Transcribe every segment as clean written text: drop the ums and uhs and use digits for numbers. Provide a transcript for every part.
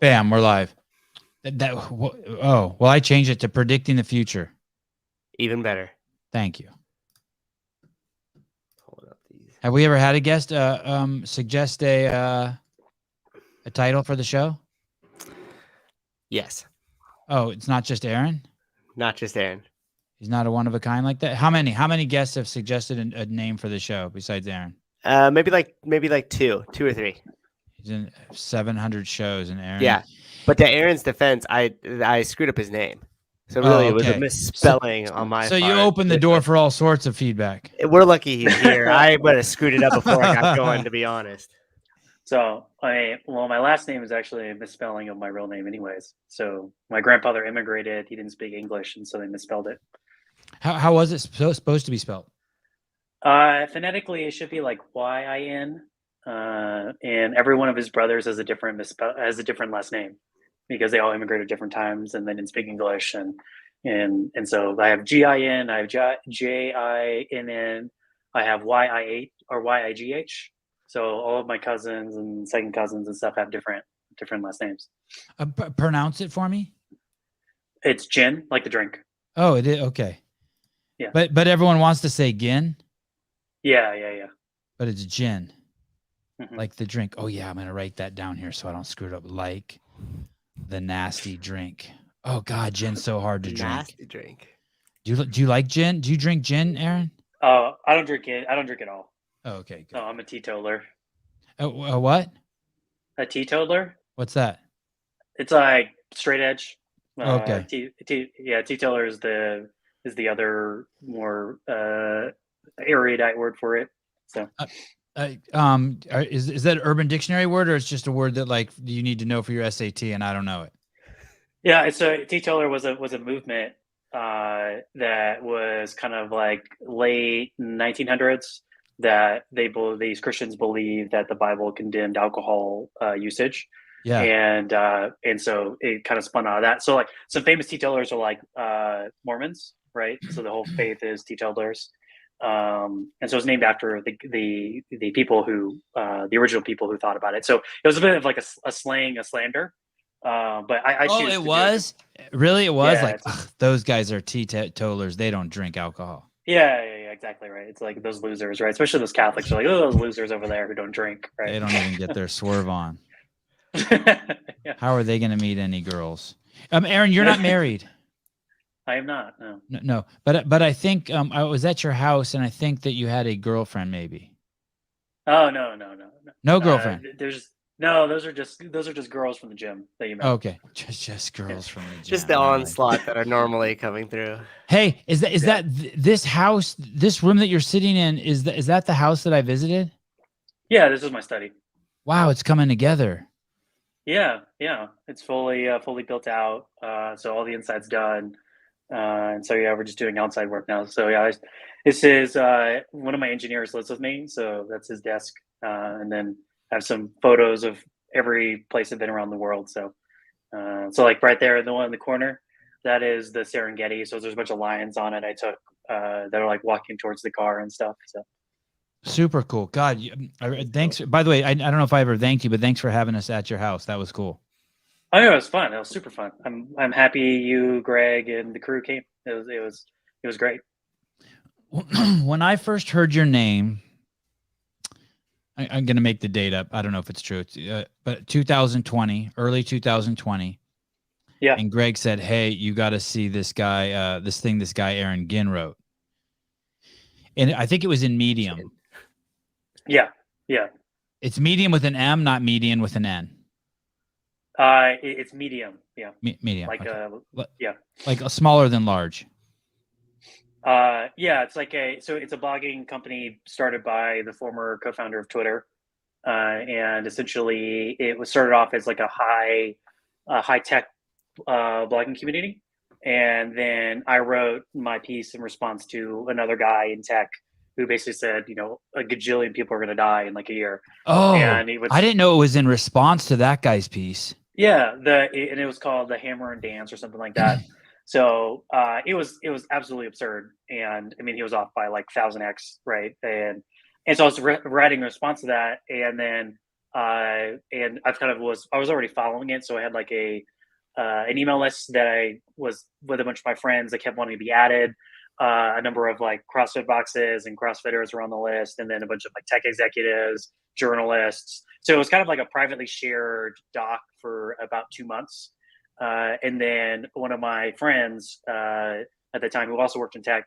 Bam, we're live. Oh, well, I changed it to predicting the future. Even better. Thank you. Hold up these. Have we ever had a guest suggest a title for the show? Yes. Oh, it's not just Aaron? Not just Aaron. He's not a one of a kind like that? How many guests have suggested a name for the show besides Aaron? Maybe like two or three. He's in 700 shows, and Aaron. Yeah, but to Aaron's defense, I screwed up his name, so really it was a misspelling on my. So you opened the door for all sorts of feedback. We're lucky he's here. I would have screwed it up before I got going, to be honest. So my last name is actually a misspelling of my real name, anyways. So my grandfather immigrated; he didn't speak English, and so they misspelled it. How was it supposed to be spelled? Phonetically, it should be like Y-I-N. And every one of his brothers has a different last name because they all immigrated at different times and they didn't speak English. And so I have G-I-N, I have J-I-N-N, I have Y-I-8 or Y-I-G-H. So all of my cousins and second cousins and stuff have different last names. Pronounce it for me. It's gin, like the drink. Oh, it is. Okay. Yeah. But everyone wants to say gin. Yeah. But it's gin. Mm-hmm. Like the drink. Oh yeah, I'm gonna write that down here so I don't screw it up. Like the nasty drink. Oh God, gin's so hard to drink. Nasty drink. Do you like gin? Do you drink gin, Aaron? I don't drink it. I don't drink it all. Oh, okay. Good. No, I'm a teetotaler. A what? A teetotaler. What's that? It's like straight edge. Okay. Teetotaler is the other more erudite word for it. So. Is that an Urban Dictionary word, or it's just a word that like you need to know for your SAT and I don't know it? Yeah, it's a teetotaler was a movement that was kind of like late 1900s that these Christians believed that the Bible condemned alcohol usage. Yeah, and so it kind of spun out of that. So like some famous teetotalers are like Mormons, right? So the whole faith is teetotalers. And so it's named after the people who the original people who thought about it. So it was a bit of like a slang, a slander. But I choose it was really Yeah, like those guys are teetotalers. They don't drink alcohol. Yeah, exactly right. It's like those losers, right? Especially those Catholics are like, oh, those losers over there who don't drink, right? They don't even get their swerve on. Yeah. How are they going to meet any girls? Aaron, you're not married. I am not. No. But I think I was at your house and I think that you had a girlfriend, maybe. Oh no. No girlfriend. Those are just girls from the gym that you met. Okay, just girls from the gym. Just the onslaught that are normally coming through. Hey, is that this house, this room that you're sitting in? Is that the house that I visited? Yeah, this is my study. Wow, it's coming together. Yeah, it's fully built out. So all the inside's done. And so we're just doing outside work now. So this is one of my engineers lives with me, so that's his desk. And then I have some photos of every place I've been around the world. So like right there, the one in the corner, that is the Serengeti. So there's a bunch of lions on it. I took that are like walking towards the car and stuff. So super cool. God, thanks. By the way, I don't know if I ever thanked you, but thanks for having us at your house. That was cool. Oh yeah, it was fun. It was super fun. I'm happy you, Greg, and the crew came. It was great. When I first heard your name, I'm going to make the date up. I don't know if it's true, but 2020, early 2020. Yeah. And Greg said, "Hey, you got to see this guy, this guy Arron Ginn wrote." And I think it was in Medium. Yeah. It's Medium with an M, not Median with an N. It's Medium. Yeah. Medium. Like okay. Like a smaller than large. It's like it's a blogging company started by the former co-founder of Twitter, and essentially it was started off as like a high tech blogging community, and then I wrote my piece in response to another guy in tech who basically said, a gajillion people are going to die in like a year. Oh, and I didn't know it was in response to that guy's piece. Yeah, and it was called The Hammer and Dance or something like that. So it was absolutely absurd, and I mean he was off by like 1000x, right? And so I was writing a response to that, and then and I was already following it, so I had like an email list that I was with a bunch of my friends that kept wanting to be added. A number of like CrossFit boxes and CrossFitters were on the list, and then a bunch of like tech executives, journalists. So it was kind of like a privately shared doc for about 2 months. And then one of my friends at the time, who also worked in tech,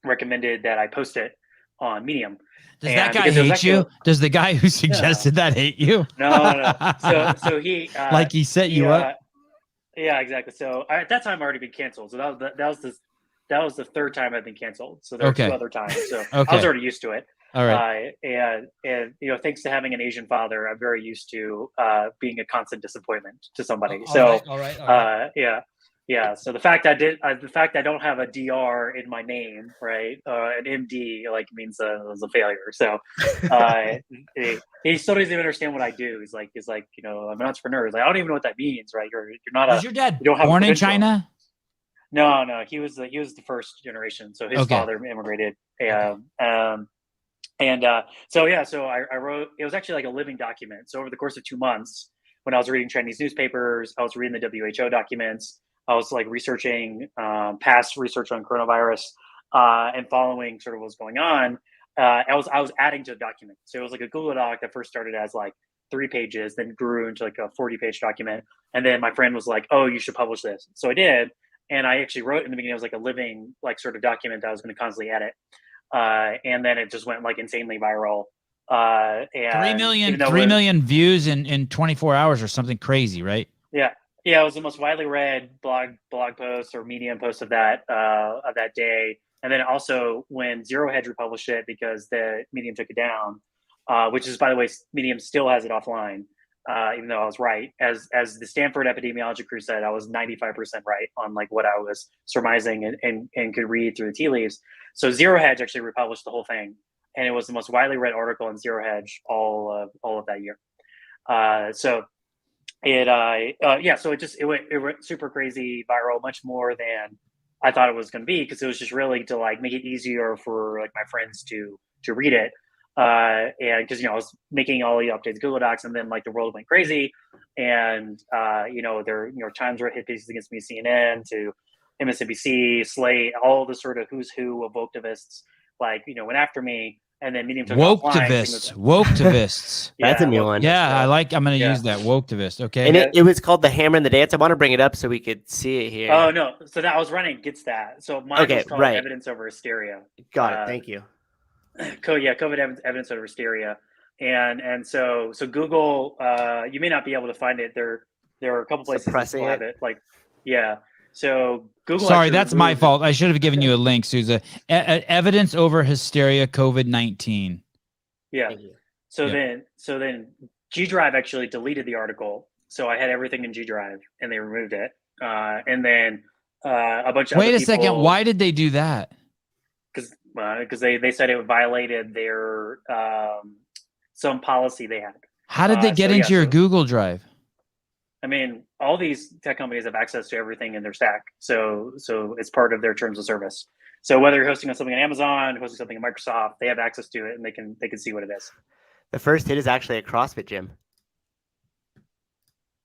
recommended that I post it on Medium. Does that guy hate you? Does the guy who suggested that hate you? No. So he like he set you up. Yeah, exactly. So at that time, I already been canceled. So that was the third time I've been canceled. So there were 2 other times. So I was already used to it. All right. And thanks to having an Asian father, I'm very used to being a constant disappointment to somebody. All right. Yeah. So the fact I don't have a DR in my name, right? An MD means it was a failure. So he still doesn't even understand what I do. He's like, I'm an entrepreneur. He's like, I don't even know what that means, right? You're not Was your dad born in China? No. He was the first generation. So his father immigrated. So I wrote, it was actually like a living document. So over the course of 2 months, when I was reading Chinese newspapers, I was reading the WHO documents, I was like researching past research on coronavirus and following sort of what's going on. I was adding to the document. So it was like a Google Doc that first started as like 3 pages, then grew into like a 40-page document. And then my friend was like, oh, you should publish this. So I did. And I actually wrote in the beginning, it was like a living like sort of document that I was going to constantly edit. And then it just went like insanely viral. And 3 million views in 24 hours or something crazy, right? Yeah. Yeah, it was the most widely read blog post or Medium post of that day. And then also when Zero Hedge republished it, because the Medium took it down, which is, by the way, Medium still has it offline, even though I was right. As the Stanford epidemiology crew said, I was 95% right on like what I was surmising and could read through the tea leaves. So Zero Hedge actually republished the whole thing, and it was the most widely read article in Zero Hedge all of that year. So it went super crazy viral, much more than I thought it was going to be, because it was just really to like make it easier for like my friends to read it. And because I was making all the updates Google Docs, and then like the world went crazy, and there New York Times wrote hit pieces against me, CNN to MSNBC, Slate, all the sort of who's who of woke-tivists went after me. And then Medium took woke-tivists. That's a new one. Yeah, I'm going to use that, woke-tivist. Okay. And it was called The Hammer and the Dance. I want to bring it up so we could see it here. Oh, no. So that I was running against that. So mine was called Evidence Over Hysteria. Got it. Thank you. COVID Evidence Over Hysteria. And so Google, you may not be able to find it. There are a couple places that have it. So Google. Sorry, that's my fault. I should have given you a link, Souza. Evidence Over Hysteria COVID-19. Yeah. So then G Drive actually deleted the article. So I had everything in G Drive, and they removed it. And then a bunch of Wait a second. Why did they do that? Because they said it violated their some policy they had. How did they get into your Google Drive? I mean, all these tech companies have access to everything in their stack, so it's part of their terms of service. So whether you're hosting something on Amazon, hosting something on Microsoft, they have access to it, and they can see what it is. The first hit is actually a CrossFit gym.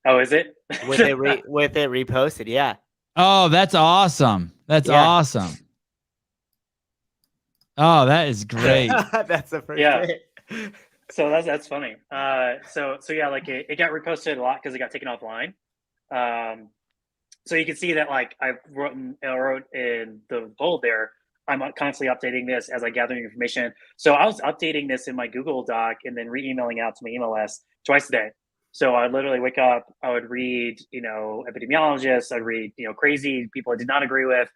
Oh, is it? with it reposted, yeah. Oh, that's awesome. That's awesome. Oh, that is great. That's the first hit. So that's funny. So yeah, like it got reposted a lot because it got taken offline. So you can see that like I wrote in the bold there, I'm constantly updating this as I gather new information. So I was updating this in my Google Doc and then re-emailing out to my email list twice a day. So I'd literally wake up, I would read, epidemiologists, I'd read, crazy people I did not agree with.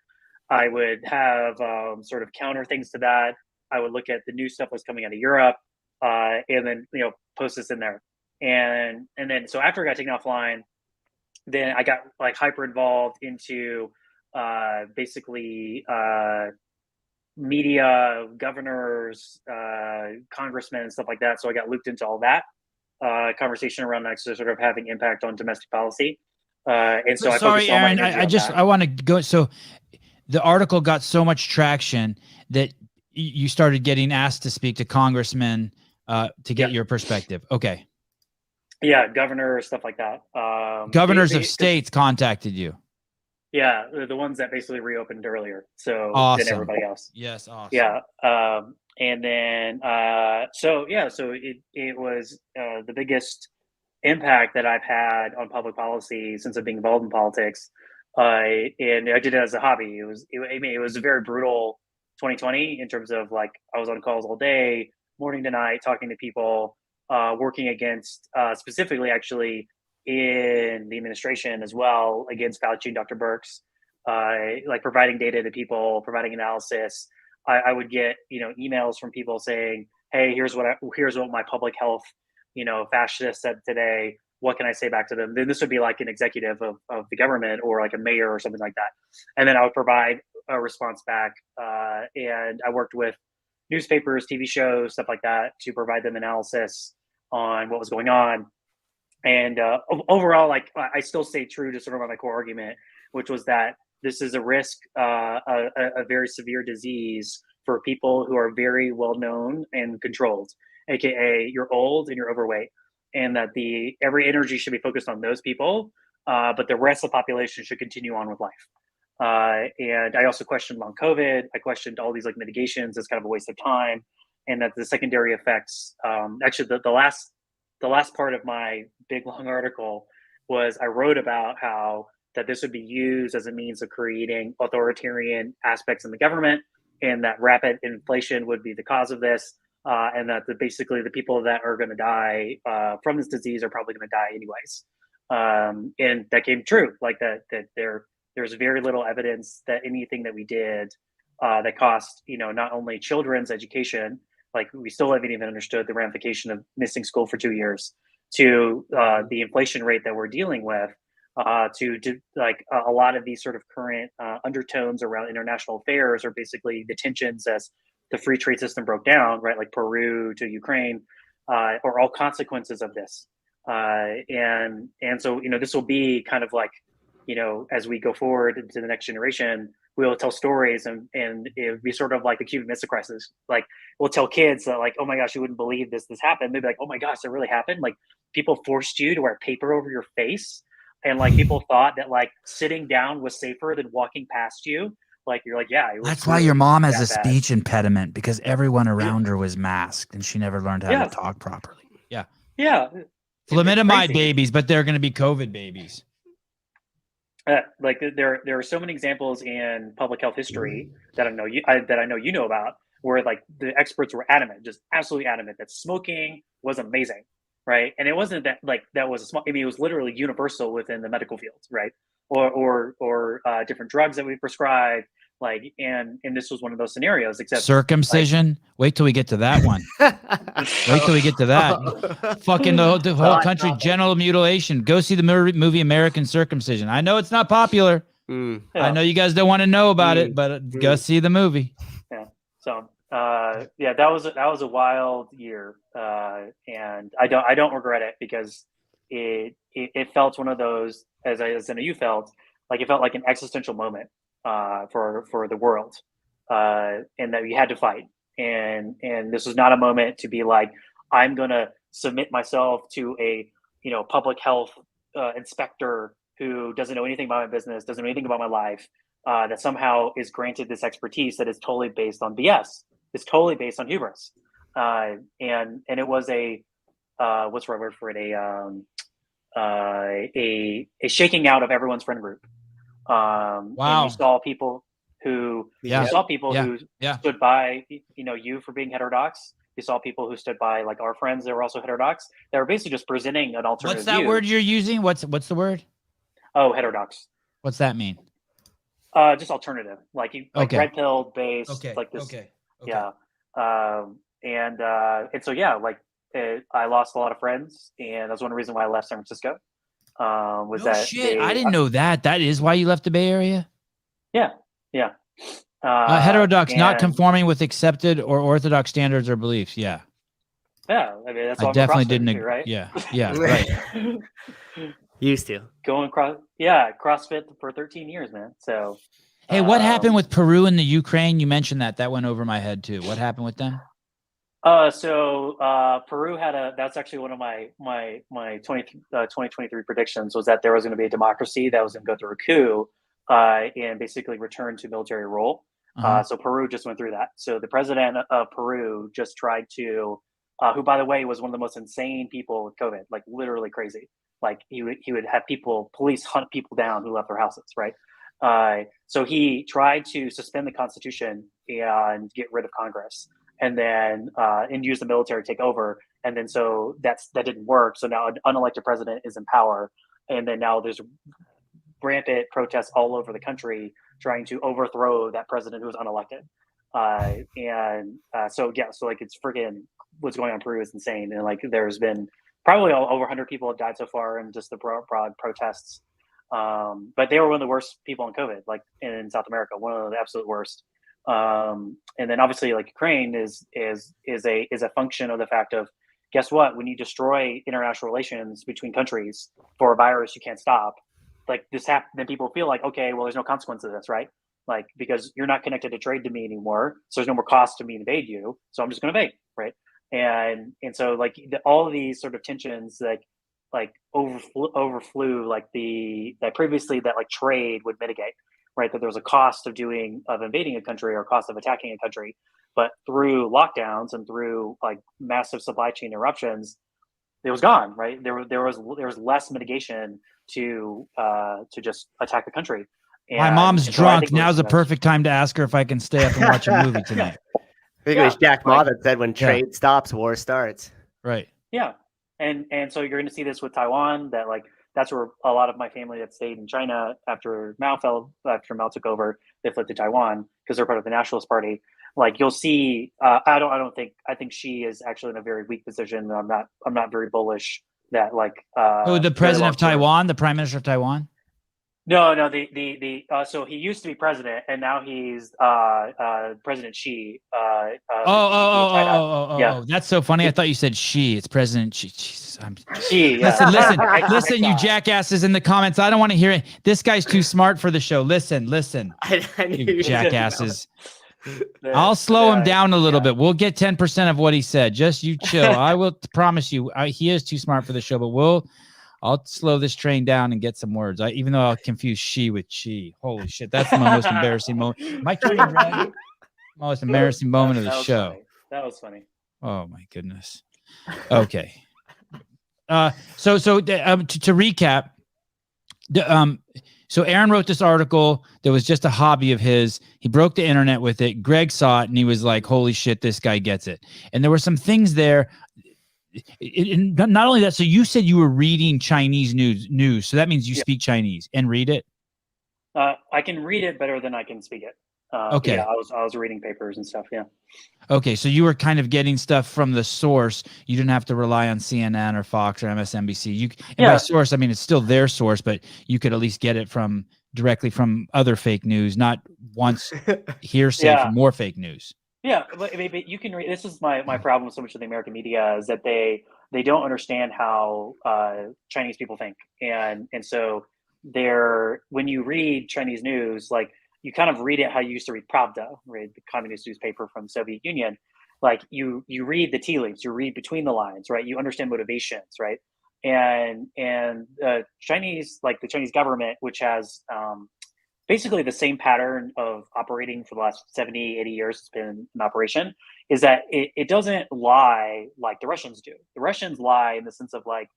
I would have sort of counter things to that. I would look at the new stuff that's coming out of Europe. And then post this in there, and then so after I got taken offline, then I got like hyper involved into basically media, governors, congressmen, and stuff like that. So I got looped into all that conversation around that, so sort of having impact on domestic policy. And so sorry, Arron, I want to go. So the article got so much traction that you started getting asked to speak to congressmen to get your perspective. Okay. Yeah, governor, stuff like that. Governors of states contacted you. Yeah, the ones that basically reopened earlier. So Awesome. than everybody else. Yes, awesome. Yeah. And then so it was the biggest impact that I've had on public policy since I've been involved in politics. And I did it as a hobby. It was a very brutal 2020 in terms of like I was on calls all day, morning to night, talking to people, working against specifically actually in the administration as well against Fauci and Dr. Birx, like providing data to people, providing analysis. I would get emails from people saying, "Hey, here's what my public health fascist said today. What can I say back to them?" Then this would be like an executive of the government or like a mayor or something like that, and then I would provide a response back. And I worked with newspapers, TV shows, stuff like that to provide them analysis on what was going on. And overall, like I still stay true to sort of my core argument, which was that this is a risk, a very severe disease for people who are very well known and controlled, aka you're old and you're overweight, and that every energy should be focused on those people, but the rest of the population should continue on with life. And I also questioned long COVID. I questioned all these like mitigations as kind of a waste of time, and that the secondary effects. Actually, the last part of my big long article was I wrote about how that this would be used as a means of creating authoritarian aspects in the government, and that rapid inflation would be the cause of this, and that basically the people that are going to die from this disease are probably going to die anyways. And that came true. Like that there's very little evidence that anything that we did that cost not only children's education, like we still haven't even understood the ramification of missing school for 2 years, to the inflation rate that we're dealing with, to like a lot of these sort of current undertones around international affairs are basically the tensions as the free trade system broke down, right? Like Peru to Ukraine, are all consequences of this. And so, this will be kind of like, as we go forward into the next generation, we'll tell stories and it'll be sort of like the Cuban Missile Crisis. Like we'll tell kids that like, oh my gosh, you wouldn't believe this happened. They'd be like, oh my gosh, that really happened. Like people forced you to wear paper over your face. And like people thought that like sitting down was safer than walking past you. Like you're like, yeah. That's why your mom has a speech impediment, because everyone around her was masked and she never learned how to talk properly. Yeah. Yeah. Thalidomide babies, but they're going to be COVID babies. Like there are so many examples in public health history that I know you know about, where like the experts were adamant, just absolutely adamant, that smoking was amazing, right? And it wasn't that like that was it was literally universal within the medical field, right? Or different drugs that we prescribe, like and this was one of those scenarios. Except circumcision. Like, wait till we get to that one. Wait till we get to that. Fucking the whole country genital mutilation. Go see the movie American Circumcision. I know it's not popular. I know you guys don't want to know about it, but go see the movie. Yeah. So that was a wild year, and I don't regret it, because it felt one of those, as I know you felt, like it felt like an existential moment for the world, and that we had to fight. And this was not a moment to be like, I'm going to submit myself to a public health inspector who doesn't know anything about my business, doesn't know anything about my life, that somehow is granted this expertise that is totally based on BS. It's totally based on hubris. And it was a what's the right word for it? A shaking out of everyone's friend group. Wow. And you saw people who who stood by you for being heterodox. You saw people who stood by like our friends that were also heterodox. They were basically just presenting an alternative. What's that word you're using? What's the word? Oh, heterodox. What's that mean? Just alternative, like red pill based, like this. Okay. Yeah. And so like I lost a lot of friends, and that's one reason why I left San Francisco. I didn't know that. That is why you left the Bay Area? Yeah. Heterodox, not conforming with accepted or orthodox standards or beliefs. Yeah. Yeah, I mean that's. I definitely didn't agree, right? Yeah, right. Used to going CrossFit for 13 years, man. So. Hey, what happened with Peru and the Ukraine? You mentioned that. That went over my head too. What happened with them? Peru that's actually one of my 2023 predictions, was that there was going to be a democracy that was going to go through a coup and basically return to military rule. So Peru just went through that. So the president of Peru just tried to, who by the way was one of the most insane people with COVID, like literally crazy. Like he would have police hunt people down who left their houses, right? So he tried to suspend the constitution and get rid of Congress, and then and use the military to take over. And then so that didn't work. So now an unelected president is in power, and then now there's rampant protests all over the country trying to overthrow that president who was unelected. So like it's freaking, what's going on in Peru is insane. And like there's been probably over 100 people have died so far in just the broad protests. But they were one of the worst people in COVID, like in South America, one of the absolute worst. And then obviously like Ukraine is a function of the fact of, guess what? When you destroy international relations between countries for a virus you can't stop, like this happens, then people feel like, okay, well, there's no consequence of this, right? Like, because you're not connected to trade to me anymore, so there's no more cost to me to invade you, so I'm just going to invade, right? And so like all of these sort of tensions like overflew like that previously that like trade would mitigate, right? That there was a cost of invading a country or cost of attacking a country, but through lockdowns and through like massive supply chain interruptions, it was gone, right? There was less mitigation to just attack the country. My mom's drunk. Now's the perfect time to ask her if I can stay up and watch a movie tonight. I think it was Jack Ma that said, when trade stops, war starts. Right. Yeah. And so you're going to see this with Taiwan, that like that's where a lot of my family that stayed in China after Mao took over, they fled to Taiwan because they're part of the Nationalist Party. Like you'll see, I think Xi is actually in a very weak position. I'm not very bullish that like. The president of Taiwan, the prime minister of Taiwan. No, so he used to be president, and now he's President Xi. Yeah. That's so funny. I thought you said she. It's President Xi. Jesus, Xi. Yeah. Listen, you jackasses in the comments. I don't want to hear it. This guy's too smart for the show. Listen, you jackasses. I'll slow him down a little bit. We'll get 10% of what he said. Just you chill. I will promise you, he is too smart for the show, but I'll slow this train down and get some words. Even though I'll confuse she with she. Holy shit, that's the most embarrassing moment. My train ran. Most embarrassing moment of the show. Funny. That was funny. Oh my goodness. Okay. So to recap, so Arron wrote this article that was just a hobby of his. He broke the internet with it. Greg saw it and he was like, holy shit, this guy gets it. And there were some things there. Not only that, so you said you were reading Chinese news. So that means you speak Chinese and read it? I can read it better than I can speak it. Okay. Yeah, I was reading papers and stuff. Yeah. Okay, so you were kind of getting stuff from the source. You didn't have to rely on CNN or Fox or MSNBC. By source, I mean it's still their source, but you could at least get it directly from other fake news, not once hearsay from more fake news. Yeah, but you can read. This is my problem so much with the American media, is that they don't understand how Chinese people think, and so when you read Chinese news, like, you kind of read it how you used to read Pravda, right? The communist newspaper from the Soviet Union. Like you read the tea leaves, you read between the lines, right? You understand motivations, right? And the Chinese government, which has basically the same pattern of operating for the last 70, 80 years it's been in operation, is that it doesn't lie like the Russians do. The Russians lie in the sense of like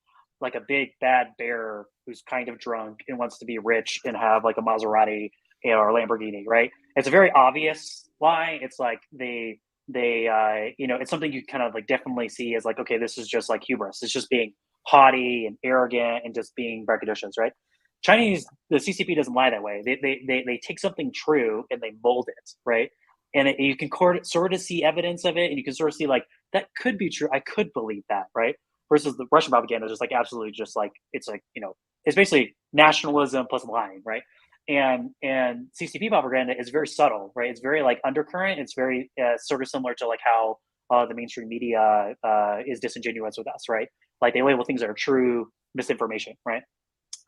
a big bad bear who's kind of drunk and wants to be rich and have like a Maserati or Lamborghini, right? It's a very obvious lie. It's like they it's something you kind of like definitely see as like, okay, this is just like hubris. It's just being haughty and arrogant and just being braggadocious, right? Chinese, the CCP doesn't lie that way. They take something true and they mold it, right? And you can sort of see evidence of it, and you can sort of see like, that could be true. I could believe that, right? Versus the Russian propaganda is just like absolutely just like, it's like, it's basically nationalism plus lying, right? And CCP propaganda is very subtle, right? It's very like undercurrent. It's very sort of similar to like how the mainstream media is disingenuous with us, right? Like they label things that are true misinformation, right?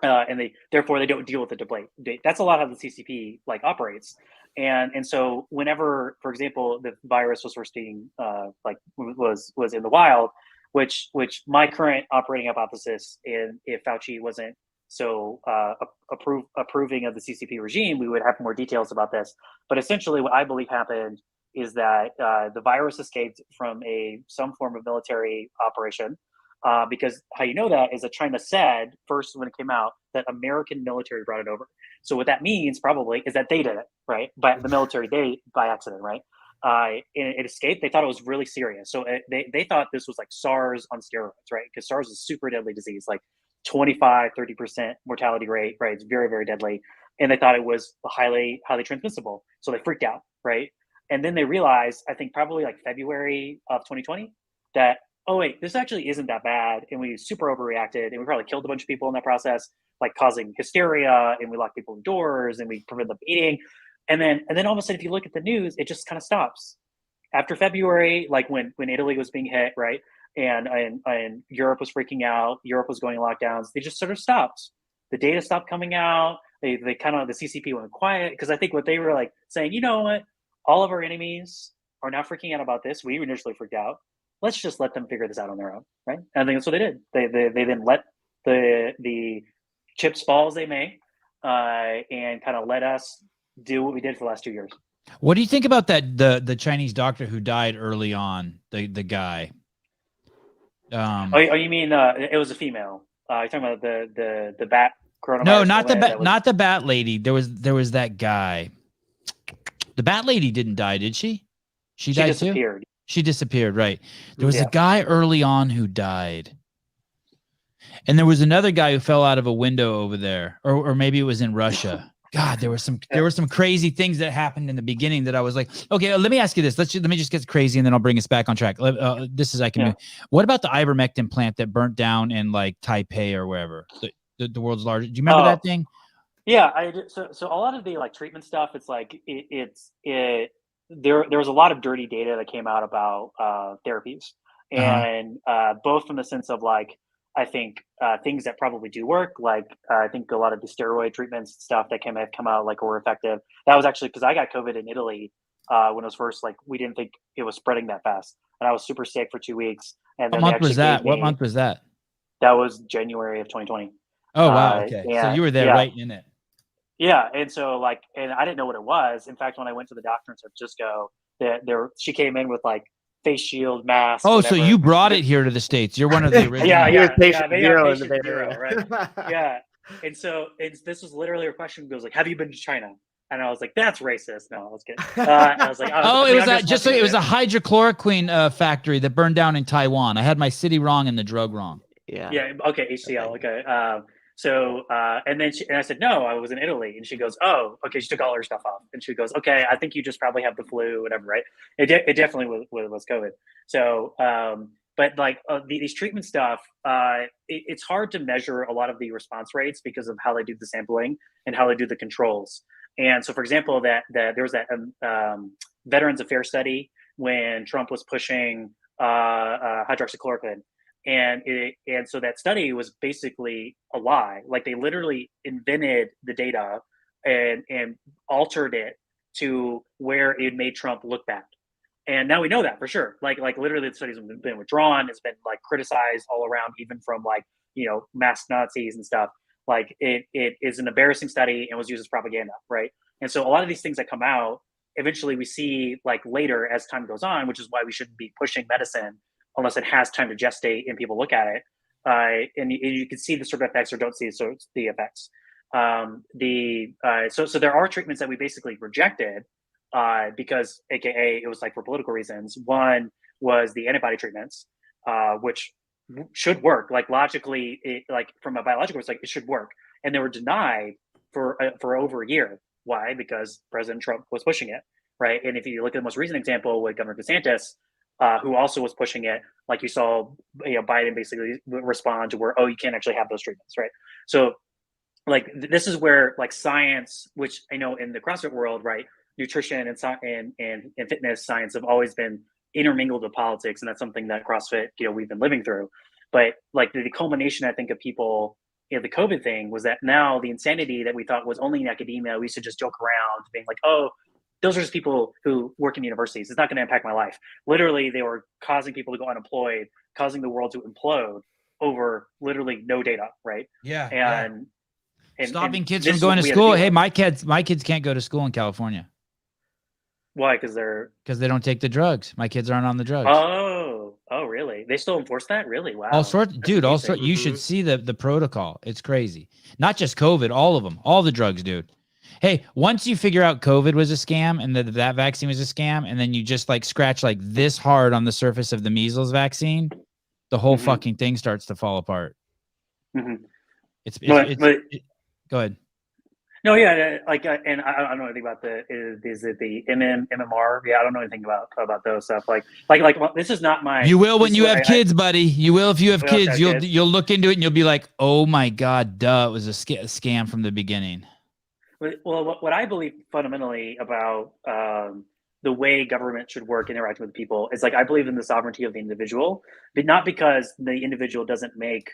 and therefore they don't deal with the debate. That's a lot how the CCP like operates. And so whenever, for example, the virus was first being was in the wild, which my current operating hypothesis, and if Fauci wasn't so approving of the CCP regime, we would have more details about this. But essentially, what I believe happened is that the virus escaped from some form of military operation. Because how you know that is that China said first when it came out that American military brought it over. So what that means probably is that they did it, right? But the military did by accident, right? And it escaped. They thought it was really serious. So they thought this was like SARS on steroids, right? Because SARS is a super deadly disease, like 25-30% mortality rate, right? It's very, very deadly. And they thought it was highly transmissible. So they freaked out, right? And then they realized, I think probably like February of 2020, that oh wait, this actually isn't that bad, and we super overreacted, and we probably killed a bunch of people in that process, like causing hysteria, and we locked people indoors, and we prevented them eating, and then all of a sudden, if you look at the news, it just kind of stops after February, like when Italy was being hit, right, and Europe was freaking out, Europe was going in lockdowns. They just sort of stopped. The data stopped coming out. They kind of the CCP went quiet because I think what they were like saying, you know what, all of our enemies are now freaking out about this. We initially freaked out. Let's just let them figure this out on their own, right? And I think that's what they did. They then let the chips fall as they may, and kind of let us do what we did for the last 2 years. What do you think about that the Chinese doctor who died early on, the guy? You mean it was a female? You're talking about the bat coronavirus? No, not the bat lady. There was that guy. The bat lady didn't die, did she? She died disappeared. Too? She disappeared, right. There was a guy early on who died. And there was another guy who fell out of a window over there. Or maybe it was in Russia. God, there were some crazy things that happened in the beginning that I was like, okay, let me ask you this. Let me just get crazy and then I'll bring us back on track. What about the Ivermectin plant that burnt down in like Taipei or wherever? The world's largest. Do you remember that thing? Yeah, I did. So a lot of the like treatment stuff, it's like there was a lot of dirty data that came out about therapies, and both from the sense of like I think things that probably do work, like I think a lot of the steroid treatments stuff that have come out like were effective. That was actually because I got COVID in Italy when it was first, like we didn't think it was spreading that fast, and I was super sick for 2 weeks. And what month was that? What month was that? That was January of 2020. Oh wow, okay, so you were there right in it. Yeah, and so and I didn't know what it was. In fact, when I went to the doctor in San Francisco, she came in with like face shield, mask. Oh, whatever. So you brought it here to the States? You're one of the original. patient zero in the Bay Area, right? Yeah, and so this was literally a question. Goes like, "Have you been to China?" And I was like, "That's racist." No, I was kidding. I was like, it was a hydrochloroquine factory that burned down in Taiwan. I had my city wrong and the drug wrong. Yeah. Okay. HCL. Okay. So, and I said, no, I was in Italy. And she goes, oh, okay. She took all her stuff off. And she goes, okay, I think you just probably have the flu, whatever, right? It definitely was COVID. So, but like these treatment stuff, it's hard to measure a lot of the response rates because of how they do the sampling and how they do the controls. And so, for example, that there was that Veterans Affairs study when Trump was pushing hydroxychloroquine. And so that study was basically a lie. Like they literally invented the data and altered it to where it made Trump look bad. And now we know that for sure. Like literally the study's been withdrawn. It's been like criticized all around, even from like, masked Nazis and stuff. Like it is an embarrassing study and was used as propaganda, right? And so a lot of these things that come out, eventually we see like later as time goes on, which is why we shouldn't be pushing medicine unless it has time to gestate and people look at it. And you can see the sort of effects or don't see the effects. So there are treatments that we basically rejected because AKA it was like for political reasons. One was the antibody treatments, which should work. Like logically, like from a biological perspective, it should work. And they were denied for over a year. Why? Because President Trump was pushing it, right? And if you look at the most recent example with Governor DeSantis, who also was pushing it, like you saw, Biden basically respond to where, you can't actually have those treatments, right? So, like this is where like science, which I know in the CrossFit world, right, nutrition and fitness science have always been intermingled with politics, and that's something that CrossFit, we've been living through. But like the culmination, I think, of people the COVID thing was that now the insanity that we thought was only in academia, we used to just joke around being like, oh, those are just people who work in universities. It's not going to impact my life. Literally, they were causing people to go unemployed, causing the world to implode over literally no data, right? Yeah. And stopping kids from going to school. Hey, my kids can't go to school in California. Why? Because they don't take the drugs. My kids aren't on the drugs. Oh, really? They still enforce that? Really? Wow. All sorts, dude. All sorts. You should see the protocol. It's crazy. Not just COVID. All of them. All the drugs, dude. Hey, once you figure out COVID was a scam and that vaccine was a scam, and then you just like scratch like this hard on the surface of the measles vaccine, the whole fucking thing starts to fall apart. Go ahead. No, yeah, like, and I don't know anything about is it the MMR? Yeah, I don't know anything about those stuff. Like, well, this is not my. You will when you have kids, buddy. You will if you have kids. You'll look into it and you'll be like, oh my god, duh, it was a scam from the beginning. Well, what I believe fundamentally about the way government should work interacting with people is like I believe in the sovereignty of the individual, but not because the individual doesn't make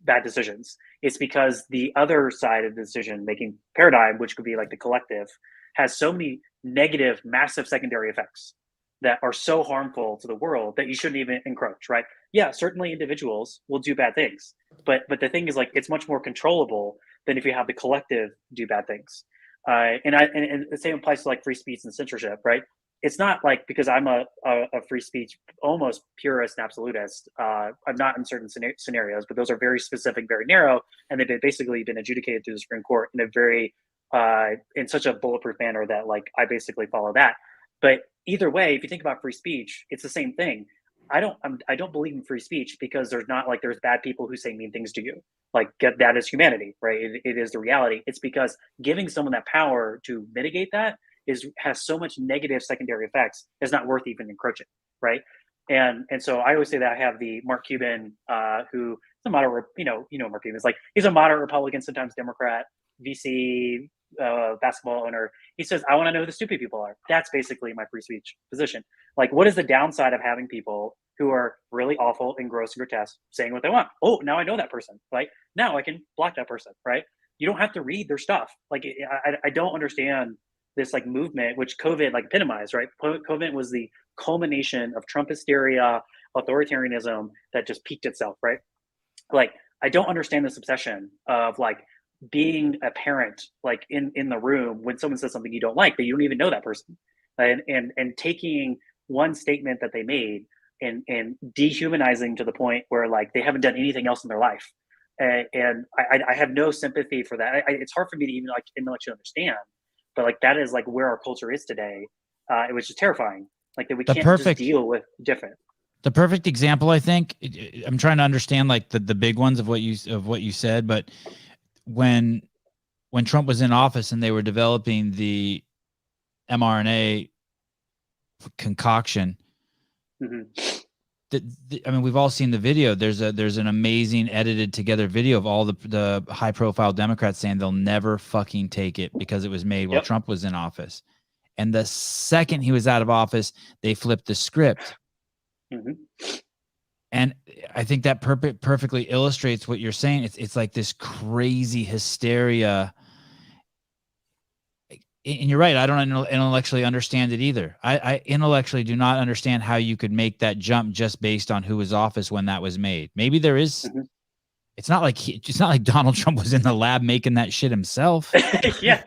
bad decisions. It's because the other side of the decision making paradigm, which could be like the collective, has so many negative, massive secondary effects that are so harmful to the world that you shouldn't even encroach, right? Yeah, certainly individuals will do bad things, but the thing is like it's much more controllable than if you have the collective do bad things. And the same applies to like free speech and censorship, right? It's not like because I'm a free speech almost purist and absolutist. I'm not in certain scenarios, but those are very specific, very narrow, and they've basically been adjudicated through the Supreme Court in a very in such a bulletproof manner that like I basically follow that. But either way, if you think about free speech, it's the same thing. I don't believe in free speech because there's bad people who say mean things to you. Like that is humanity, right? It is the reality. It's because giving someone that power to mitigate that has so much negative secondary effects. It's not worth even encroaching, right? And so I always say that I have the Mark Cuban, who is a moderate, Mark Cuban is like he's a moderate Republican, sometimes Democrat, VC basketball owner. He says, I want to know who the stupid people are. That's basically my free speech position. Like, what is the downside of having people who are really awful and gross and grotesque saying what they want? Oh, now I know that person. Like, now I can block that person, right? You don't have to read their stuff. Like, I don't understand this like movement, which COVID like epitomized, right? COVID was the culmination of Trump hysteria, authoritarianism that just peaked itself, right? Like, I don't understand this obsession of like being a parent, like in the room when someone says something you don't like, but you don't even know that person, and taking one statement that they made and dehumanizing to the point where like they haven't done anything else in their life. And I have no sympathy for that. It's hard for me to even like intellectually understand, but like that is like where our culture is today. It was just terrifying, like that we can't just deal with different. The perfect example, I think, I'm trying to understand like the big ones of what you said, but when Trump was in office and they were developing the mRNA concoction, I mean, we've all seen the video. There's an amazing edited together video of all the high profile Democrats saying they'll never fucking take it because it was made while Trump was in office. And the second he was out of office, they flipped the script. And I think that perfectly illustrates what you're saying. It's like this crazy hysteria. And you're right. I don't intellectually understand it either. I intellectually do not understand how you could make that jump just based on who was office when that was made. Maybe there is. It's not like Donald Trump was in the lab making that shit himself. Yeah.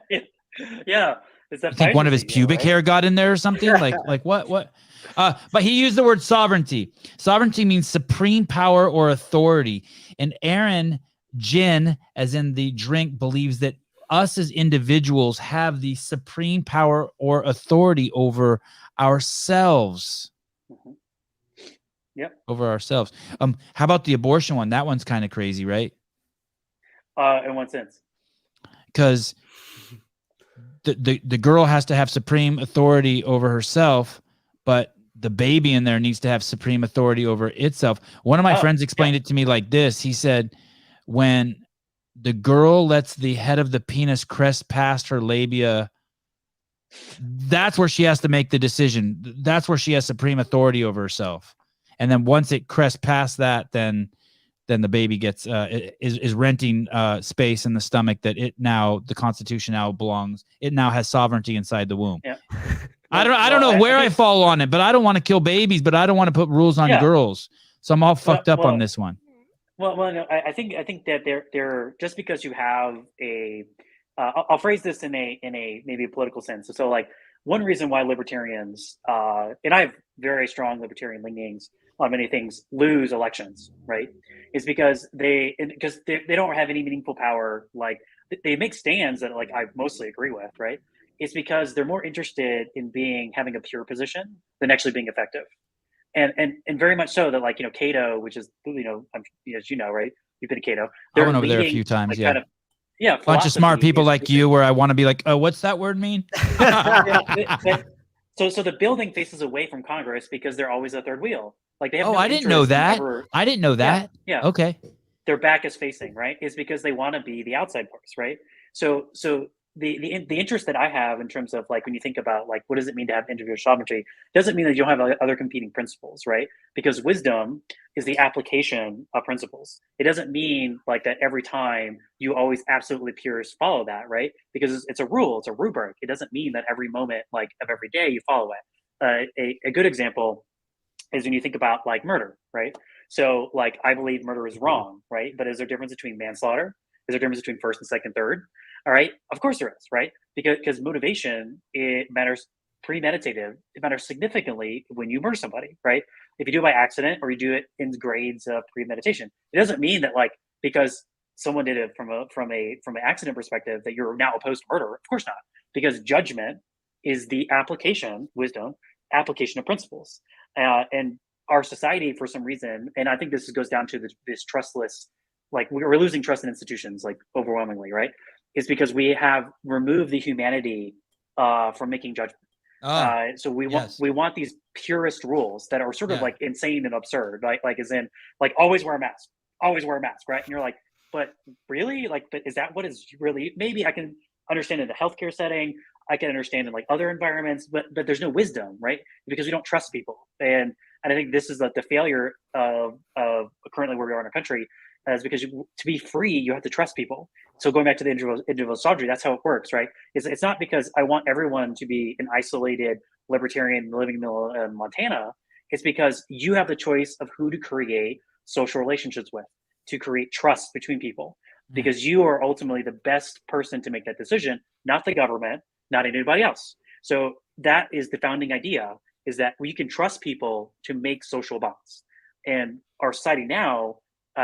Is that you think one of his pubic hair got in there or something? Like what? But he used the word sovereignty. Sovereignty means supreme power or authority. And Arron Ginn, as in the drink, believes that us as individuals have the supreme power or authority over ourselves. Over ourselves. How about the abortion one? That one's kind of crazy, right? In what sense? Because the girl has to have supreme authority over herself, but the baby in there needs to have supreme authority over itself. One of my friends explained it to me like this. He said, when the girl lets the head of the penis crest past her labia, that's where she has to make the decision. That's where she has supreme authority over herself. And then once it crests past that, then then the baby gets is renting space in the stomach that the Constitution now belongs. It now has sovereignty inside the womb. Yeah. I don't know where I fall on it, but I don't want to kill babies, but I don't want to put rules on girls. So I'm all fucked up on this one. Well, no, I think that they're just because you have I'll phrase this in a maybe a political sense. So like one reason why libertarians and I have very strong libertarian leanings on many things lose elections, right, is because they don't have any meaningful power. Like they make stands that like I mostly agree with, right? It's because they're more interested in having a pure position than actually being effective. And very much so that like, Cato, which is, as you know, right? You've been to Cato. I went over there a few times. Like, bunch of smart people like you where I want to be like, oh, what's that word mean? So the building faces away from Congress because they're always a third wheel. Like they have. Oh, I didn't know that. I didn't know that. Yeah. Okay. Their back is facing, right? Is because they want to be the outside force, right? So the interest that I have in terms of like when you think about like what does it mean to have individual sovereignty, doesn't mean that you don't have other competing principles, right? Because wisdom is the application of principles. It doesn't mean like that every time you always absolutely purist follow that, right? Because it's a rule, it's a rubric. It doesn't mean that every moment like of every day you follow it. A good example is when you think about like murder, right? So like I believe murder is wrong, right? But is there a difference between manslaughter? Is there a difference between first and second, third? All right, of course there is, right? Because motivation, it matters. Premeditative, it matters significantly when you murder somebody, right? If you do it by accident or you do it in grades of premeditation, it doesn't mean that like because someone did it from an accident perspective that you're now opposed to murder. Of course not, because judgment is the wisdom application of principles, and our society for some reason, and I think this goes down to this trustless, like we're losing trust in institutions like overwhelmingly, right? Is because we have removed the humanity from making judgment. So we want these purist rules that are sort of like insane and absurd, like as in like always wear a mask, right? And you're like, but really, like, but is that what is really? Maybe I can understand in the healthcare setting, I can understand in like other environments, but there's no wisdom, right? Because we don't trust people, and I think this is the failure of currently where we are in our country. Is because to be free, you have to trust people. So going back to the individual sovereignty, that's how it works, right? It's not because I want everyone to be an isolated libertarian living in Montana. It's because you have the choice of who to create social relationships with, to create trust between people, because you are ultimately the best person to make that decision, not the government, not anybody else. So that is the founding idea, is that we can trust people to make social bonds. And our society now,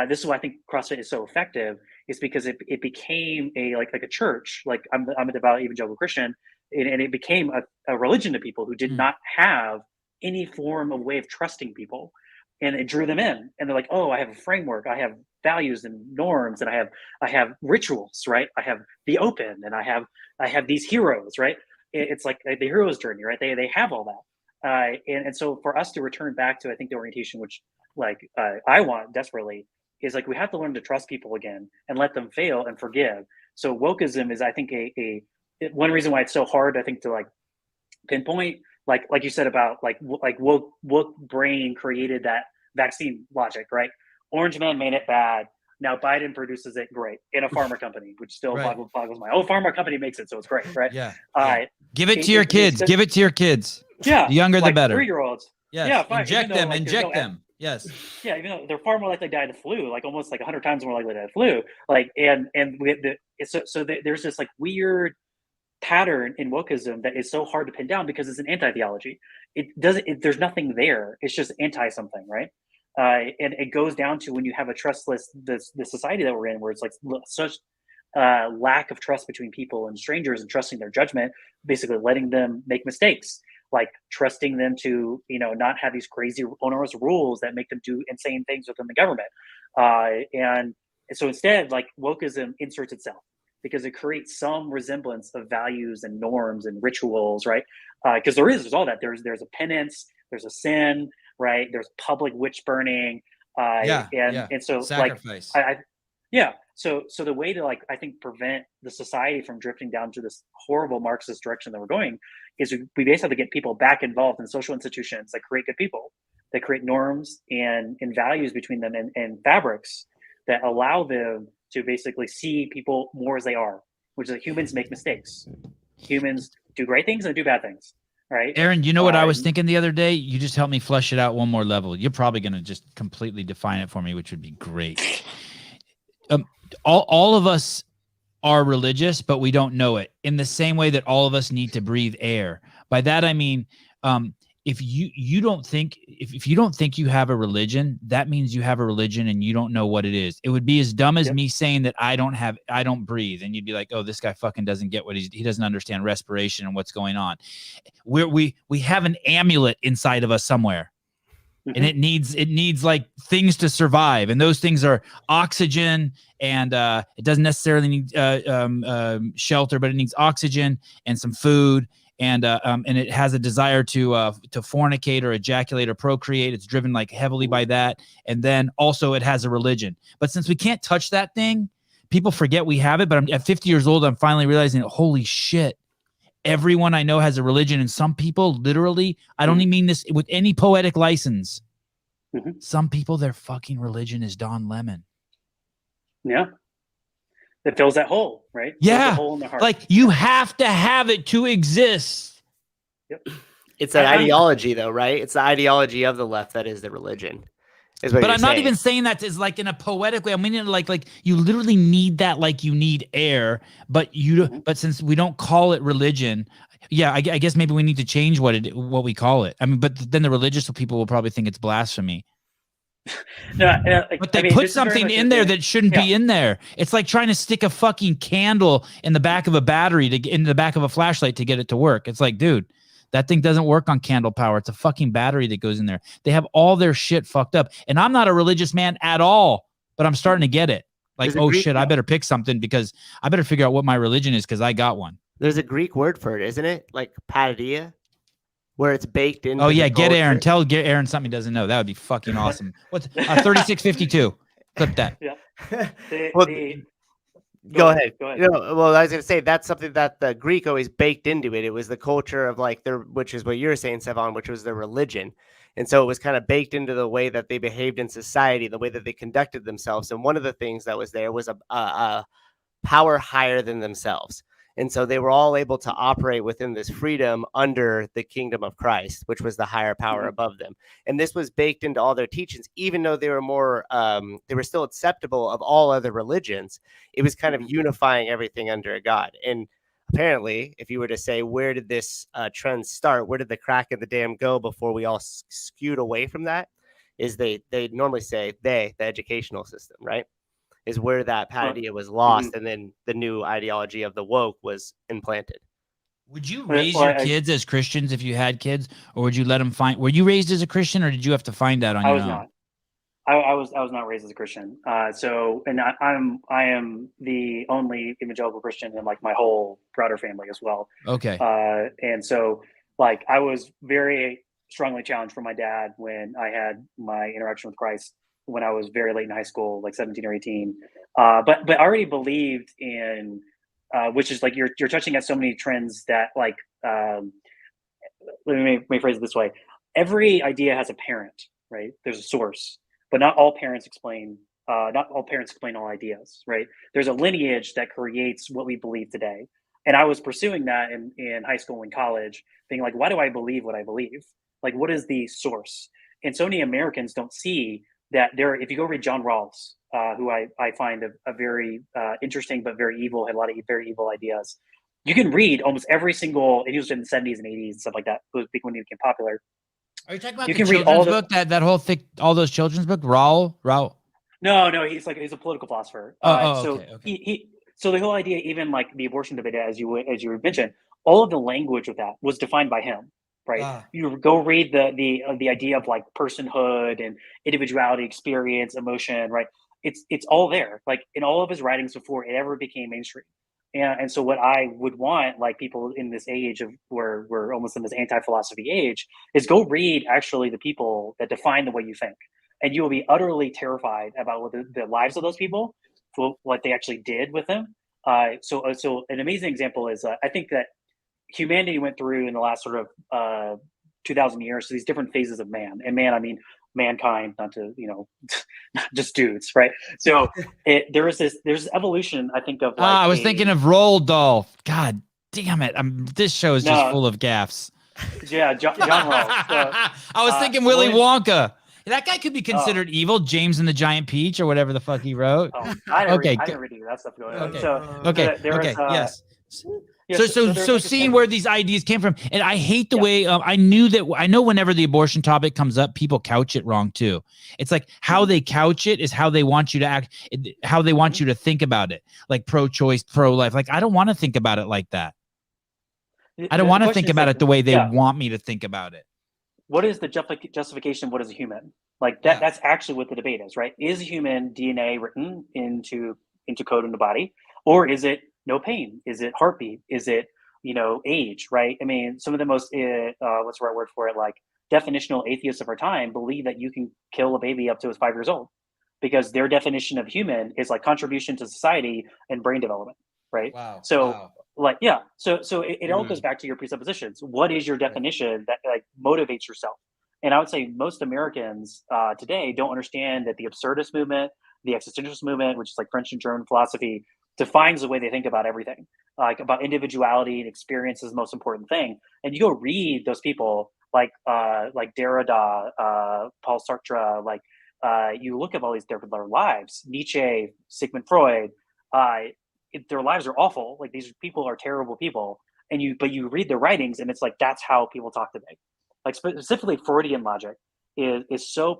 this is why I think CrossFit is so effective, is because it became like a church. Like I'm a devout evangelical Christian, and it became a religion to people who did not have any form of way of trusting people, and it drew them in. And they're like, oh, I have a framework, I have values and norms, and I have rituals, right? I have the open, and I have these heroes, right? It's like the hero's journey, right? They have all that, and so for us to return back to, I think, the orientation which like I want desperately, is like we have to learn to trust people again and let them fail and forgive. So wokeism is, I think, a one reason why it's so hard, I think, to like pinpoint, like you said about like woke brain created that vaccine logic, right? Orange man made it bad. Now Biden produces it, great, in a pharma company, which still boggles my. Oh, pharma company makes it, so it's great, right? Yeah. Give it to your kids. Give it to your kids. Yeah. The younger, the better. 3-year-olds. Yes. Yeah. Fine. Inject them. Yes. Yeah, even though they're far more likely to die of the flu, like almost like 100 times more likely to die of the flu. Like, and there's this like weird pattern in wokeism that is so hard to pin down because it's an anti-theology. There's nothing there. It's just anti something, right? And it goes down to when you have a trustless the society that we're in, where it's like such lack of trust between people and strangers, and trusting their judgment, basically letting them make mistakes. Like trusting them to, not have these crazy onerous rules that make them do insane things within the government. And so instead, like wokeism inserts itself because it creates some resemblance of values and norms and rituals, right? Because there's all that. There's a penance, there's a sin, right? There's public witch burning. And so sacrifice. Like, So the way to, like, I think, prevent the society from drifting down to this horrible Marxist direction that we're going is we basically have to get people back involved in social institutions that create good people, that create norms and values between them and fabrics that allow them to basically see people more as they are, which is that humans make mistakes. Humans do great things and do bad things, right? Aaron, you know what I was thinking the other day? You just helped me flesh it out one more level. You're probably going to just completely define it for me, which would be great. All of us are religious, but we don't know it, in the same way that all of us need to breathe air. By that I mean, if you don't think you have a religion, that means you have a religion and you don't know what it is. It would be as dumb as me saying that I don't breathe, and you'd be like, oh, this guy fucking doesn't get what he doesn't understand respiration and what's going on. We have an amulet inside of us somewhere. And it needs like things to survive, and those things are oxygen, and it doesn't necessarily need shelter, but it needs oxygen and some food, and it has a desire to fornicate or ejaculate or procreate. It's driven like heavily by that, and then also it has a religion. But since we can't touch that thing, people forget we have it. But I'm at 50 years old, I'm finally realizing, holy shit. Everyone I know has a religion, and some people literally, I don't even mean this with any poetic license. Some people, their fucking religion is Don Lemon. Yeah. It fills that hole, right? Yeah. The hole in the heart. Like, you have to have it to exist. Yep. It's an ideology, though, right? It's the ideology of the left that is the religion. But I'm not even saying that as like in a poetic way. I mean, like you literally need that, like you need air, but but since we don't call it religion, I guess maybe we need to change what we call it. I mean, but then the religious people will probably think it's blasphemy. But they put something in there that shouldn't be in there. It's like trying to stick a fucking candle in the back of a battery in the back of a flashlight to get it to work. It's like, dude, that thing doesn't work on candle power. It's a fucking battery that goes in there. They have all their shit fucked up. And I'm not a religious man at all, but I'm starting to get it. Like, oh shit, I better pick something because I better figure out what my religion is because I got one. There's a Greek word for it, isn't it? Like paideia, where it's baked into. Oh yeah, get Aaron. Get Aaron something he doesn't know. That would be fucking awesome. What's 3652? Clip that. Yeah. Go ahead. Well, I was going to say that's something that the Greek always baked into it. It was the culture of like which is what you're saying, Sevan, which was their religion. And so it was kind of baked into the way that they behaved in society, the way that they conducted themselves. And one of the things that was there was a power higher than themselves. And so they were all able to operate within this freedom under the kingdom of Christ, which was the higher power above them. And this was baked into all their teachings, even though they were they were still acceptable of all other religions. It was kind of unifying everything under a God. And apparently, if you were to say, where did this trend start? Where did the crack in the dam go before we all skewed away from that? Is they normally say the educational system, right? Is where that paideia was lost, and then the new ideology of the woke was implanted. Would you raise your kids as Christians if you had kids, or would you let them find? Were you raised as a Christian, or did you have to find that on your own? I was not raised as a Christian. I am the only evangelical Christian in like my whole broader family as well. Okay. And so like I was very strongly challenged from my dad when I had my interaction with Christ when I was very late in high school, like 17 or 18. But I already believed in, which is like, you're touching at so many trends that like, let me phrase it this way. Every idea has a parent, right? There's a source, but not all parents explain all ideas, right? There's a lineage that creates what we believe today. And I was pursuing that in high school and college, being like, why do I believe what I believe? Like, what is the source? And so many Americans don't see that if you go read John Rawls, who I find a very interesting but very evil, had a lot of very evil ideas. You can read almost every single, and he was in the 70s and 80s and stuff like that, when he became popular. Are you talking about the children's book, that whole thick, all those children's book, Raul? No, he's a political philosopher. Okay. So the whole idea, even like the abortion debate, as you mentioned, all of the language of that was defined by him. Right. You go read the idea of like personhood and individuality, experience, emotion, right? It's all there, like in all of his writings before it ever became mainstream. And so what I would want, like people in this age of where we're almost in this anti-philosophy age, is go read actually the people that define the way you think. And you will be utterly terrified about what the lives of those people, what they actually did with them. So an amazing example is I think that humanity went through in the last sort of 2,000 years, so these different phases of man. And man, I mean, mankind, not to, not just dudes, right? So there's evolution, I think, of like I was thinking of Roald Dahl. God damn it. This show is just full of gaffes. Yeah, John Rawls. I was thinking Willy Wonka. That guy could be considered evil. James and the Giant Peach, or whatever the fuck he wrote. I didn't read that stuff going on. Yes. So seeing where these ideas came from, and I hate the way I know whenever the abortion topic comes up, people couch it wrong too. It's like how they couch it is how they want you to act, how they want you to think about it, like pro-choice, pro-life. Like I don't want to think about it like that. I don't want to think about it the way they want me to think about it. What is the justification? What is a human? Like that? That's actually what the debate is, right? Is human DNA written into code in the body, or is it no pain? Is it heartbeat? Is it age? Right? I mean, some of the most what's the right word for it? Like definitional atheists of our time believe that you can kill a baby up to 5 years old, because their definition of human is like contribution to society and brain development, right? Wow. So. Wow. So it all goes back to your presuppositions. What is your definition that like motivates yourself? And I would say most Americans today don't understand that the absurdist movement, the existentialist movement, which is like French and German philosophy, defines the way they think about everything, like about individuality and experience is the most important thing. And you go read those people like Derrida, Paul Sartre, you look at all these their lives, Nietzsche, Sigmund Freud. Their lives are awful. Like these people are terrible people, but you read their writings, and it's like that's how people talk today. Like specifically, Freudian logic is so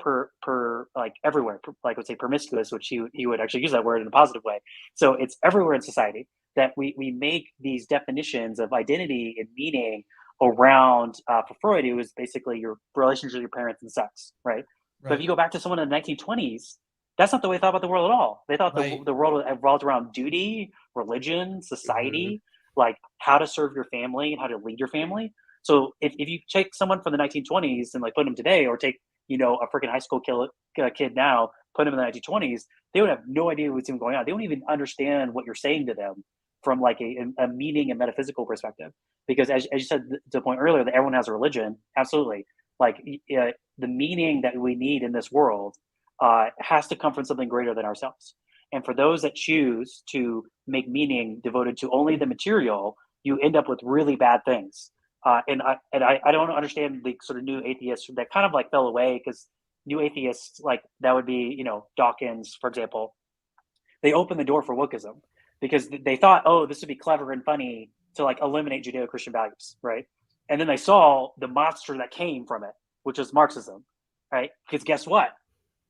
like everywhere. Like I would say promiscuous, which he would actually use that word in a positive way. So it's everywhere in society that we make these definitions of identity and meaning around. For Freud, it was basically your relationship with your parents and sex, right? But if you go back to someone in the 1920s. That's not the way they thought about the world at all. They thought the world revolved around duty, religion, society, like how to serve your family and how to lead your family. So if you take someone from the 1920s and like put them today, or take a freaking high school kid now, put them in the 1920s, they would have no idea what's even going on. They don't even understand what you're saying to them from like a meaning and metaphysical perspective. Because as you said to the point earlier, that everyone has a religion, absolutely. Like the meaning that we need in this world has to come from something greater than ourselves. And for those that choose to make meaning devoted to only the material, you end up with really bad things. And I don't understand the sort of new atheists that kind of like fell away, because new atheists, like that would be, Dawkins, for example, they opened the door for wokeism because they thought, oh, this would be clever and funny to like eliminate Judeo-Christian values, right? And then they saw the monster that came from it, which is Marxism, right? Because guess what?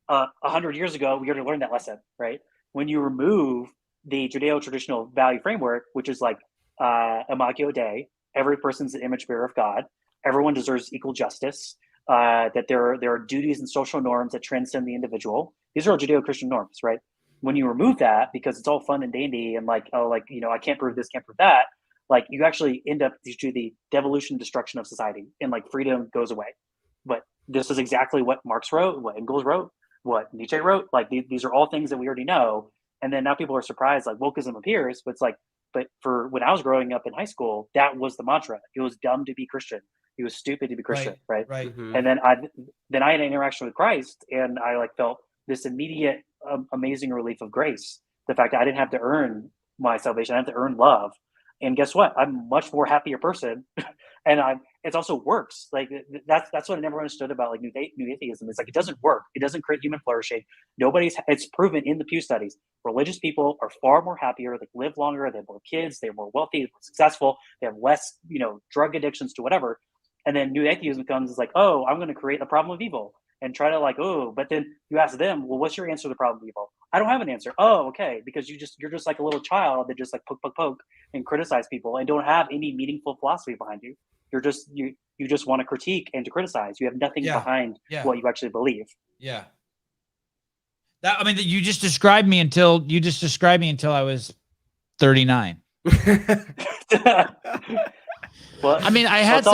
100 years ago, we already learned that lesson, right? When you remove the Judeo-traditional value framework, which is like Imago Dei, every person's an image bearer of God, everyone deserves equal justice, that there are duties and social norms that transcend the individual. These are all Judeo-Christian norms, right? When you remove that, because it's all fun and dandy and like, I can't prove this, can't prove that, like you actually end up to the devolution and destruction of society, and like freedom goes away. But this is exactly what Marx wrote, what Engels wrote, what Nietzsche wrote. Like these are all things that we already know. And then now people are surprised, like wokeism appears, but it's like, but for when I was growing up in high school, that was the mantra. It was dumb to be Christian. It was stupid to be Christian, right? Mm-hmm. And then I had an interaction with Christ, and I like felt this immediate amazing relief of grace. The fact that I didn't have to earn my salvation, I didn't have to earn love. And guess what? I'm a much more happier person, and it's also works. Like that's what I never understood about like new atheism. It's like it doesn't work. It doesn't create human flourishing. It's proven in the Pew studies. Religious people are far more happier. They live longer. They have more kids. They're more wealthy. They're more successful. They have less, drug addictions to whatever. And then new atheism comes, is like, oh, I'm going to create the problem of evil and try to like, oh, but then you ask them, well, what's your answer to the problem of evil? I don't have an answer. Oh, okay, because you're just like a little child that just like poke and criticize people and don't have any meaningful philosophy behind you. You're just you just want to critique and to criticize. You have nothing behind what you actually believe. Yeah. You just described me until I was 39. Well, I had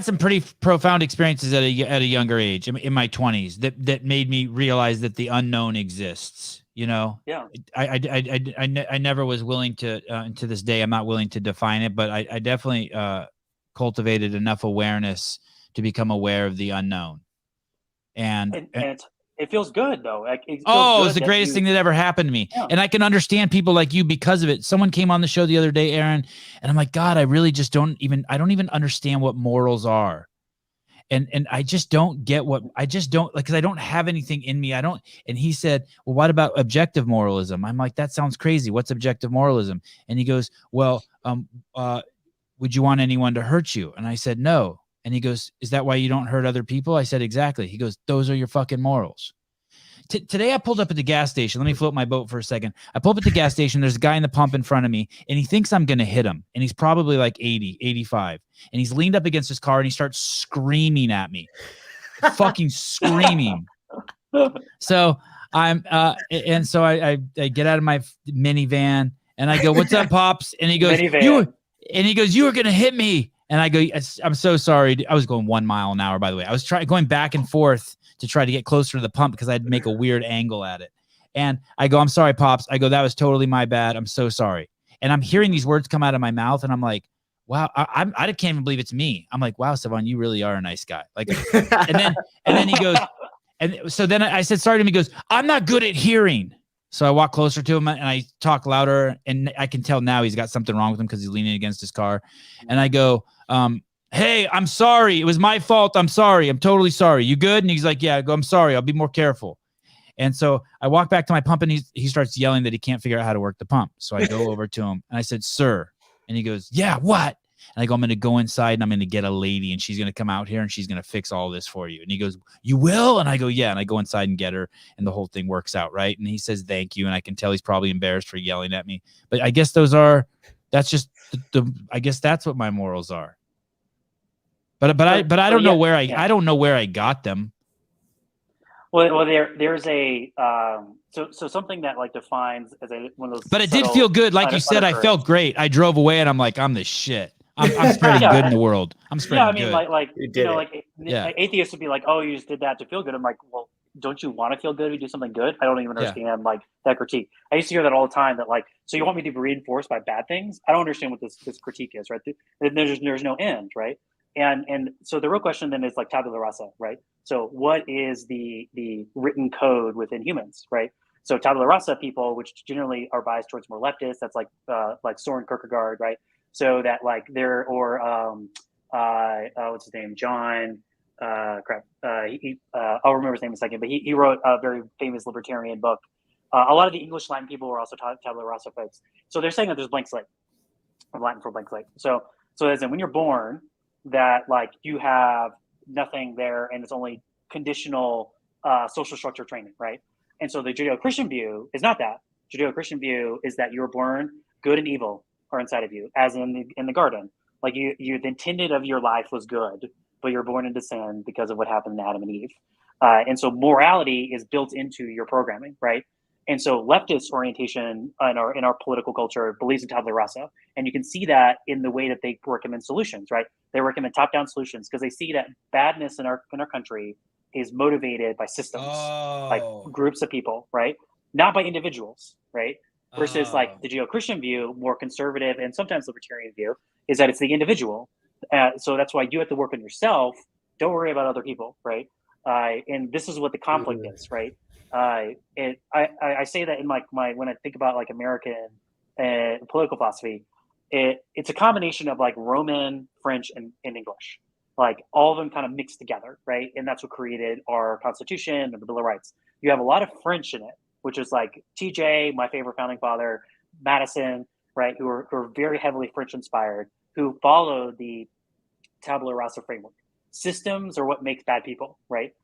some pretty profound experiences at a younger age, in my 20s, that made me realize that the unknown exists. Yeah. I never was willing to, and to this day, I'm not willing to define it, but I definitely cultivated enough awareness to become aware of the unknown. And it feels good though. Like, it's the greatest thing that ever happened to me. Yeah. And I can understand people like you because of it. Someone came on the show the other day, Arron, and I'm like, God, I really just don't even understand what morals are. And I just don't get like, because I don't have anything in me. And he said, well, what about objective moralism? I'm like, that sounds crazy. What's objective moralism? And he goes, well, would you want anyone to hurt you? And I said, no. And he goes, is that why you don't hurt other people? I said, exactly. He goes, those are your fucking morals. Today I pulled up at the gas station. Let me float my boat for a second. I pulled up at the gas station. There's a guy in the pump in front of me, and he thinks I'm going to hit him. And he's probably like 80, 85. And he's leaned up against his car, and he starts screaming at me. Fucking screaming. So I'm and so I get out of my minivan, and I go, what's up, Pops? And he goes, you were going to hit me. And I go, I'm so sorry. I was going 1 mile an hour, by the way. I was going back and forth to try to get closer to the pump because I'd make a weird angle at it. And I go, I'm sorry, Pops. I go, that was totally my bad. I'm so sorry. And I'm hearing these words come out of my mouth, and I'm like, wow, I can't even believe it's me. I'm like, wow, Savon, you really are a nice guy. Like, and then he goes, and so then I said sorry to him. He goes, I'm not good at hearing. So I walk closer to him and I talk louder, and I can tell now he's got something wrong with him because he's leaning against his car. And I go, hey, I'm sorry. It was my fault. I'm sorry. I'm totally sorry. You good? And he's like, yeah. I go, I'm sorry. I'll be more careful. And so I walk back to my pump, and he starts yelling that he can't figure out how to work the pump. So I go over to him and I said, sir. And he goes, yeah, what? And I go, I'm going to go inside and I'm going to get a lady, and she's going to come out here and she's going to fix all this for you. And he goes, you will? And I go, yeah. And I go inside and get her, and the whole thing works out. Right. And he says, thank you. And I can tell he's probably embarrassed for yelling at me, but I guess that's just I guess that's what my morals are. But I don't know where I don't know where I got them. Well, there's a so something that like defines as one of those. But it did feel good, like you said. I felt great. I drove away, and I'm like, I'm the shit. I'm spreading good in the world. I'm spreading good. Like atheists would be like, oh, you just did that to feel good. I'm like, well, don't you want to feel good if you do something good? I don't even understand like that critique. I used to hear that all the time. That like, so you want me to be reinforced by bad things? I don't understand what this critique is, right? There's no end, right? And so the real question then is like tabula rasa, right? So what is the written code within humans, right? So tabula rasa people, which generally are biased towards more leftists, that's like Soren Kierkegaard, right? So that like what's his name? John, I'll remember his name in a second, but he wrote a very famous libertarian book. A lot of the English Latin people were also tabula rasa folks. So they're saying that there's blank slate, Latin for blank slate. So as in when you're born, that like you have nothing there, and it's only conditional social structure training, right? And so the Judeo-Christian view is not that. Judeo-Christian view is that you're born good and evil are inside of you, as in the garden. Like the intended of your life was good, but you're born into sin because of what happened to Adam and Eve. And so morality is built into your programming, right? And so leftist orientation in our political culture believes in tabula rasa, and you can see that in the way that they recommend solutions, right? They recommend top-down solutions because they see that badness in our country is motivated by systems, like groups of people, right? Not by individuals, right? Versus like the Judeo-Christian view, more conservative and sometimes libertarian view, is that it's the individual. So that's why you have to work on yourself. Don't worry about other people, right? And this is what the conflict is, right? I say that in my when I think about like American political philosophy, it's a combination of like Roman, French, and English. Like all of them kind of mixed together, right? And that's what created our Constitution and the Bill of Rights. You have a lot of French in it, which is like TJ, my favorite founding father, Madison, right? Who are very heavily French inspired, who follow the tabula rasa framework. Systems are what makes bad people, right?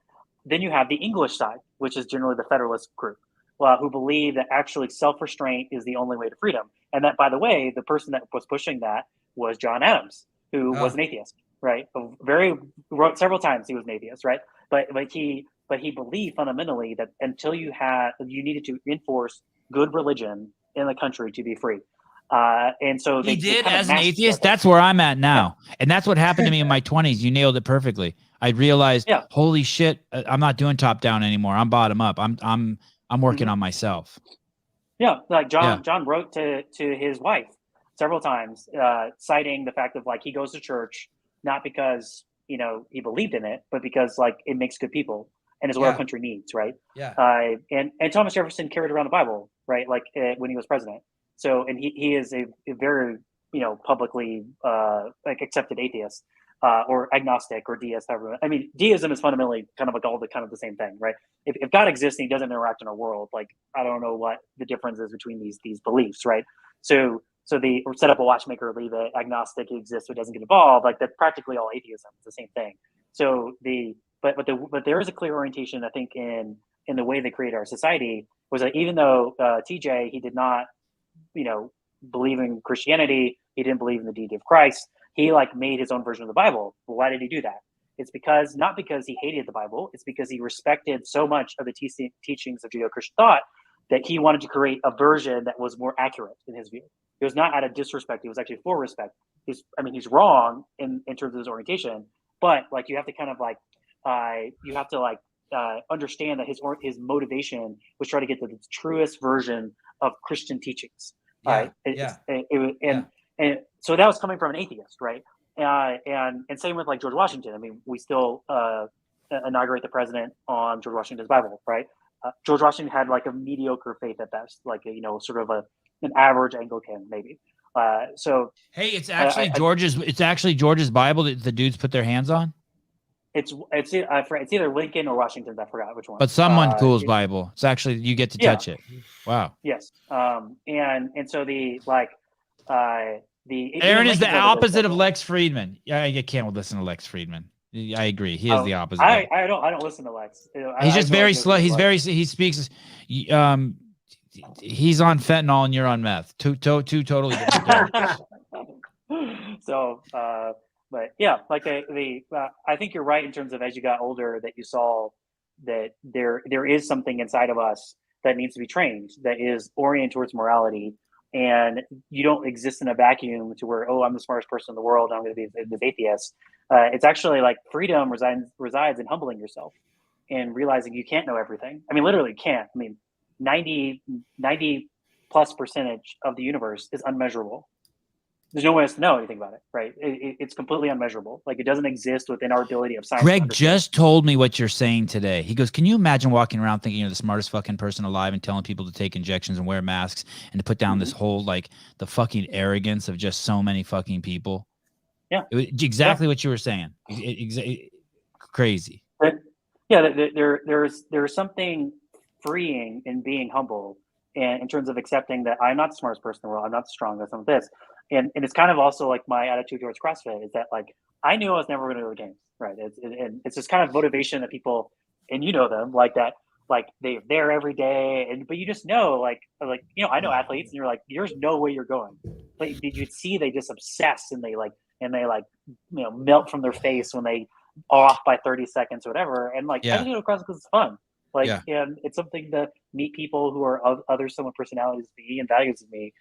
Then you have the English side, which is generally the Federalist group, who believe that actually self-restraint is the only way to freedom. And that, by the way, the person that was pushing that was John Adams, who was an atheist, right? Wrote several times he was an atheist, right? But he believed fundamentally that until you needed to enforce good religion in the country to be free. And so he did as an atheist. That's where I'm at now. Yeah. And that's what happened to me in my 20s. You nailed it perfectly. I realized, holy shit, I'm not doing top down anymore. I'm bottom up. I'm working on myself. Yeah. Like John wrote to his wife several times, citing the fact of like, he goes to church, not because, he believed in it, but because like it makes good people. and is what our country needs, right? Yeah. And Thomas Jefferson carried around the Bible, right? Like when he was president. So, and he is a very, publicly like accepted atheist or agnostic or deist. I mean, deism is fundamentally kind of like all the same thing, right? If God exists and he doesn't interact in our world, like I don't know what the difference is between these beliefs, right? So the set up a watchmaker, leave it, agnostic exists, but doesn't get involved. Like that's practically all atheism. It's the same thing. So but there is a clear orientation, I think, in the way they created our society, was that even though TJ, he did not, believe in Christianity, he didn't believe in the deity of Christ, he like made his own version of the Bible. Well, why did he do that? It's not because he hated the Bible, it's because he respected so much of the teachings of Judeo-Christian thought that he wanted to create a version that was more accurate in his view. It was not out of disrespect, it was actually for respect. He's wrong in terms of his orientation, but like you have to kind of like understand that his motivation was try to get the truest version of Christian teachings. And so that was coming from an atheist, right? And same with like George Washington. I mean, we still inaugurate the president on George Washington's Bible, right? George Washington had like a mediocre faith at best, like sort of an average Anglican maybe. So hey, it's actually George's Bible that the dudes put their hands on. It's either Lincoln or Washington's. I forgot which one. But someone cool's Bible. It's actually you get to touch it. Wow. Yes. And so Aaron is the opposite of Lex Friedman. Yeah, I can't listen to Lex Friedman. I agree. He is the opposite. I don't listen to Lex. He's just very slow. He speaks. He's on fentanyl and you're on meth. Two totally different characters. So, but yeah, like I think you're right in terms of as you got older that you saw that there is something inside of us that needs to be trained, that is oriented towards morality, and you don't exist in a vacuum to where, I'm the smartest person in the world, I'm going to be this atheist. It's actually like freedom resides in humbling yourself and realizing you can't know everything. I mean, literally can't. I mean, 90+ percentage of the universe is unmeasurable. There's no way us to know anything about it, right? It's completely unmeasurable. Like it doesn't exist within our ability of science. Greg just told me what you're saying today. He goes, can you imagine walking around thinking you're the smartest fucking person alive and telling people to take injections and wear masks and to put down this whole, like, the fucking arrogance of just so many fucking people? Yeah. Exactly what you were saying. Crazy. But, yeah, there's something freeing in being humble and in terms of accepting that I'm not the smartest person in the world. I'm not the strongest. I'm this. And it's kind of also like my attitude towards CrossFit is that like I knew I was never going to go to the games, right? It's this kind of motivation that people, and you know them like that, like they're there every day, but you just know like I know athletes, and you're like, there's no way you're going. But did you see they just obsess and they melt from their face when they are off by 30 seconds or whatever, and like I just go to CrossFit because it's fun. And it's something to meet people who are of other similar personalities to me and values of me.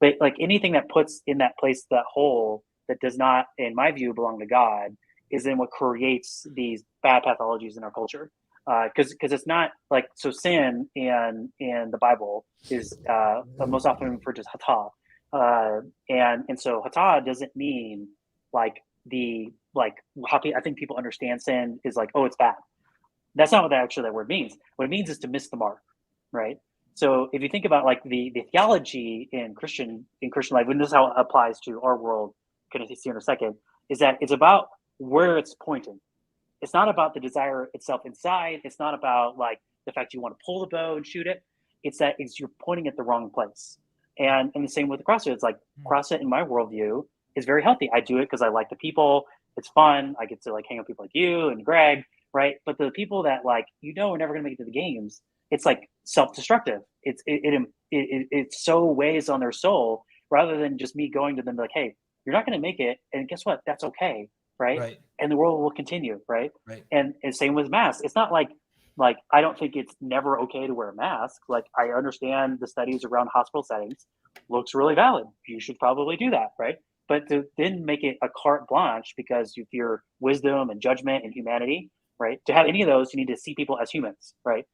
But like anything that puts in that place, that hole that does not, in my view, belong to God, is then what creates these bad pathologies in our culture. Because it's not like, so sin in the Bible is most often referred to as hata. And so hata doesn't mean like how I think people understand sin is like, oh, it's bad. That's not what that word means. What it means is to miss the mark, right? So if you think about like the theology in Christian life, and this is how it applies to our world, going to see in a second, is that it's about where it's pointing. It's not about the desire itself inside. It's not about like the fact you want to pull the bow and shoot it. It's that you're pointing at the wrong place. And the same with the CrossFit. It's like CrossFit in my worldview is very healthy. I do it because I like the people. It's fun. I get to like hang out with people like you and Greg, right? But the people that like are never going to make it to the games, it's like self-destructive. It so weighs on their soul rather than just me going to them like, hey, you're not going to make it, and guess what? That's okay, right? And the world will continue, right? And same with masks. It's not like I don't think it's never okay to wear a mask. Like I understand the studies around hospital settings looks really valid. You should probably do that, right? But to then make it a carte blanche because you fear wisdom and judgment and humanity, right? To have any of those, you need to see people as humans, right?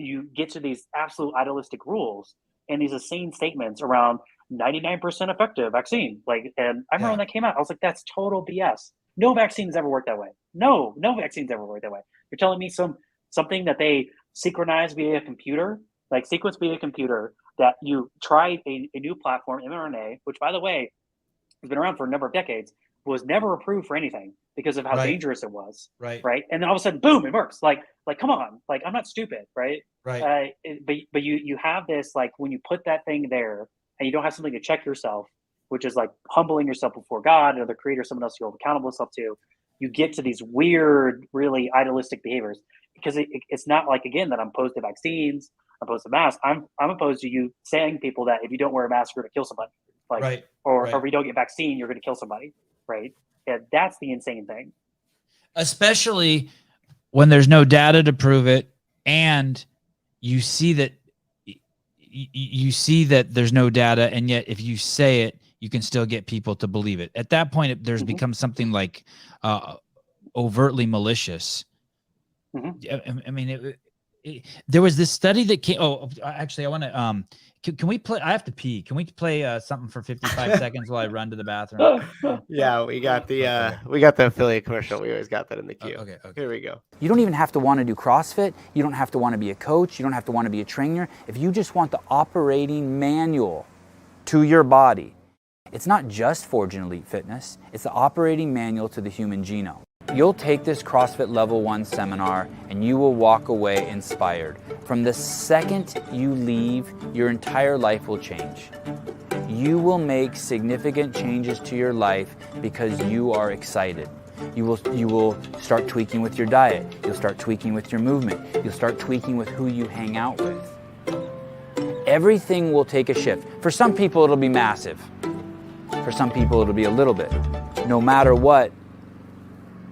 You get to these absolute idealistic rules and these insane statements around 99% effective vaccine. Like, and I remember when that came out, I was like, that's total BS. No vaccines ever work that way. No vaccines ever work that way. You're telling me something that they synchronized via a computer, like sequence via a computer, that you tried a new platform, mRNA, which, by the way, has been around for a number of decades, was never approved for anything because of how dangerous it was. Right. And then all of a sudden, boom, it works. Like, come on, like, I'm not stupid. Right. But you have this, like, when you put that thing there and you don't have something to check yourself, which is like humbling yourself before God or the creator, someone else you hold accountable yourself to, you get to these weird, really idealistic behaviors, because it's not like, again, that I'm opposed to vaccines, I'm opposed to masks. I'm opposed to you saying people that if you don't wear a mask, you're going to kill somebody. Like, or if you don't get vaccine, you're going to kill somebody. Right. Yeah. That's the insane thing. Especially when there's no data to prove it. And you see that there's no data. And yet if you say it, you can still get people to believe it. At that point, there's become something like overtly malicious. I mean, there was this study that came. Oh, actually, I want to. Can we play? I have to pee. Can we play something for 55 seconds while I run to the bathroom? Yeah, we got the affiliate commercial. We always got that in the queue. Okay. Here we go. You don't even have to want to do CrossFit. You don't have to want to be a coach. You don't have to want to be a trainer. If you just want the operating manual to your body, it's not just Forge and Elite Fitness. It's the operating manual to the human genome. You'll take this CrossFit Level 1 seminar and you will walk away inspired. From the second you leave, your entire life will change. You will make significant changes to your life because you are excited. You will start tweaking with your diet. You'll start tweaking with your movement. You'll start tweaking with who you hang out with. Everything will take a shift. For some people, it'll be massive. For some people, it'll be a little bit. No matter what,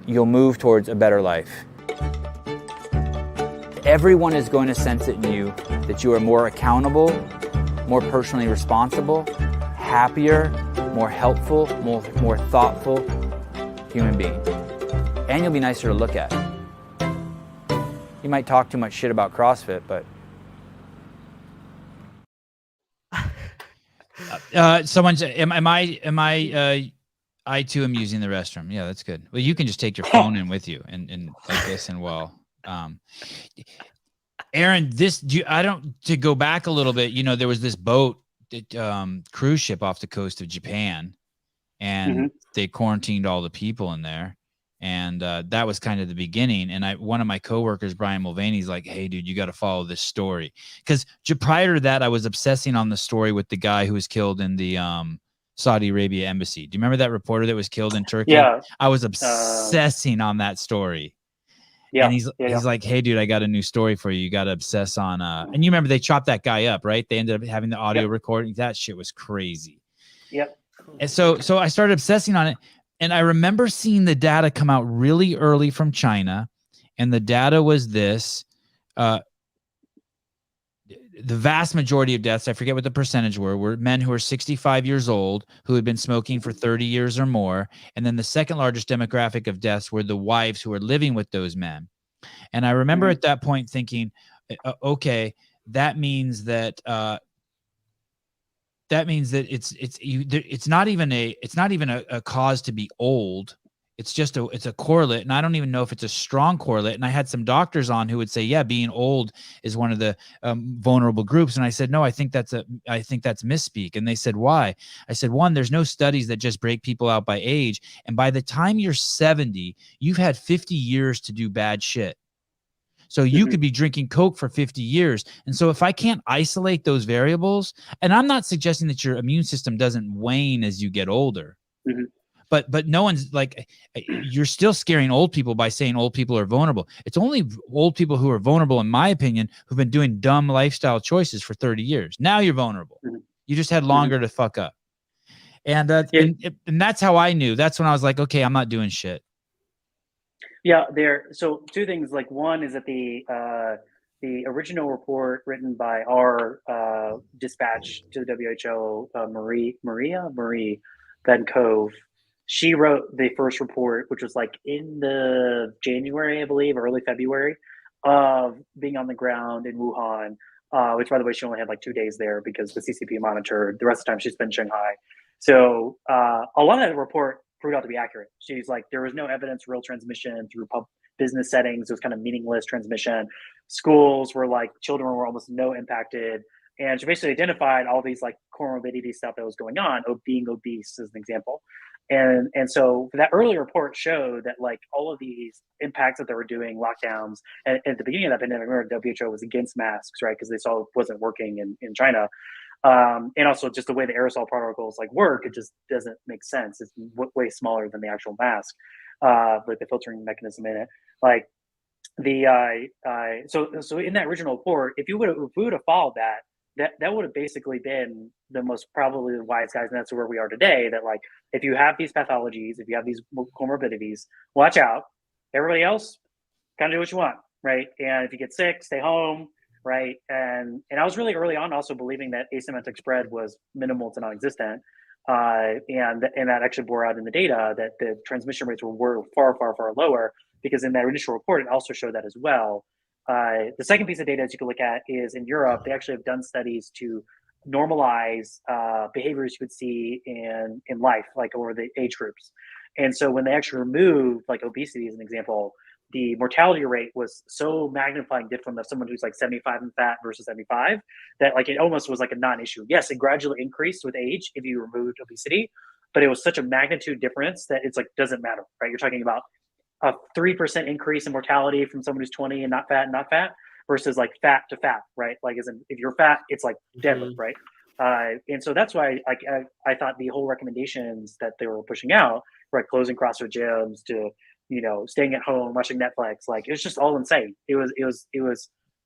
you'll move towards a better life. Everyone is going to sense it in you that you are more accountable, more personally responsible, happier, more helpful, more thoughtful human being. And you'll be nicer to look at. You might talk too much shit about CrossFit, but someone said, am I too am using the restroom. Yeah, that's good. Well, you can just take your phone in with you and like listen while. Arron, to go back a little bit, you know, there was this boat, cruise ship off the coast of Japan, and they quarantined all the people in there. And that was kind of the beginning. And one of my coworkers, Brian Mulvaney's like, hey, dude, you got to follow this story. Because prior to that, I was obsessing on the story with the guy who was killed in the Saudi Arabia embassy. Do you remember that reporter that was killed in Turkey? Yeah. I was obsessing on that story. Yeah. And he's like, hey, dude, I got a new story for you. You got to obsess on. And you remember they chopped that guy up, right? They ended up having the audio recording. That shit was crazy. Yep. And so I started obsessing on it. And I remember seeing the data come out really early from China. And the data was this. The vast majority of deaths, I forget what the percentage were men who were 65 years old who had been smoking for 30 years or more. And then the second largest demographic of deaths were the wives who were living with those men. And I remember at that point thinking, okay, that means that it's not even a cause to be old. It's just it's a correlate, and I don't even know if it's a strong correlate. And I had some doctors on who would say, yeah, being old is one of the vulnerable groups. And I said, no, I think that's misspeak. And they said, why? I said, one, there's no studies that just break people out by age. And by the time you're 70, you've had 50 years to do bad shit. So you could be drinking Coke for 50 years. And so if I can't isolate those variables, and I'm not suggesting that your immune system doesn't wane as you get older, but no one's like, you're still scaring old people by saying old people are vulnerable. It's only old people who are vulnerable, in my opinion, who've been doing dumb lifestyle choices for 30 years. Now you're vulnerable. You just had longer to fuck up. And that's how I knew. That's when I was like, okay, I'm not doing shit. Yeah, so two things. Like, one is that the original report written by our dispatch to the WHO, Marie Van Cove, she wrote the first report, which was like in the January, I believe, early February, of being on the ground in Wuhan, which, by the way, she only had like 2 days there because the CCP monitored. The rest of the time she spent in Shanghai. So a lot of that report proved out to be accurate. She's like, there was no evidence of real transmission through business settings, it was kind of meaningless transmission. Schools were like children were almost no impacted. And she basically identified all these like comorbidity stuff that was going on, being obese as an example. And so that early report showed that like all of these impacts that they were doing, lockdowns, and at the beginning of that pandemic, remember WHO was against masks, right? Because they saw it wasn't working in China. And also just the way the aerosol particles like work, it just doesn't make sense. It's way smaller than the actual mask, like the filtering mechanism in it. Like so in that original report, if we would have followed that would have basically been the most probably the wise guys, and that's where we are today. That like, if you have these pathologies, if you have these comorbidities, watch out. Everybody else, kind of do what you want, right? And if you get sick, stay home, right? And I was really early on also believing that asymmetric spread was minimal to non-existent, and that actually bore out in the data that the transmission rates were far lower, because in that initial report it also showed that as well. The second piece of data as you can look at is in Europe, they actually have done studies to normalize behaviors you would see in life, like over the age groups. And so when they actually removed like obesity as an example, the mortality rate was so magnifying different of someone who's like 75 and fat versus 75 that like it almost was like a non-issue. Yes, it gradually increased with age if you removed obesity, but it was such a magnitude difference that it's like doesn't matter, right? You're talking about a 3% increase in mortality from someone who's 20 and not fat versus like fat to fat, right? Like as in, if you're fat, it's like deadly, right? And so that's why I thought the whole recommendations that they were pushing out, like closing CrossFit gyms to, staying at home, watching Netflix, like it was just all insane. It was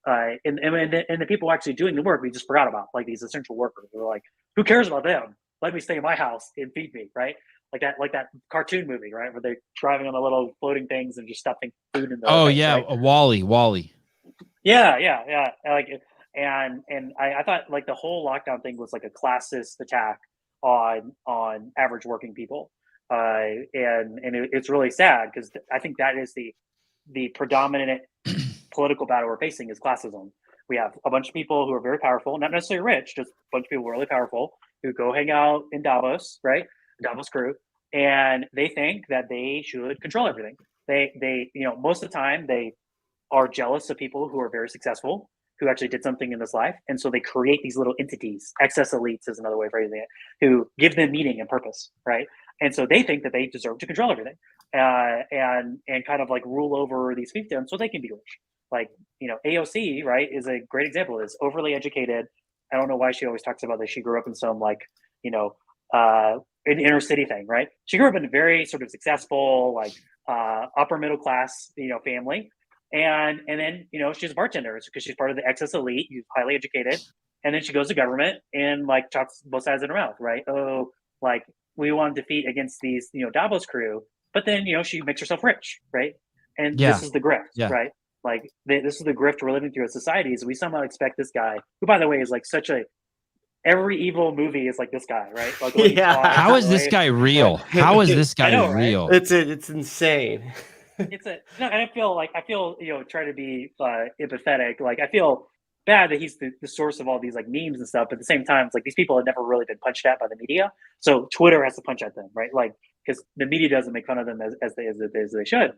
and the people actually doing the work, we just forgot about, like these essential workers. We were like, who cares about them? Let me stay in my house and feed me, right? Like that cartoon movie, right, where they're driving on the little floating things and just stuffing food in the face, yeah, right? Wally. Yeah. Like, and I thought like the whole lockdown thing was like a classist attack on average working people, and it's really sad because I think that is the predominant political battle we're facing is classism. We have a bunch of people who are very powerful, not necessarily rich, just a bunch of people who are really powerful who go hang out in Davos, right? Davos crew, and they think that they should control everything. They most of the time they are jealous of people who are very successful, who actually did something in this life, and so they create these little entities. Excess elites is another way of phrasing it, who give them meaning and purpose, right? And so they think that they deserve to control everything, and kind of like rule over these fiefdoms so they can be rich. Like AOC, right, is a great example of this. Overly educated. I don't know why she always talks about this. She grew up in some like an inner city thing, right? She grew up in a very sort of successful, like upper middle class, family, and then she's a bartender because she's part of the excess elite, who's highly educated, and then she goes to government and like talks both sides of her mouth, right? Oh, like we want to defeat against these Davos crew, but then she makes herself rich, right? And this is the grift, right? Like this is the grift we're living through as society. Is we somehow expect this guy, who by the way is like such a every evil movie is like this guy, right? Like how is this guy real? How is this guy real? Right? It's insane. And I feel try to be empathetic. Like I feel bad that he's the source of all these like memes and stuff, but at the same time, it's like these people have never really been punched at by the media, so Twitter has to punch at them, right? Like because the media doesn't make fun of them as they should.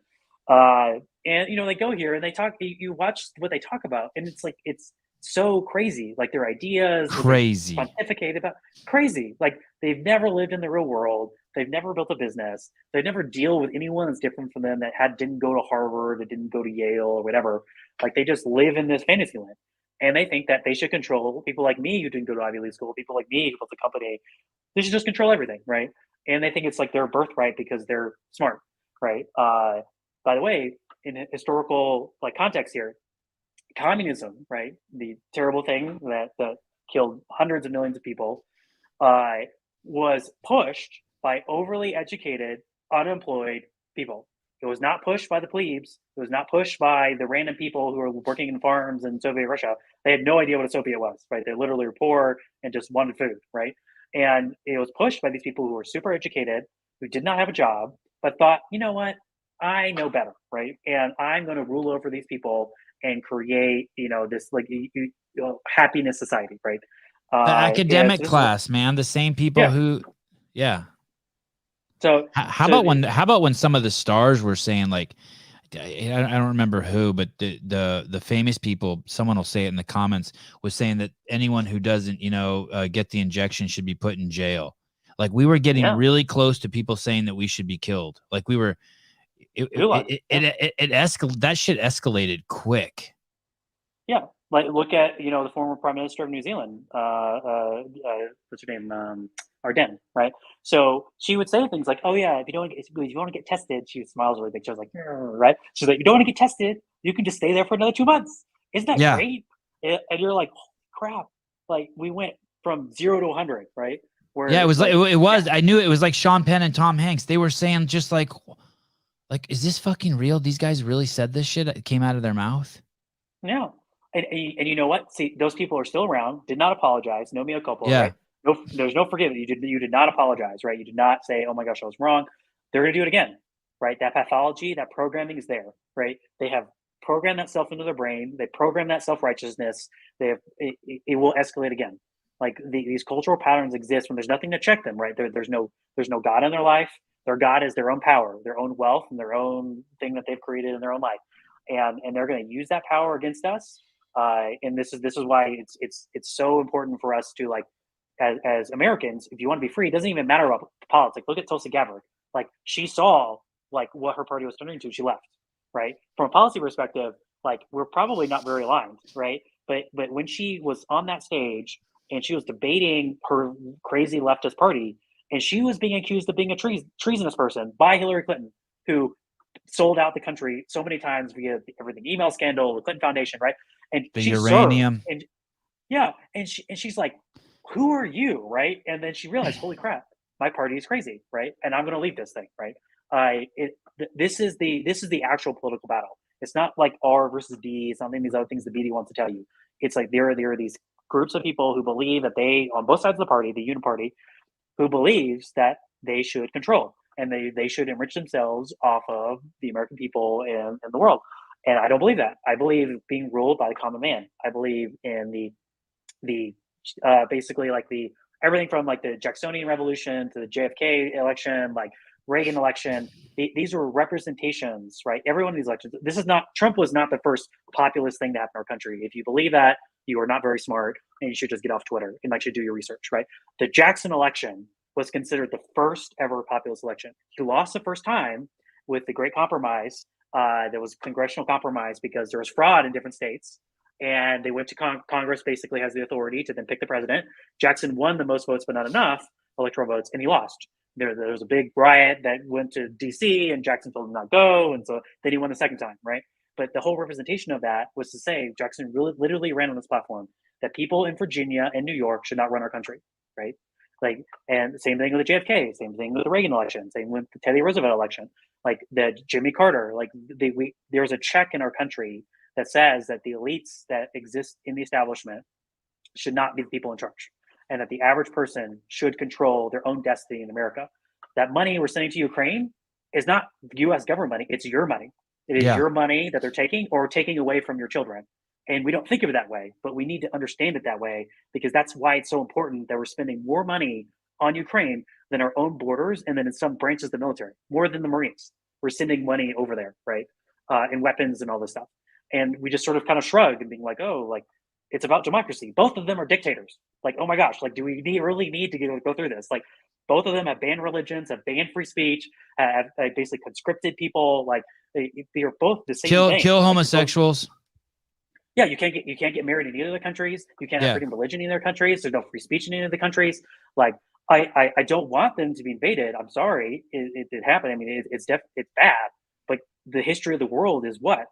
And they go here and they talk. You watch what they talk about, and it's like it's so crazy. Like their ideas, crazy, pontificate about crazy. Like they've never lived in the real world. They've never built a business. They never deal with anyone that's different from them that didn't go to Harvard, that didn't go to Yale or whatever. Like they just live in this fantasy land, and they think that they should control people like me who didn't go to Ivy League school, people like me who built a company. They should just control everything, right? And they think it's like their birthright because they're smart, right? By the way, in a historical like context here, communism, right, the terrible thing that killed hundreds of millions of people, was pushed by overly educated, unemployed people. It was not pushed by the plebes. It was not pushed by the random people who were working in farms in Soviet Russia. They had no idea what a Soviet was, right? They literally were poor and just wanted food, right? And it was pushed by these people who were super educated, who did not have a job, but thought, you know what? I know better, right? And I'm going to rule over these people and create, this like happiness society, right? The academic class, man, the same people who, So how about when some of the stars were saying like, I don't remember who, but the famous people, someone will say it in the comments, was saying that anyone who doesn't, get the injection should be put in jail. Like we were getting really close to people saying that we should be killed. Like we were, it that shit escalated quick. Yeah. Like look at, the former Prime Minister of New Zealand, what's her name? Ardern, right? So she would say things like, "Oh yeah, if you want to get tested," she smiles really big. She was like, "Right?" She's like, "You don't want to get tested, you can just stay there for another 2 months. Isn't that great?" And you're like, "Holy crap!" Like we went from 0 to 100, right? Where it was like it was. I knew it was like Sean Penn and Tom Hanks. They were saying just like, is this fucking real? These guys really said this shit? It came out of their mouth. Yeah, and you know what? See, those people are still around. Did not apologize. No mea culpa. Yeah. Right? No, there's no forgiveness. You did not apologize, right? You did not say, "Oh my gosh, I was wrong." They're going to do it again, right? That pathology, that programming is there, right? They have programmed that self into their brain. They program that self-righteousness. It will escalate again. Like these cultural patterns exist when there's nothing to check them, right? There's no God in their life. Their God is their own power, their own wealth, and their own thing that they've created in their own life, and they're going to use that power against us. And this is why it's so important for us to, like, as Americans, if you want to be free, it doesn't even matter about politics. Look at Tulsi Gabbard. Like she saw like what her party was turning to, she left, right? From a policy perspective, like we're probably not very aligned, right? But when she was on that stage and she was debating her crazy leftist party, and she was being accused of being a treasonous person by Hillary Clinton, who sold out the country so many times via everything, email scandal, the Clinton Foundation, right? And the she uranium, served, and she's like, "Who are you?" Right? And then she realized, "Holy crap, my party is crazy," right? And I'm going to leave this thing, right? This is the actual political battle. It's not like R versus D. It's not any of these other things the BD wants to tell you. It's like there are these groups of people who believe that they, on both sides of the party, the uniparty, who believes that they should control and they should enrich themselves off of the American people and the world. And I don't believe that. I believe being ruled by the common man. I believe in the basically like the everything from like the Jacksonian Revolution to the JFK election, like Reagan election. These were representations, right? Every one of these elections. This is not, Trump was not the first populist thing to happen in our country. If you believe that, you are not very smart and you should just get off Twitter and actually do your research, right? The Jackson election was considered the first ever populist election. He lost the first time with the Great Compromise. There was congressional compromise because there was fraud in different states. And they went to Congress, basically has the authority to then pick the president. Jackson won the most votes, but not enough electoral votes, and he lost. There was a big riot that went to D.C., and Jackson told him not go, and so then he won the second time, right? But the whole representation of that was to say Jackson really literally ran on this platform that people in Virginia and New York should not run our country, right? Like, and same thing with the JFK, same thing with the Reagan election, same with the Teddy Roosevelt election, like the Jimmy Carter. Like there's a check in our country that says that the elites that exist in the establishment should not be the people in charge, and that the average person should control their own destiny in America. That money we're sending to Ukraine is not U.S. government money; it's your money. It is your money that they're taking or taking away from your children. And we don't think of it that way, but we need to understand it that way, because that's why it's so important that we're spending more money on Ukraine than our own borders, and then in some branches of the military, more than the Marines. We're sending money over there, right? And weapons and all this stuff. And we just sort of kind of shrug and being like, oh, like, it's about democracy. Both of them are dictators. Like, oh my gosh, like, do we really need to go through this? Like, both of them have banned religions, have banned free speech, have basically conscripted people. Like, they are both the same thing. Kill homosexuals. Yeah, you can't get married in either of the countries. You can't have freedom of religion in either countries. There's no free speech in any of the countries. Like, I don't want them to be invaded. I'm sorry, it happened. I mean, it's bad. But the history of the world is what?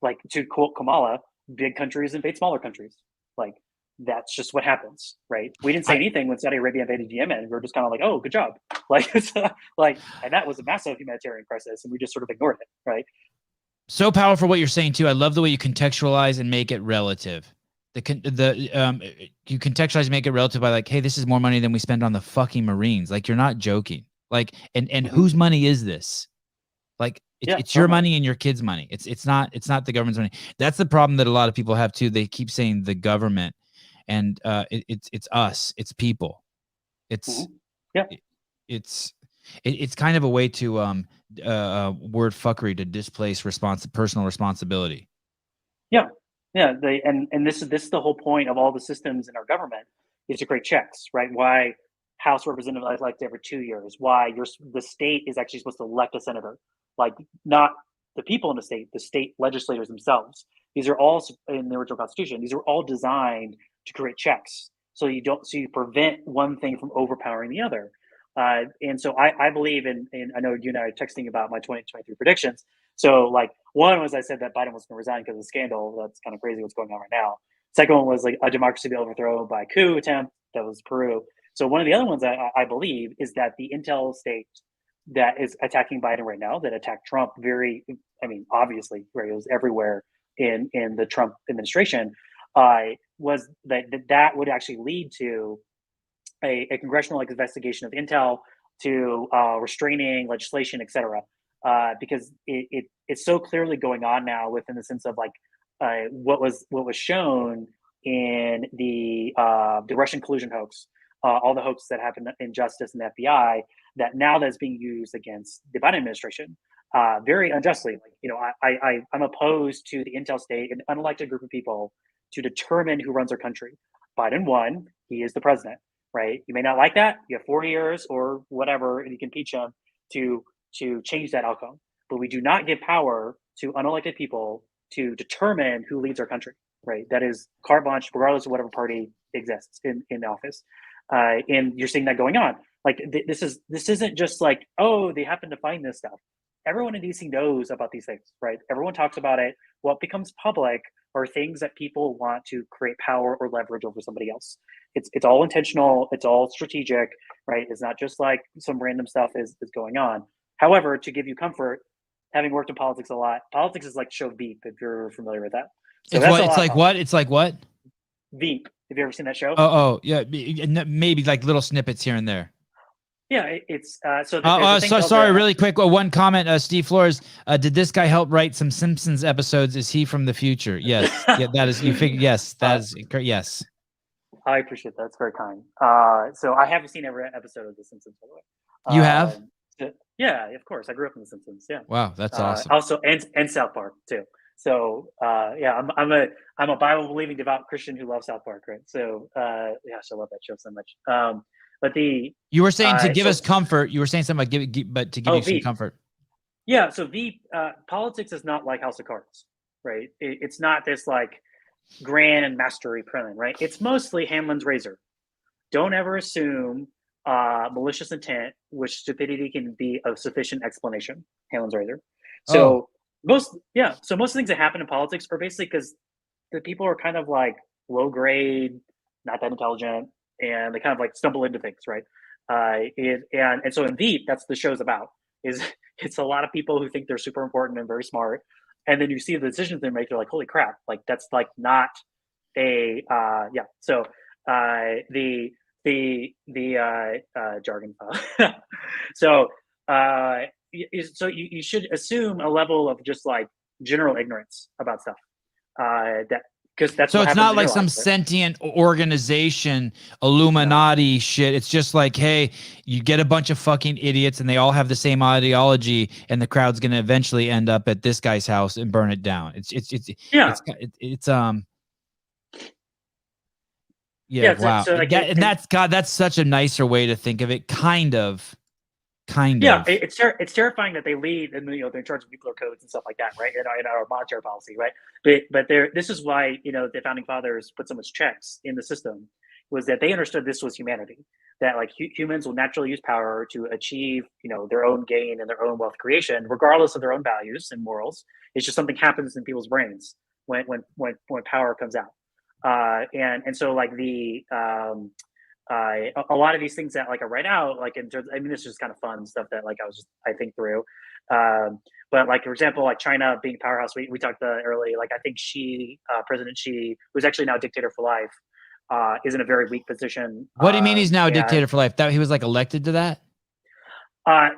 Like, to quote Kamala, big countries invade smaller countries. Like, that's just what happens, right? We didn't say anything when Saudi Arabia invaded Yemen. We were just kind of like, oh, good job. Like, and that was a massive humanitarian crisis, and we just sort of ignored it, right? So powerful what you're saying too. I love the way you contextualize and make it relative. You contextualize and make it relative by like, hey, this is more money than we spend on the fucking Marines. Like, you're not joking. Like, and whose money is this? Like, it's your money and your kids' money. It's not the government's money. That's the problem that a lot of people have too. They keep saying the government, and it's us. It's people. It's It's kind of a way to word fuckery to displace personal responsibility. Yeah, yeah. And this is the whole point of all the systems in our government is to create checks, right? Why House representatives are elected every 2 years? Why the state is actually supposed to elect a senator, like not the people in the state legislators themselves. These are all in the original Constitution. These are all designed to create checks, so you prevent one thing from overpowering the other. And so I believe in. I know you and I are texting about my 2023 predictions. So like one was I said that Biden was going to resign because of the scandal. That's kind of crazy what's going on right now. Second one was like a democracy be overthrown by a coup attempt. That was Peru. So one of the other ones I believe is that the intel state that is attacking Biden right now, that attacked Trump obviously, right, it was everywhere in the Trump administration, was that would actually lead to a congressional investigation of intel, to restraining legislation, etc. Because it's so clearly going on now within the sense of like what was shown in the Russian collusion hoax, all the hoax that happened in Justice and the FBI, that now that's being used against the Biden administration very unjustly. Like, I'm opposed to the intel state, an unelected group of people, to determine who runs our country. Biden won; he is the president, right? You may not like that. You have 4 years or whatever, and you can impeach him to change that outcome. But we do not give power to unelected people to determine who leads our country, right? That is carte blanche, regardless of whatever party exists in the office. And you're seeing that going on. Like this isn't just like, oh, they happen to find this stuff. Everyone in DC knows about these things, right? Everyone talks about it. What becomes public are things that people want to create power or leverage over somebody else. It's all intentional. It's all strategic, right? It's not just like some random stuff is going on. However, to give you comfort, having worked in politics a lot, politics is like show Veep, if you're familiar with that. So It's like what? It's like what? Veep. Have you ever seen that show? Oh, yeah. Maybe like little snippets here and there. Yeah, it's so. Sorry, really quick. One comment, Steve Flores. Did this guy help write some Simpsons episodes? Is he from the future? Yes. Yeah, that is. You figure? Yes, that is. Yes. I appreciate that. It's very kind. So I haven't seen every episode of The Simpsons, by the way. You have? Yeah, of course. I grew up in The Simpsons. Yeah. Wow, that's awesome. Also, and South Park too. So yeah, I'm a Bible believing devout Christian who loves South Park, right? So yeah, I love that show so much. But you were saying to give us comfort. You were saying something about but to give you some comfort. Yeah. So politics is not like House of Cards, right? It's not this like grand mastery plan, right? It's mostly Hanlon's razor. Don't ever assume malicious intent, which stupidity can be a sufficient explanation. Hanlon's razor. So most of the things that happen in politics are basically because the people are kind of like low grade, not that intelligent, and they kind of like stumble into things, right? And so in Veep, that's the show's about. It's a lot of people who think they're super important and very smart, and then you see the decisions they make, you're like, holy crap, like that's like not a So the jargon file. So you should assume a level of just like general ignorance about stuff. Because that's so what it's not like some right? sentient organization, Illuminati shit. It's just like, hey, you get a bunch of fucking idiots and they all have the same ideology, and the crowd's gonna eventually end up at this guy's house and burn it down. Wow. So like that's such a nicer way to think of it. Kind of. Yeah, it's terrifying that they lead and they're in charge of nuclear codes and stuff like that, right? In our monetary policy, right? But this is why the founding fathers put so much checks in the system, was that they understood this was humanity, that like humans will naturally use power to achieve their own gain and their own wealth creation, regardless of their own values and morals. It's just something happens in people's brains when power comes out, and so like a lot of these things that like I write out, like in terms, this is just kind of fun stuff that like I think through. But like, for example, like China being a powerhouse, we talked earlier, like I think President Xi, who's actually now dictator for life, is in a very weak position. What do you mean he's now a dictator for life? That he was like elected to that?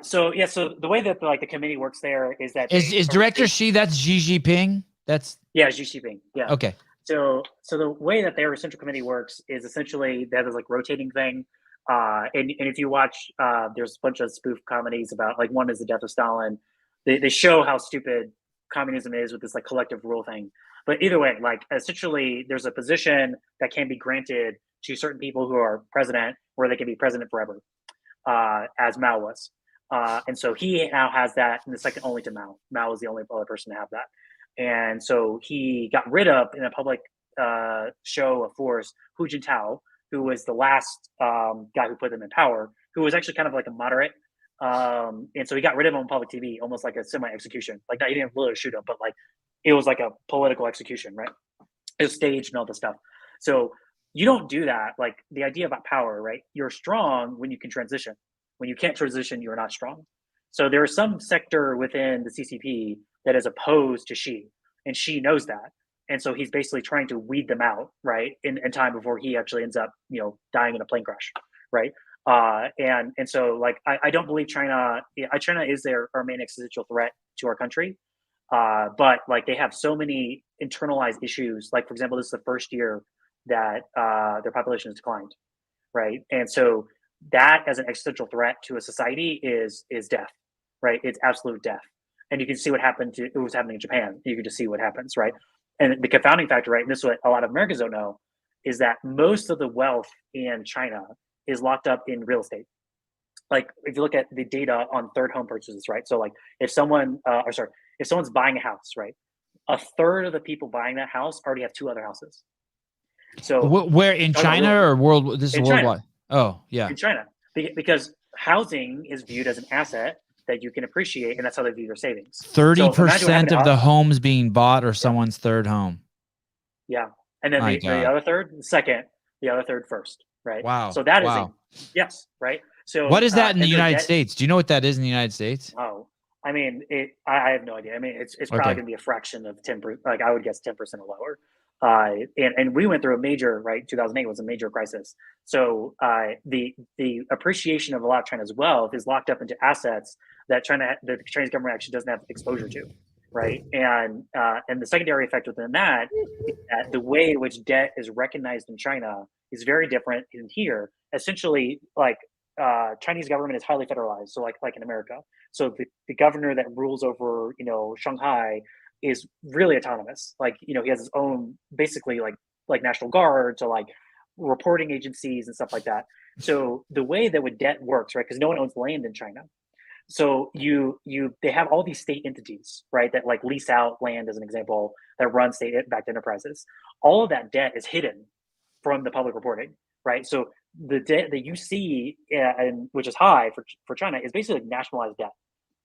So the way that like the committee works there is that is Director Xi, that's Xi Jinping? That's Xi Jinping. Yeah. Okay. So the way that their central committee works is essentially that is like rotating thing. And if you watch, there's a bunch of spoof comedies about, like, one is The Death of Stalin. They show how stupid communism is with this like collective rule thing. But either way, like essentially there's a position that can be granted to certain people who are president, where they can be president forever, as Mao was. And so he now has that, and the second only to Mao. Mao was the only other person to have that. And so he got rid of, in a public show of force, Hu Jintao, who was the last guy who put them in power, who was actually kind of like a moderate. And so he got rid of him on public TV, almost like a semi-execution. Like, he didn't literally shoot him, but like it was like a political execution, right? It was staged and all this stuff. So you don't do that. Like, the idea about power, right? You're strong when you can transition. When you can't transition, you're not strong. So there is some sector within the CCP that is opposed to Xi, and Xi knows that. And so he's basically trying to weed them out, right, in time before he actually ends up, dying in a plane crash, right? And so, like, I don't believe China is our main existential threat to our country. But like, they have so many internalized issues. Like, for example, this is the first year that their population has declined, right? And so that, as an existential threat to a society, is death, right? It's absolute death. And you can see what was happening in Japan. You can just see what happens, right? And the confounding factor, right, and this is what a lot of Americans don't know, is that most of the wealth in China is locked up in real estate. Like, if you look at the data on third home purchases, right? So like, if someone's buying a house, right, a third of the people buying that house already have 2 other houses. So where in China or world? This is worldwide. Oh, yeah. In China, because housing is viewed as an asset that you can appreciate, and that's how they view their savings. 30% of the homes being bought are someone's third home. Yeah, and then the other third, second, the other third, first, right? Wow. So that is yes, right? So what is that in the United States? Do you know what that is in the United States? Oh, I mean, I have no idea. I mean, it's probably going to be a fraction of 10%. Like, I would guess 10% or lower. And we went through a major, right? 2008 was a major crisis. So the appreciation of a lot of China's wealth is locked up into assets that the Chinese government actually doesn't have exposure to, right? And the secondary effect within that is that the way in which debt is recognized in China is very different than here. Essentially, like, Chinese government is highly federalized, so like in America. So the governor that rules over Shanghai is really autonomous. Like, he has his own, basically like National Guard, to like reporting agencies and stuff like that. So the way that with debt works, right, because no one owns land in China. So they have all these state entities, right, that like lease out land, as an example, that run state-backed enterprises. All of that debt is hidden from the public reporting, right? So the debt that you see, and which is high for China, is basically like nationalized debt.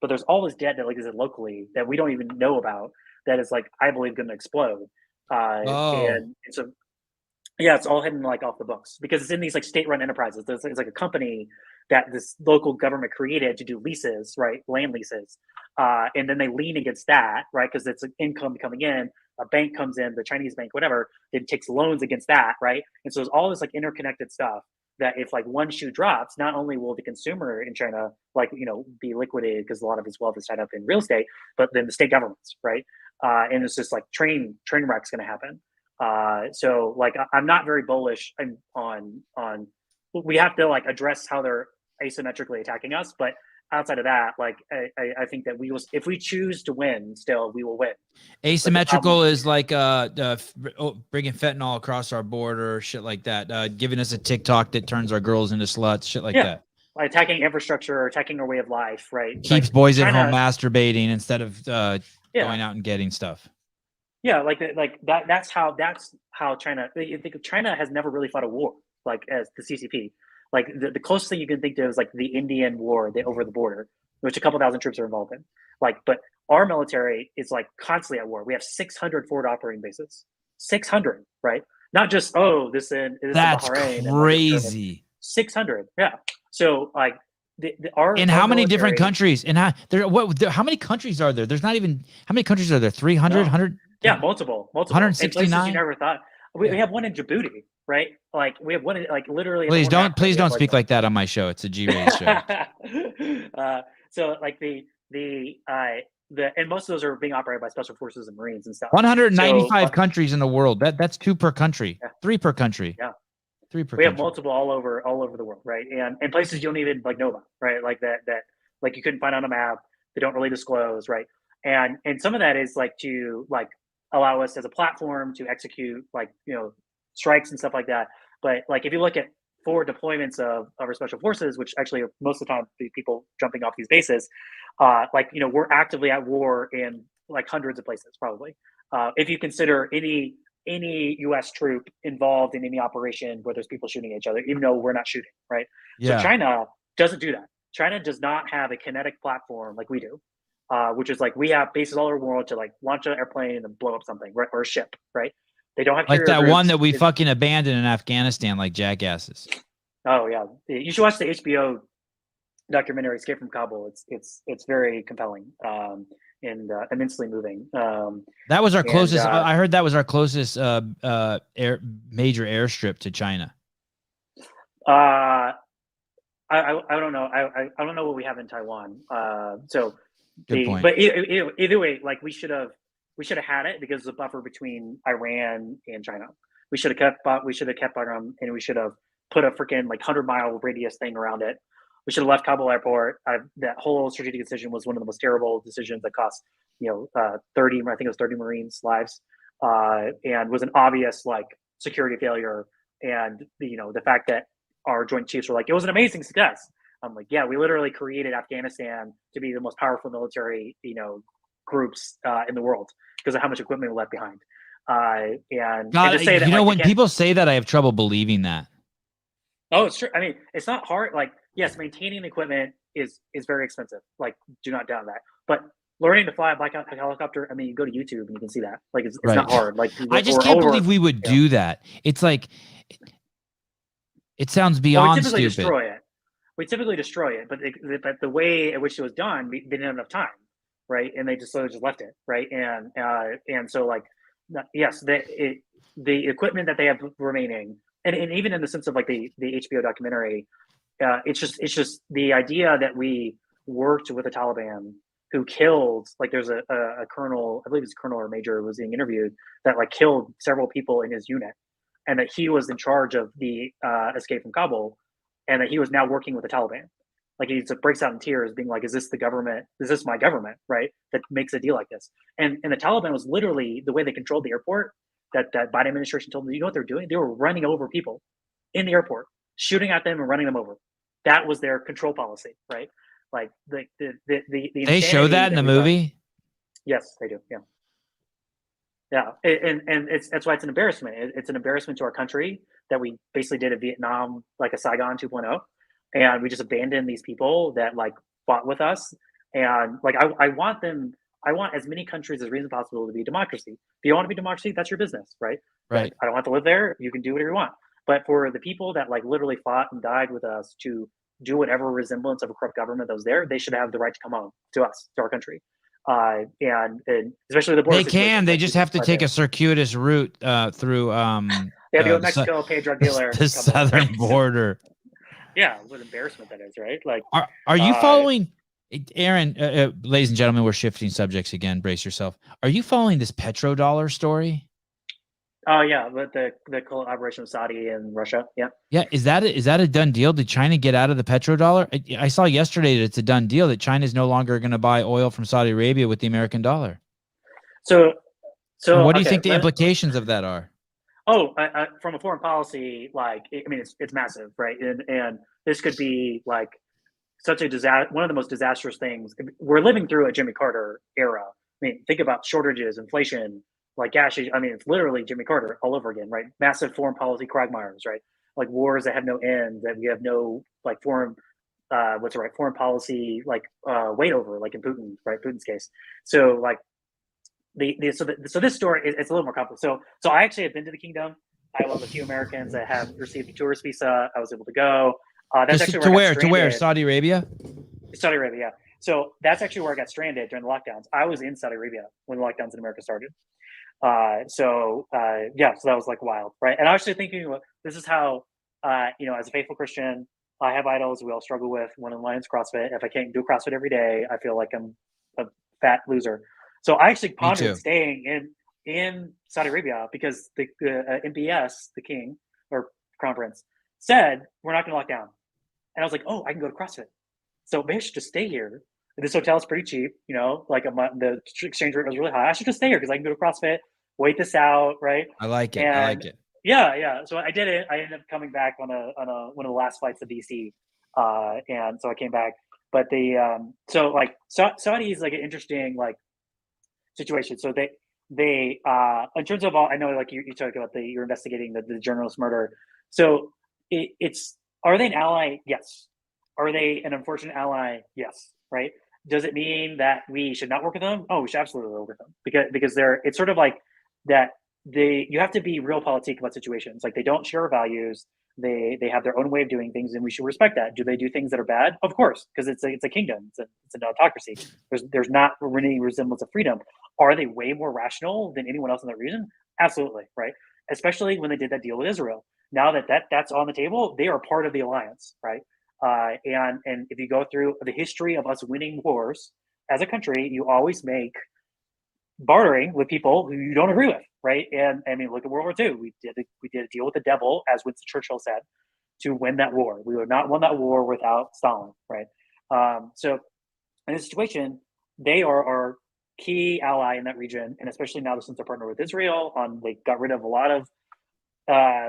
But there's all this debt that like is locally that we don't even know about, that is like, I believe, going to explode. And so, yeah, it's all hidden like off the books because it's in these like state-run enterprises. It's like a company that this local government created to do leases, right, land leases, and then they lean against that, right, because it's an income coming in. A bank comes in, the Chinese bank, whatever, it takes loans against that, right? And so there's all this like interconnected stuff that if like one shoe drops, not only will the consumer in China like be liquidated because a lot of his wealth is tied up in real estate, but then the state governments, right? And it's just like train wreck's going to happen. So like, I'm not very bullish on. We have to like address how they're asymmetrically attacking us, but outside of that, like I think that we will, if we choose to win, still we will win. Asymmetrical is like bringing fentanyl across our border, or shit like that. Giving us a TikTok that turns our girls into sluts, shit like that. Like attacking infrastructure, attacking our way of life, right? Keeps like boys at home masturbating instead of going out and getting stuff. Yeah, that's how China. I think China has never really fought a war like as the CCP. Like the closest thing you can think of is like the Indian War over the border, which a couple thousand troops are involved in. Like, but our military is like constantly at war. We have 600 forward operating bases. 600, right? Not just this in Bahrain. That's crazy. 600, yeah. So like our in how many different countries? And how many countries are there? There's not even how many countries are there? 300, 100? Yeah, multiple. 169. You never thought. We have one in Djibouti, right? Like we have one in, like literally. Please don't speak like that on my show. It's a G-rated show. So like and most of those are being operated by special forces and Marines and stuff. 195 countries in the world. That's 2 per country, 3 per country. Yeah. 3 per We have country. multiple all over the world, right? And places you don't even like know about, right? Like that like you couldn't find on a map. They don't really disclose, right? And some of that is like to like allow us as a platform to execute like, you know, strikes and stuff like that. But like if you look at forward deployments of our special forces, which actually are most of the time the people jumping off these bases, like, you know, we're actively at war in like hundreds of places probably. If you consider any U.S. troop involved in any operation where there's people shooting at each other, even though we're not shooting, right? Yeah. So China doesn't do that. China does not have a kinetic platform like we do, which is like we have bases all over the world to like launch an airplane and blow up something, right? Or a ship, right? They don't have Like that carrier one that groups. we fucking abandoned in Afghanistan like jackasses. Oh yeah, you should watch the HBO documentary "Escape from Kabul." It's very compelling and immensely moving. That was our closest. And, I heard that was our closest major airstrip to China. I don't know. I don't know what we have in Taiwan. So Good point. But either way, like we should have had it because it's a buffer between Iran and China. We should have kept Bagram, and we should have put a freaking like 100-mile radius thing around it. We should have left Kabul airport. That whole strategic decision was one of the most terrible decisions that cost, you know, 30 Marines lives, and was an obvious like security failure. And you know, the fact that our joint chiefs were like, it was an amazing success. I'm like, yeah, we literally created Afghanistan to be the most powerful military, you know, groups in the world because of how much equipment we left behind. And God, to say that, you know, like, when people say that, I have trouble believing that. Oh, it's true. I mean, it's not hard. Like, yes, maintaining the equipment is very expensive. Like, do not doubt that. But learning to fly a Black Hawk helicopter, I mean, you go to YouTube and you can see that. Like, it's Right. not hard. Like, I just can't believe we would do that. It's like, it sounds beyond we typically stupid. destroy it. We typically destroy it, but the way in which it was done, we didn't have enough time, right? And they just sort of just left it, right? And so like, yes, the equipment that they have remaining, and even in the sense of like the HBO documentary, it's just the idea that we worked with the Taliban who killed, like there's a colonel, I believe it's a colonel or major who was being interviewed that like killed several people in his unit, and that he was in charge of the escape from Kabul, and that he was now working with the Taliban. Like he just breaks out in tears being like, is this the government? Is this my government, right? That makes a deal like this. And the Taliban was literally the way they controlled the airport, that Biden administration told them, you know what they're doing? They were running over people in the airport, shooting at them and running them over. That was their control policy, right? Like the they show that in the movie? Yes, they do. Yeah. Yeah. And that's why it's an embarrassment. It's an embarrassment to our country that we basically did a Vietnam, like a Saigon 2.0. And we just abandoned these people that like fought with us. And like, I want as many countries as reasonably possible to be democracy. If you want to be democracy, that's your business, right? Right. Like, I don't have to live there. You can do whatever you want. But for the people that like literally fought and died with us to do whatever resemblance of a corrupt government that was there, they should have the right to come home to us, to our country. And especially the border. They just have to take a circuitous route through they have to go to Mexico, pay a drug dealer. The southern border. Yeah, what embarrassment that is, right? Like, are you following, Aaron? Ladies and gentlemen, we're shifting subjects again. Brace yourself. Are you following this petrodollar story? Oh yeah, with the collaboration with Saudi and Russia. Yeah. Yeah, is that a done deal? Did China get out of the petrodollar? I saw yesterday that it's a done deal, that China is no longer going to buy oil from Saudi Arabia with the American dollar. So and what do you think the implications of that are? Oh, from a foreign policy, like, I mean, it's massive, right? And this could be like such a disaster, one of the most disastrous things. We're living through a Jimmy Carter era. I mean, think about shortages, inflation, like gas. I mean, it's literally Jimmy Carter all over again, right? Massive foreign policy quagmires, right? Like wars that have no end, that we have no like foreign policy like weight over, like in Putin, right? Putin's case. So like so this story it's a little more complicated. So I actually have been to the kingdom. I was one of the few Americans that have received a tourist visa. I was able to go. That's actually to where? Saudi Arabia? Saudi Arabia, yeah. So that's actually where I got stranded during the lockdowns. I was in Saudi Arabia when the lockdowns in America started. So that was like wild, right? And I was actually thinking, this is how, as a faithful Christian, I have idols we all struggle with. One in line's CrossFit. If I can't do CrossFit every day, I feel like I'm a fat loser. So I actually pondered staying in Saudi Arabia because the MBS, the king, or Crown Prince, said, we're not going to lock down. And I was like, oh, I can go to CrossFit. So maybe I should just stay here. This hotel is pretty cheap, you know, like the exchange rate was really high. I should just stay here because I can go to CrossFit, wait this out, right? I like it. And I like it. Yeah. So I did it. I ended up coming back on one of the last flights to DC, and so I came back. But so like Saudi is like an interesting like situation. So they in terms of all, I know like you talked about you're investigating the journalist murder. So it's, are they an ally? Yes. Are they an unfortunate ally? Yes. Right. Does it mean that we should not work with them? Oh, we should absolutely work with them because it's sort of like that. You have to be realpolitik about situations. Like they don't share our values. They have their own way of doing things, and we should respect that. Do they do things that are bad? Of course, because it's a kingdom. It's an autocracy. There's not any resemblance of freedom. Are they way more rational than anyone else in that region? Absolutely, right? Especially when they did that deal with Israel. Now that's on the table, they are part of the alliance, right? And if you go through the history of us winning wars as a country, you always make bartering with people who you don't agree with, right? And I mean, look at World War II. We did a deal with the devil, as Winston Churchill said, to win that war. We would not won that war without Stalin, right? So in this situation, they are our key ally in that region, and especially now since they're partnered with Israel, they got rid of a lot of,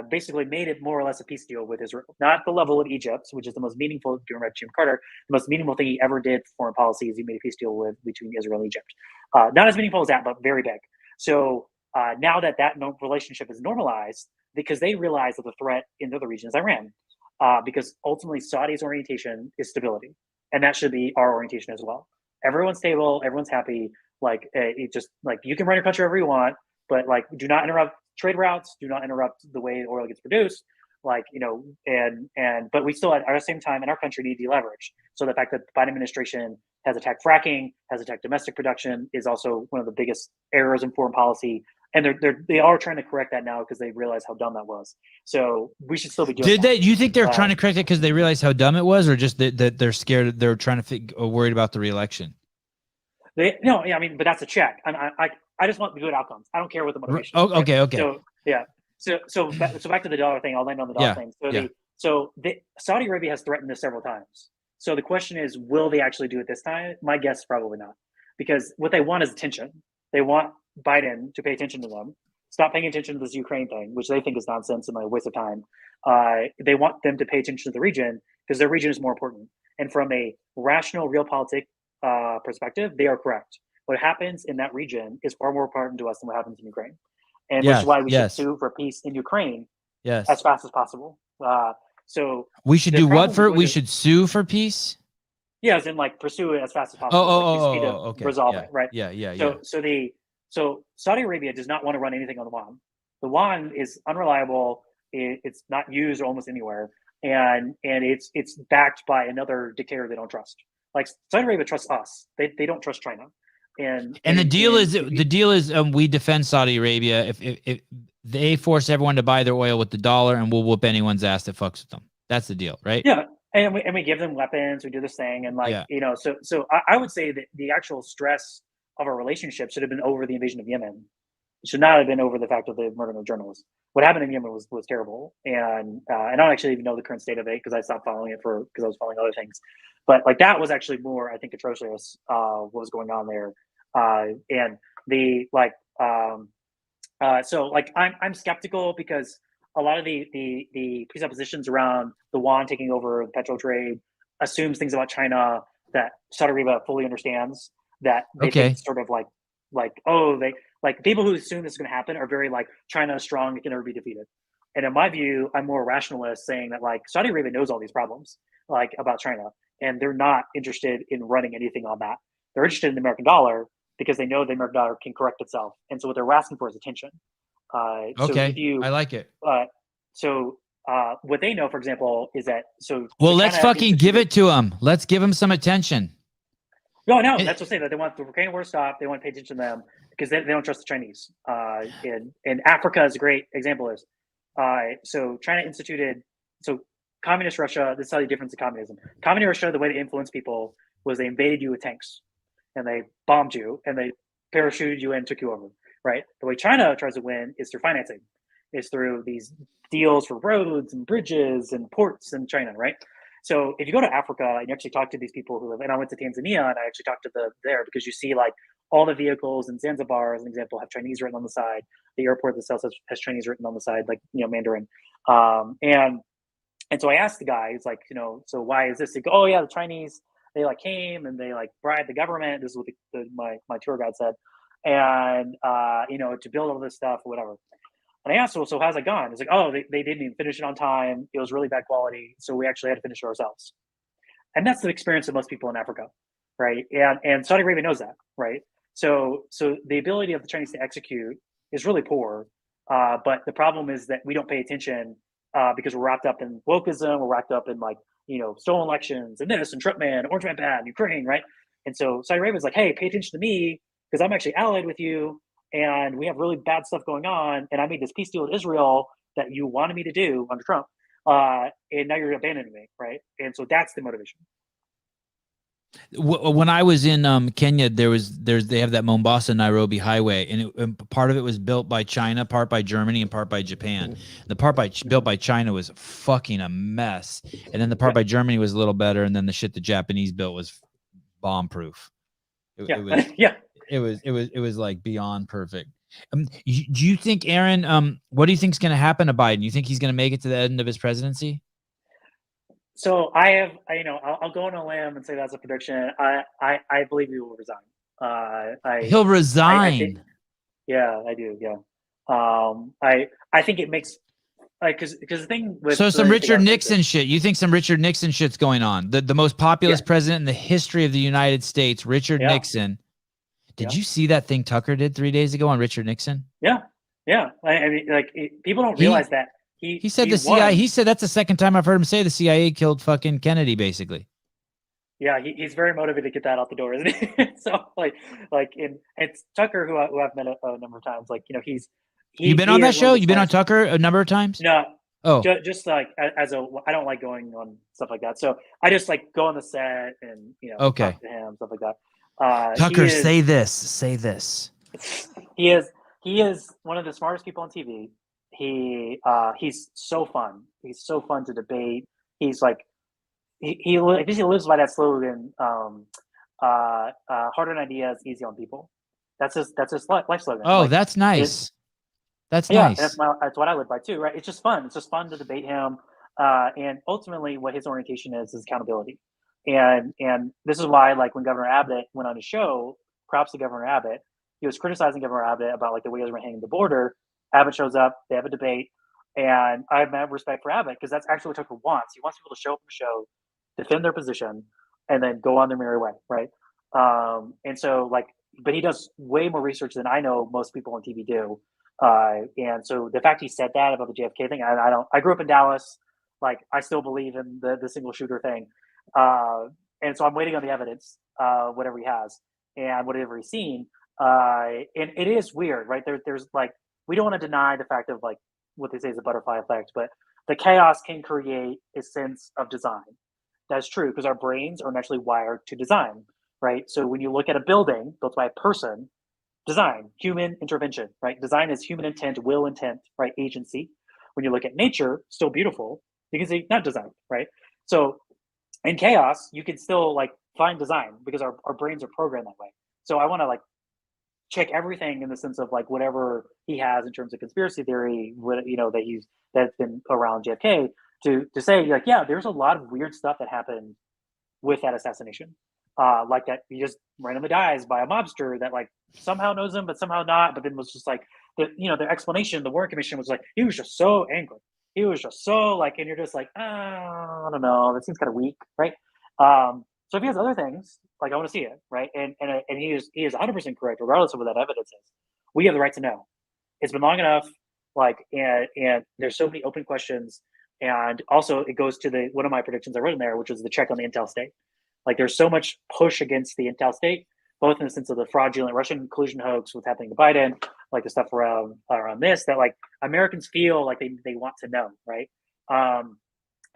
basically made it more or less a peace deal with Israel. Not the level of Egypt, which is the most meaningful during Jim Carter. The most meaningful thing he ever did for foreign policy is he made a peace deal between Israel and Egypt. Not as meaningful as that, but very big. So now that relationship is normalized, because they realize that the threat in the other region is Iran, because ultimately Saudi's orientation is stability, and that should be our orientation as well. Everyone's stable, everyone's happy. Like it just like you can run your country wherever you want, but like do not interrupt trade routes, do not interrupt the way oil gets produced, like, you know, but we still at the same time in our country need deleverage. So the fact that the Biden administration has attacked fracking, has attacked domestic production is also one of the biggest errors in foreign policy. And they are trying to correct that now because they realize how dumb that was. So we should still be doing that. You think they're trying to correct it because they realize how dumb it was, or just that they're scared, they're trying to worried about the re-election? I mean, but that's a check. I just want the good outcomes. I don't care what the motivation is. Okay. So yeah. So back to the dollar thing. I'll land on the dollar thing. So Saudi Arabia has threatened this several times. So the question is, will they actually do it this time? My guess is probably not, because what they want is attention. They want Biden to pay attention to them, stop paying attention to this Ukraine thing, which they think is nonsense and a waste of time. They want them to pay attention to the region because their region is more important. And from a rational, realpolitik perspective, they are correct. What happens in that region is far more important to us than what happens in Ukraine, and which is why we should sue for peace in Ukraine as fast as possible. So we should do what for? We should sue for peace. Yeah, as in like pursue it as fast as possible. Okay. Resolve it, right? Yeah. So Saudi Arabia does not want to run anything on the yuan. The yuan is unreliable. It's not used almost anywhere, and it's backed by another dictator they don't trust. Like Saudi Arabia trusts us. They don't trust China. And the deal is we defend Saudi Arabia if they force everyone to buy their oil with the dollar, and we'll whoop anyone's ass that fucks with them. That's the deal, right? Yeah, and we give them weapons. We do this thing, and so I would say that the actual stress of our relationship should have been over the invasion of Yemen. It should not have been over the fact of the murder of journalists. What happened in Yemen was terrible, and I don't actually even know the current state of it because I stopped following it because I was following other things. But like that was actually more, I think, atrocious. What was going on there, and the so like I'm skeptical because a lot of the presuppositions around the yuan taking over the petrol trade assumes things about China that Saudi Arabia fully understands. That they think sort of like people who assume this is going to happen are very like China is strong, it can never be defeated. And in my view, I'm more rationalist, saying that like Saudi Arabia knows all these problems like about China, and they're not interested in running anything on that. They're interested in the American dollar because they know the American dollar can correct itself, and so what they're asking for is attention. I like it. So what they know, for example, is that let's fucking give it to them. Let's give them some attention. No, that's what I say, that they want the Ukraine war to stop. They want to pay attention to them because they don't trust the Chinese. And Africa is a great example of this. So China instituted, communist Russia, this is how the difference of communism. Communist Russia, the way they influenced people was they invaded you with tanks and they bombed you and they parachuted you in and took you over, right? The way China tries to win is through financing. is through these deals for roads and bridges and ports in China, right? So if you go to Africa and you actually talk to these people who live, and I went to Tanzania and I actually talked to there, because you see like all the vehicles in Zanzibar, as an example, have Chinese written on the side. The airport itself has Chinese written on the side, like, Mandarin. And so I asked the guy, it's like, so why is this? They go, oh yeah, the Chinese, they like came and they like bribed the government. This is what my tour guide said. And, to build all this stuff or whatever. And I asked, well, so how's it gone? It's like, oh, they didn't even finish it on time. It was really bad quality. So we actually had to finish it ourselves. And that's the experience of most people in Africa, right? And Saudi Arabia knows that, right? So the ability of the Chinese to execute is really poor. But the problem is that we don't pay attention because we're wrapped up in wokeism. We're wrapped up in like, stolen elections and this and Trump man, Orange man bad, Ukraine, right? And so Saudi Arabia is like, hey, pay attention to me because I'm actually allied with you. And we have really bad stuff going on. And I made this peace deal with Israel that you wanted me to do under Trump. And now you're abandoning me, right? And so that's the motivation. When I was in Kenya, they have that Mombasa Nairobi highway, and part of it was built by China, part by Germany, and part by Japan. The part built by China was fucking a mess, and then the part by Germany was a little better, and then the shit the Japanese built was bomb proof. It was like beyond perfect. Do you think, Arron? What do you think is going to happen to Biden? You think he's going to make it to the end of his presidency? So I'll go on a limb and say that's a prediction. I believe he will resign. He'll resign. I do. Yeah. I think it makes because the thing with some Richard Nixon shit. You think some Richard Nixon shit's going on? The most populous president in the history of the United States, Richard Nixon. Did you see that thing Tucker did 3 days ago on Richard Nixon? Yeah. I mean, like people don't realize that. He said the CIA. He said that's the second time I've heard him say the CIA killed fucking Kennedy, basically. Yeah, he's very motivated to get that out the door, isn't he? So it's Tucker who I've met a number of times. Like you've been on that show. You've been on Tucker a number of times. No. Oh, just like I don't like going on stuff like that. So I just like go on the set and talk to him, stuff like that. Tucker, say this. Say this. He is one of the smartest people on TV. He's so fun. He's so fun to debate. He's like he lives by that slogan. Hard on ideas, easy on people. That's his life slogan. Oh, that's nice. That's nice. That's what I live by too, right? It's just fun. It's just fun to debate him. And ultimately, what his orientation is accountability. And this is why, like, when Governor Abbott went on his show, props to Governor Abbott. He was criticizing Governor Abbott about like the way he was handling the border. Abbott shows up, they have a debate, and I have respect for Abbott because that's actually what Tucker wants. He wants people to show up on the show, defend their position, and then go on their merry way, right? And so but he does way more research than I know most people on TV do. And so the fact he said that about the JFK thing, I grew up in Dallas, like I still believe in the single shooter thing. And so I'm waiting on the evidence, whatever he has and whatever he's seen. And it is weird, right? There's like, we don't want to deny the fact of like what they say is a butterfly effect, but the chaos can create a sense of design. That's true because our brains are naturally wired to design, right? So when you look at a building built by a person, design, human intervention, right? Design is human intent, will intent, right? Agency. When you look at nature, still beautiful, you can say not design, right? So in chaos, you can still like find design because our brains are programmed that way. So I want to like check everything in the sense of like whatever he has in terms of conspiracy theory, that's been around JFK to say like, yeah, there's a lot of weird stuff that happened with that assassination. Like that he just randomly dies by a mobster that like somehow knows him, but somehow not. But then was just like the explanation, the Warren Commission was like, he was just so angry. He was just so like, and you're just like, I don't know, that seems kind of weak, right? So if he has other things, like I want to see it, right? And he is 100% correct, regardless of what that evidence is. We have the right to know. It's been long enough, like, and there's so many open questions, and also it goes to one of my predictions I wrote in there, which was the check on the intel state. Like, there's so much push against the intel state, both in the sense of the fraudulent Russian collusion hoax, what's happening to Biden, like the stuff around this, that like Americans feel like they want to know, right? The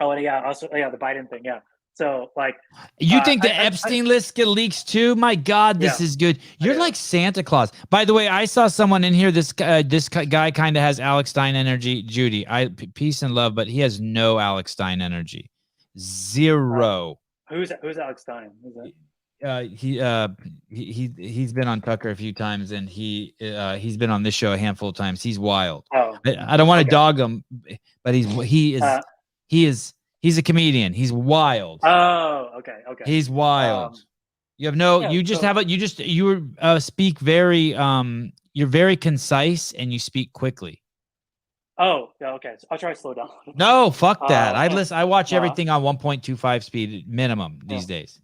Biden thing, yeah. So like, you think the Epstein list get leaks too? My God, this is good. You're like Santa Claus. By the way, I saw someone in here. This guy kind of has Alex Stein energy. Judy, peace and love, but he has no Alex Stein energy. Zero. Who's Alex Stein? Who's that? He's been on Tucker a few times, and he's been on this show a handful of times. He's wild. Oh, I don't want to dog him, but he's a comedian. He's wild. Oh, okay. He's wild. You have no. You just have a. You speak very. You're very concise and you speak quickly. Oh, yeah, okay. So I'll try to slow down. No, fuck that. I watch everything on 1.25 speed minimum these days.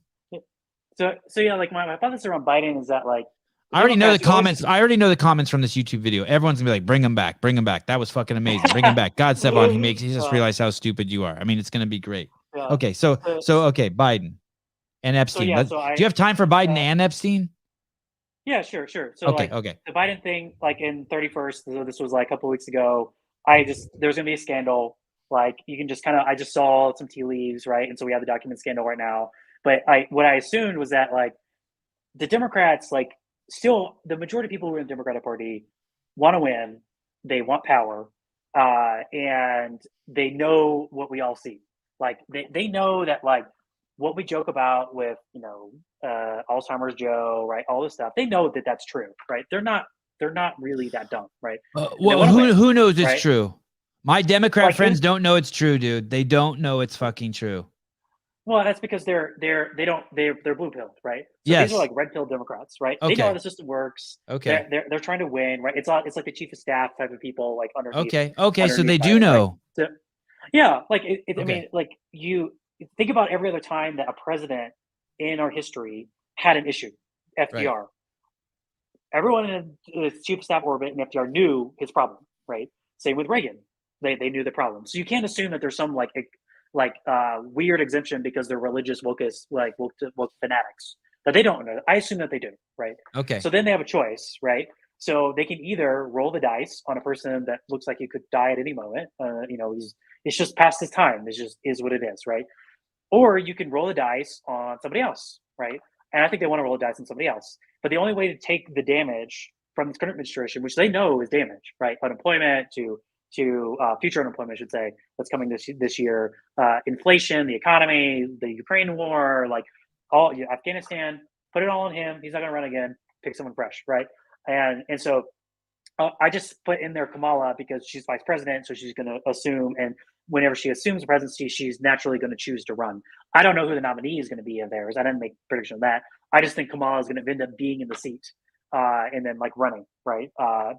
So yeah, like my hypothesis around Biden is that like I already know the comments. I already know the comments from this YouTube video. Everyone's gonna be like, "Bring him back, bring him back." That was fucking amazing. Bring him back. God, Sevon, he just realized how stupid you are. I mean, it's gonna be great. Yeah. Okay, so okay, Biden and Epstein. Do you have time for Biden and Epstein? Yeah, sure. So okay. The Biden thing, like in 31st, so this was like a couple of weeks ago. There's gonna be a scandal. Like you can just I just saw some tea leaves, right? And so we have the document scandal right now. But what I assumed was that like the Democrats, like still the majority of people who are in the Democratic Party want to win. They want power, and they know what we all see. Like they know that like what we joke about with Alzheimer's Joe, right? All this stuff. They know that that's true, right? They're not really that dumb, right? Well, who knows it's true? My Democrat friends don't know it's true, dude. They don't know it's fucking true. Well, that's because they're blue pilled, right? So yes. These are like red pill Democrats, right? Okay. They know how the system works. Okay. They're trying to win, right? It's like the chief of staff type of people, like underneath. Okay. So they do know. Right? So, yeah, like I mean, like you think about every other time that a president in our history had an issue. FDR. Right. Everyone in the chief of staff orbit and FDR knew his problem, right? Same with Reagan. They knew the problem. So you can't assume that there's some like weird exemption because they're religious woke fanatics that they don't know. I assume that they do, right? Okay. So then they have a choice, right? So they can either roll the dice on a person that looks like he could die at any moment. It's just past his time. It just is what it is, right? Or you can roll the dice on somebody else, right? And I think they want to roll the dice on somebody else. But the only way to take the damage from this current administration, which they know is damage, right? Unemployment to future unemployment, I should say, that's coming this year, inflation, the economy, the Ukraine war, like Afghanistan, put it all on him. He's not going to run again. Pick someone fresh, right? And so I just put in there Kamala because she's vice president, so she's going to assume, and whenever she assumes the presidency, she's naturally going to choose to run. I don't know who the nominee is going to be of theirs. I didn't make a prediction of that. I just think Kamala is going to end up being in the seat. And then like running, right?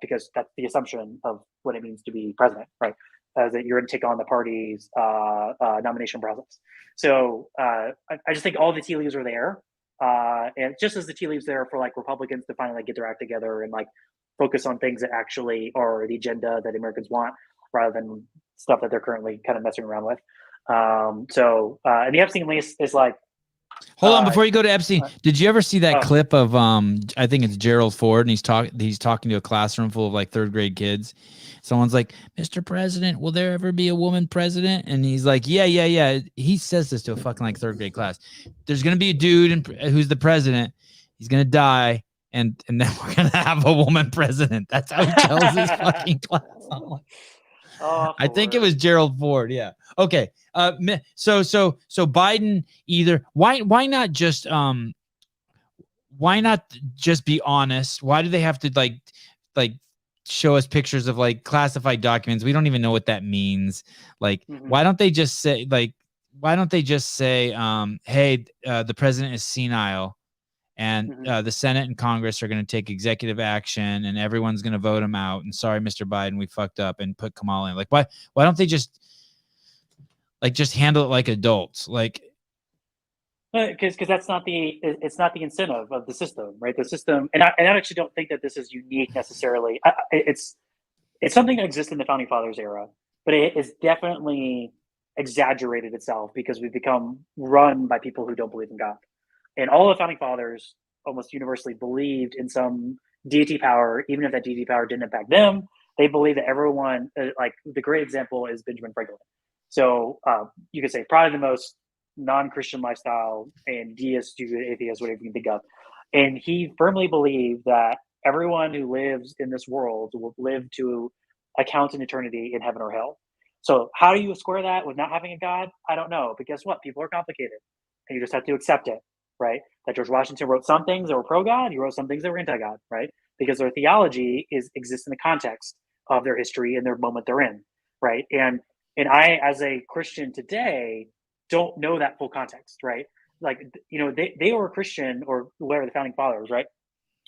Because that's the assumption of what it means to be president, right? That you're going to take on the party's nomination process. So I just think all the tea leaves are there, and just as the tea leaves there for like Republicans to finally like, get their act together and like focus on things that actually are the agenda that Americans want, rather than stuff that they're currently kind of messing around with. And the Epstein list is like. Hold on, before you go to Epstein, did you ever see that clip of I think it's Gerald Ford, and he's talking to a classroom full of like third grade kids. Someone's like, "Mr. President, will there ever be a woman president?" And he's like, "Yeah." He says this to a fucking like third grade class. There's gonna be a dude who's the president. He's gonna die, and then we're gonna have a woman president. That's how he tells his fucking class. I think it was Gerald Ford. Yeah. Okay. So Biden either why not just be honest? Why do they have to like show us pictures of like classified documents? We don't even know what that means. Like, why don't they just say hey, the president is senile, and the Senate and Congress are going to take executive action, and everyone's going to vote him out. And sorry, Mr. Biden, we fucked up, and put Kamala in. Like, why don't they just handle it like adults? Like, because it's not the incentive of the system, right? The system, and I actually don't think that this is unique necessarily. It's something that exists in the Founding Fathers era, but it is definitely exaggerated itself because we've become run by people who don't believe in God. And all the Founding Fathers almost universally believed in some deity power, even if that deity power didn't impact them. They believe that everyone, like the great example is Benjamin Franklin. So you could say probably the most non-Christian lifestyle and deist, atheist, whatever you can think of. And he firmly believed that everyone who lives in this world will live to account in eternity in heaven or hell. So how do you square that with not having a God? I don't know. But guess what? People are complicated. And you just have to accept it, right? That George Washington wrote some things that were pro-God. He wrote some things that were anti-God, right? Because their theology exists in the context of their history and their moment they're in, right? And I, as a Christian today, don't know that full context, right? Like, they were Christian, or whatever, the founding fathers, right?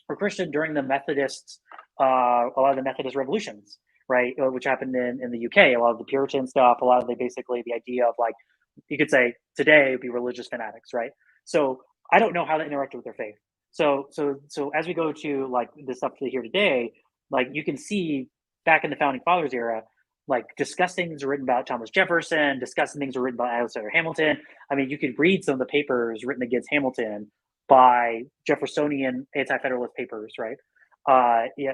Were Christian during the Methodists, a lot of the Methodist revolutions, right? Which happened in the UK, a lot of the Puritan stuff, a lot of basically the idea of, like, you could say today would be religious fanatics, right? So I don't know how that interacted with their faith. So as we go to, like, this up to here today, like, you can see back in the founding fathers era, like, disgusting things are written about Thomas Jefferson, disgusting things are written about Alexander Hamilton. I mean, you could read some of the papers written against Hamilton by Jeffersonian anti-federalist papers, right?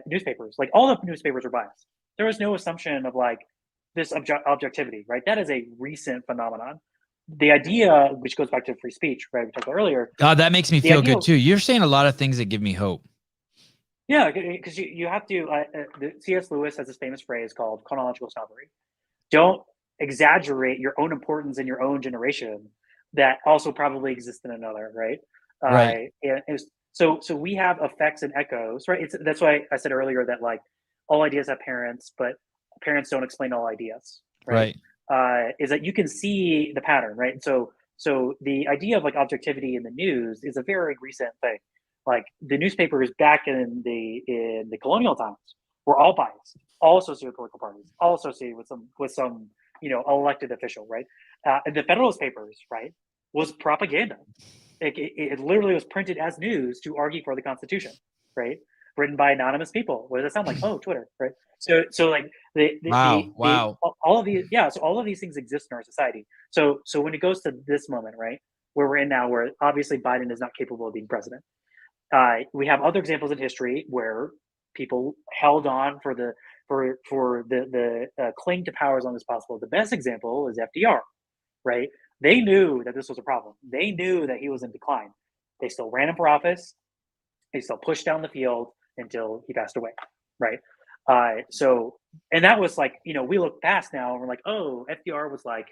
Newspapers, like, all the newspapers are biased. There was no assumption of, like, this objectivity, right? That is a recent phenomenon. The idea, which goes back to free speech, right? We talked about earlier. God, that makes me feel good too. You're saying a lot of things that give me hope. Yeah, because you have to. C.S. Lewis has this famous phrase called chronological snobbery. Don't exaggerate your own importance in your own generation that also probably exists in another, right? Right. So we have effects and echoes, right? That's why I said earlier that, like, all ideas have parents, but parents don't explain all ideas, right? Is that you can see the pattern, right? So the idea of, like, objectivity in the news is a very recent thing. Like, the newspapers back in the colonial times were all biased, all associated with political parties, all associated with some elected official, right? And the Federalist Papers, right, was propaganda. It literally was printed as news to argue for the Constitution, right? Written by anonymous people. What does that sound like? Oh, Twitter, right? So like all of these, so all of these things exist in our society. So when it goes to this moment, right, where we're in now, where obviously Biden is not capable of being president, we have other examples in history where people held on for the cling to power as long as possible. The best example is FDR, right? They knew that this was a problem. They knew that he was in decline. They still ran him for office. They still pushed down the field until he passed away, right? And that was, like, we look past now and we're like, oh, FDR was, like,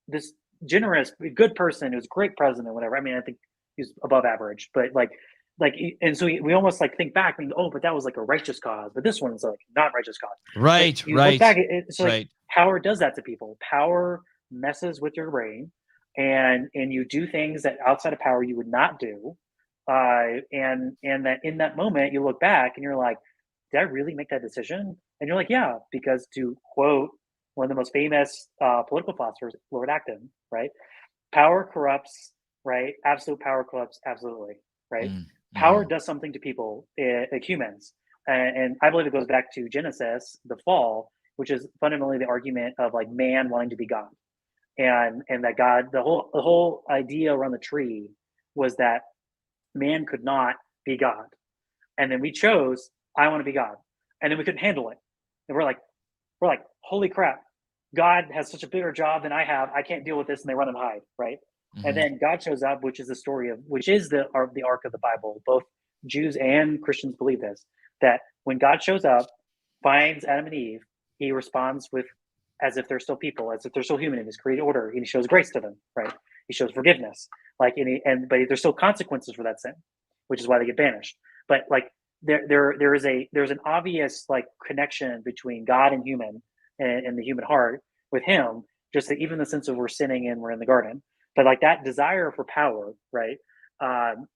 this generous, good person who was a great president, whatever. I mean, I think he's above average, but like, and so we almost, like, think back, oh, but that was, like, a righteous cause, but this one's, like, not righteous cause. Right, like, right. Look back, it's like, right. Power does that to people. Power messes with your brain, and you do things that outside of power you would not do. And that in that moment you look back and you're like, did I really make that decision? And you're like, yeah, because, to quote one of the most famous political philosophers, Lord Acton, right? Power corrupts, right? Absolute power corrupts absolutely, right? Power does something to people, like humans. And I believe it goes back to Genesis, the fall, which is fundamentally the argument of, like, man wanting to be God. And that God, the whole idea around the tree was that man could not be God. And then we chose, I want to be God. And then we couldn't handle it. And we're like, holy crap, God has such a bigger job than I have. I can't deal with this. And they run and hide, right? And then God shows up, which is the story of, which is the arc of the Bible. Both Jews and Christians believe this, that when God shows up, finds Adam and Eve, he responds with, as if they're still people, as if they're still human in his created order, and he shows grace to them, right? He shows forgiveness, like, but there's still consequences for that sin, which is why they get banished. But, like, there's an obvious, like, connection between God and human, and the human heart with him, just that even the sense of we're sinning and we're in the garden, but, like, that desire for power, right,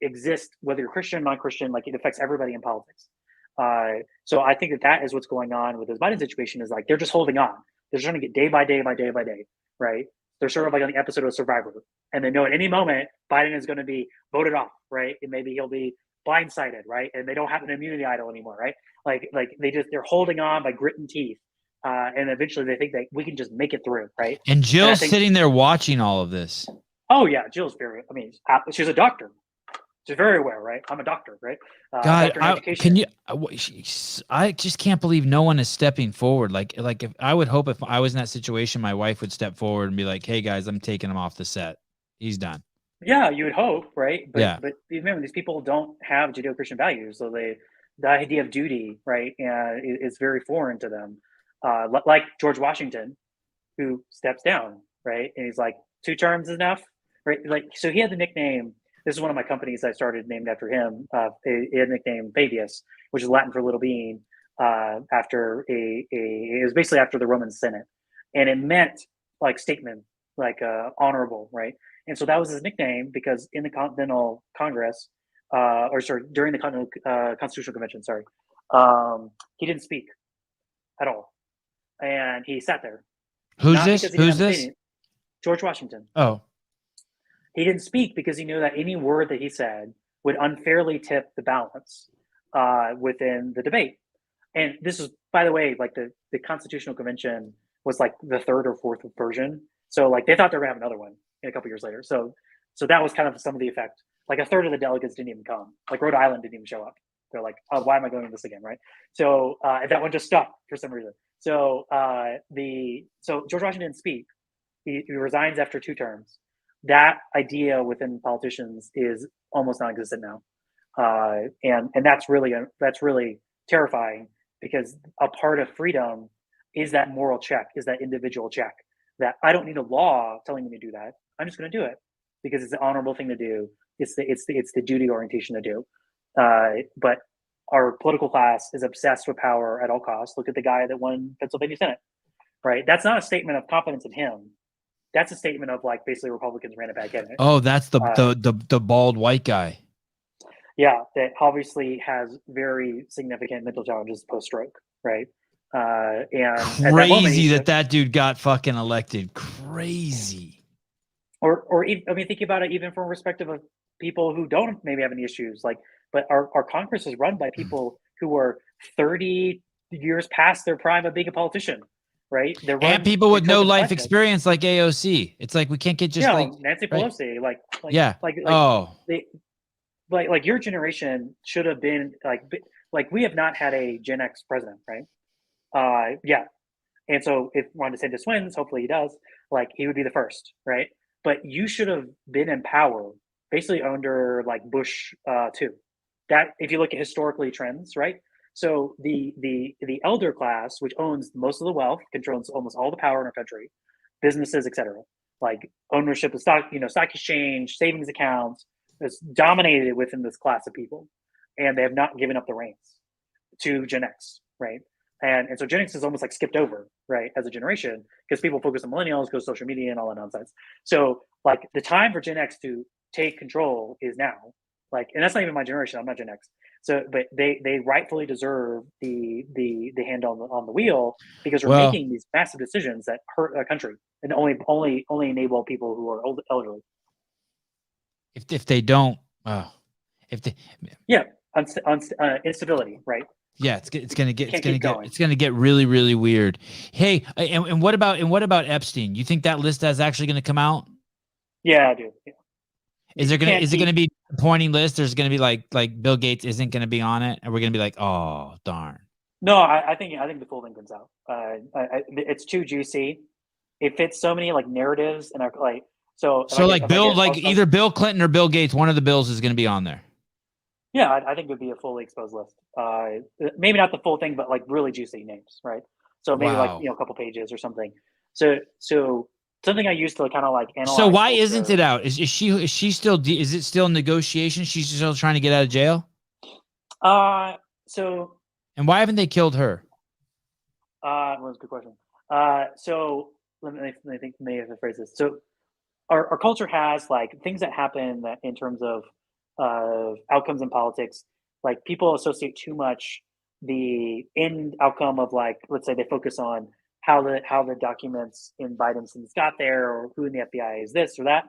exists whether you're Christian or non-Christian. Like, it affects everybody in politics. So I think that is what's going on with this Biden situation, is, like, they're just holding on. They're trying to get day by day by day by day, right? They're sort of like on the episode of Survivor, and they know at any moment Biden is going to be voted off, right? And maybe he'll be blindsided, right? And they don't have an immunity idol anymore, right? Like they're holding on by grit and teeth, and eventually they think that we can just make it through, right? And Jill's sitting there watching all of this. Oh yeah, Jill's very. I mean, she's a doctor. She's very aware, right? I'm a doctor, right? God, I just can't believe no one is stepping forward. Like if I would hope if I was in that situation, my wife would step forward and be like, "Hey guys, I'm taking him off the set." He's done. Yeah, you would hope, right? But Yeah. but remember, these people don't have Judeo-Christian values, so the idea of duty, right, is very foreign to them. Like George Washington, who steps down, right, and he's like, 2 terms is enough, right? Like, so he had the nickname. This is one of my companies I started named after him. He had the nickname Fabius, which is Latin for little being. After it was basically after the Roman Senate, and it meant like statement, like honorable, right? And so that was his nickname because in the Continental Congress, during the Continental Constitutional Convention, he didn't speak at all, and he sat there. Who's Not this? because he didn't Who's have a this? statement. George Washington. Oh, He didn't speak because he knew that any word that he said would unfairly tip the balance within the debate. And this is, by the way, like the Constitutional Convention was like the 3rd or 4th version. So like they thought they were gonna have another one in a couple years later. So that was kind of some of the effect. Like a third of the delegates didn't even come. Like Rhode Island didn't even show up. They're like, oh, why am I going to this again, right? So that one just stopped for some reason. So George Washington didn't speak. He resigns after 2 terms. That idea within politicians is almost non-existent now, and that's really terrifying, because a part of freedom is that moral check, is that individual check, that I don't need a law telling me to do that. I'm just going to do it because it's the honorable thing to do. It's the duty orientation to do. But our political class is obsessed with power at all costs. Look at the guy that won Pennsylvania Senate, right? That's not a statement of confidence in him. That's a statement of like basically Republicans ran it back in it. oh, that's the bald white guy. Yeah, that obviously has very significant mental challenges post-stroke, right? And Crazy that dude got fucking elected. Crazy. Or I mean, think about it even from a perspective of people who don't maybe have any issues. Like, but our Congress is run by people who are 30 years past their prime of being a politician, right? And people with no life experience like AOC. It's like we can't get just like Nancy Pelosi, right? Like your generation should have been like we have not had a Gen X president, right? And so if Ron DeSantis wins, hopefully he does, like he would be the first, right? But you should have been in power basically under like Bush too. That if you look at historically trends, right? So the elder class, which owns most of the wealth, controls almost all the power in our country, businesses, etc., like ownership of stock, stock exchange, savings accounts, is dominated within this class of people, and they have not given up the reins to Gen X, right? And so Gen X is almost like skipped over, right, as a generation, because people focus on millennials, go to social media and all that nonsense. So like the time for Gen X to take control is now. Like, and that's not even my generation. I'm not Gen X. So, but they rightfully deserve the hand on the wheel, because we're making these massive decisions that hurt our country and only enable people who are elderly. If they don't, instability, right? Yeah, it's gonna get really, really weird. Hey, and what about Epstein? You think that list is actually gonna come out? Yeah, I do. Yeah. Is it gonna be a pointing list? There's gonna be like Bill Gates isn't gonna be on it, and we're gonna be like, oh darn. No, I think the full thing comes out. It's too juicy. It fits so many like narratives and like so. Either Bill Clinton or Bill Gates, one of the Bills is gonna be on there. Yeah, I think it would be a fully exposed list. Maybe not the full thing, but like really juicy names, right? So maybe like a couple pages or something. So something I used to kind of like analyze. So why isn't it out? Is she still? Is it still in negotiation? She's still trying to get out of jail. So. And why haven't they killed her? That was a good question. So let me think. Maybe if I phrase this. So our culture has like things that happen that in terms of outcomes in politics, like people associate too much the end outcome of like, let's say they focus on how the documents in Biden's got there, or who in the FBI is this or that,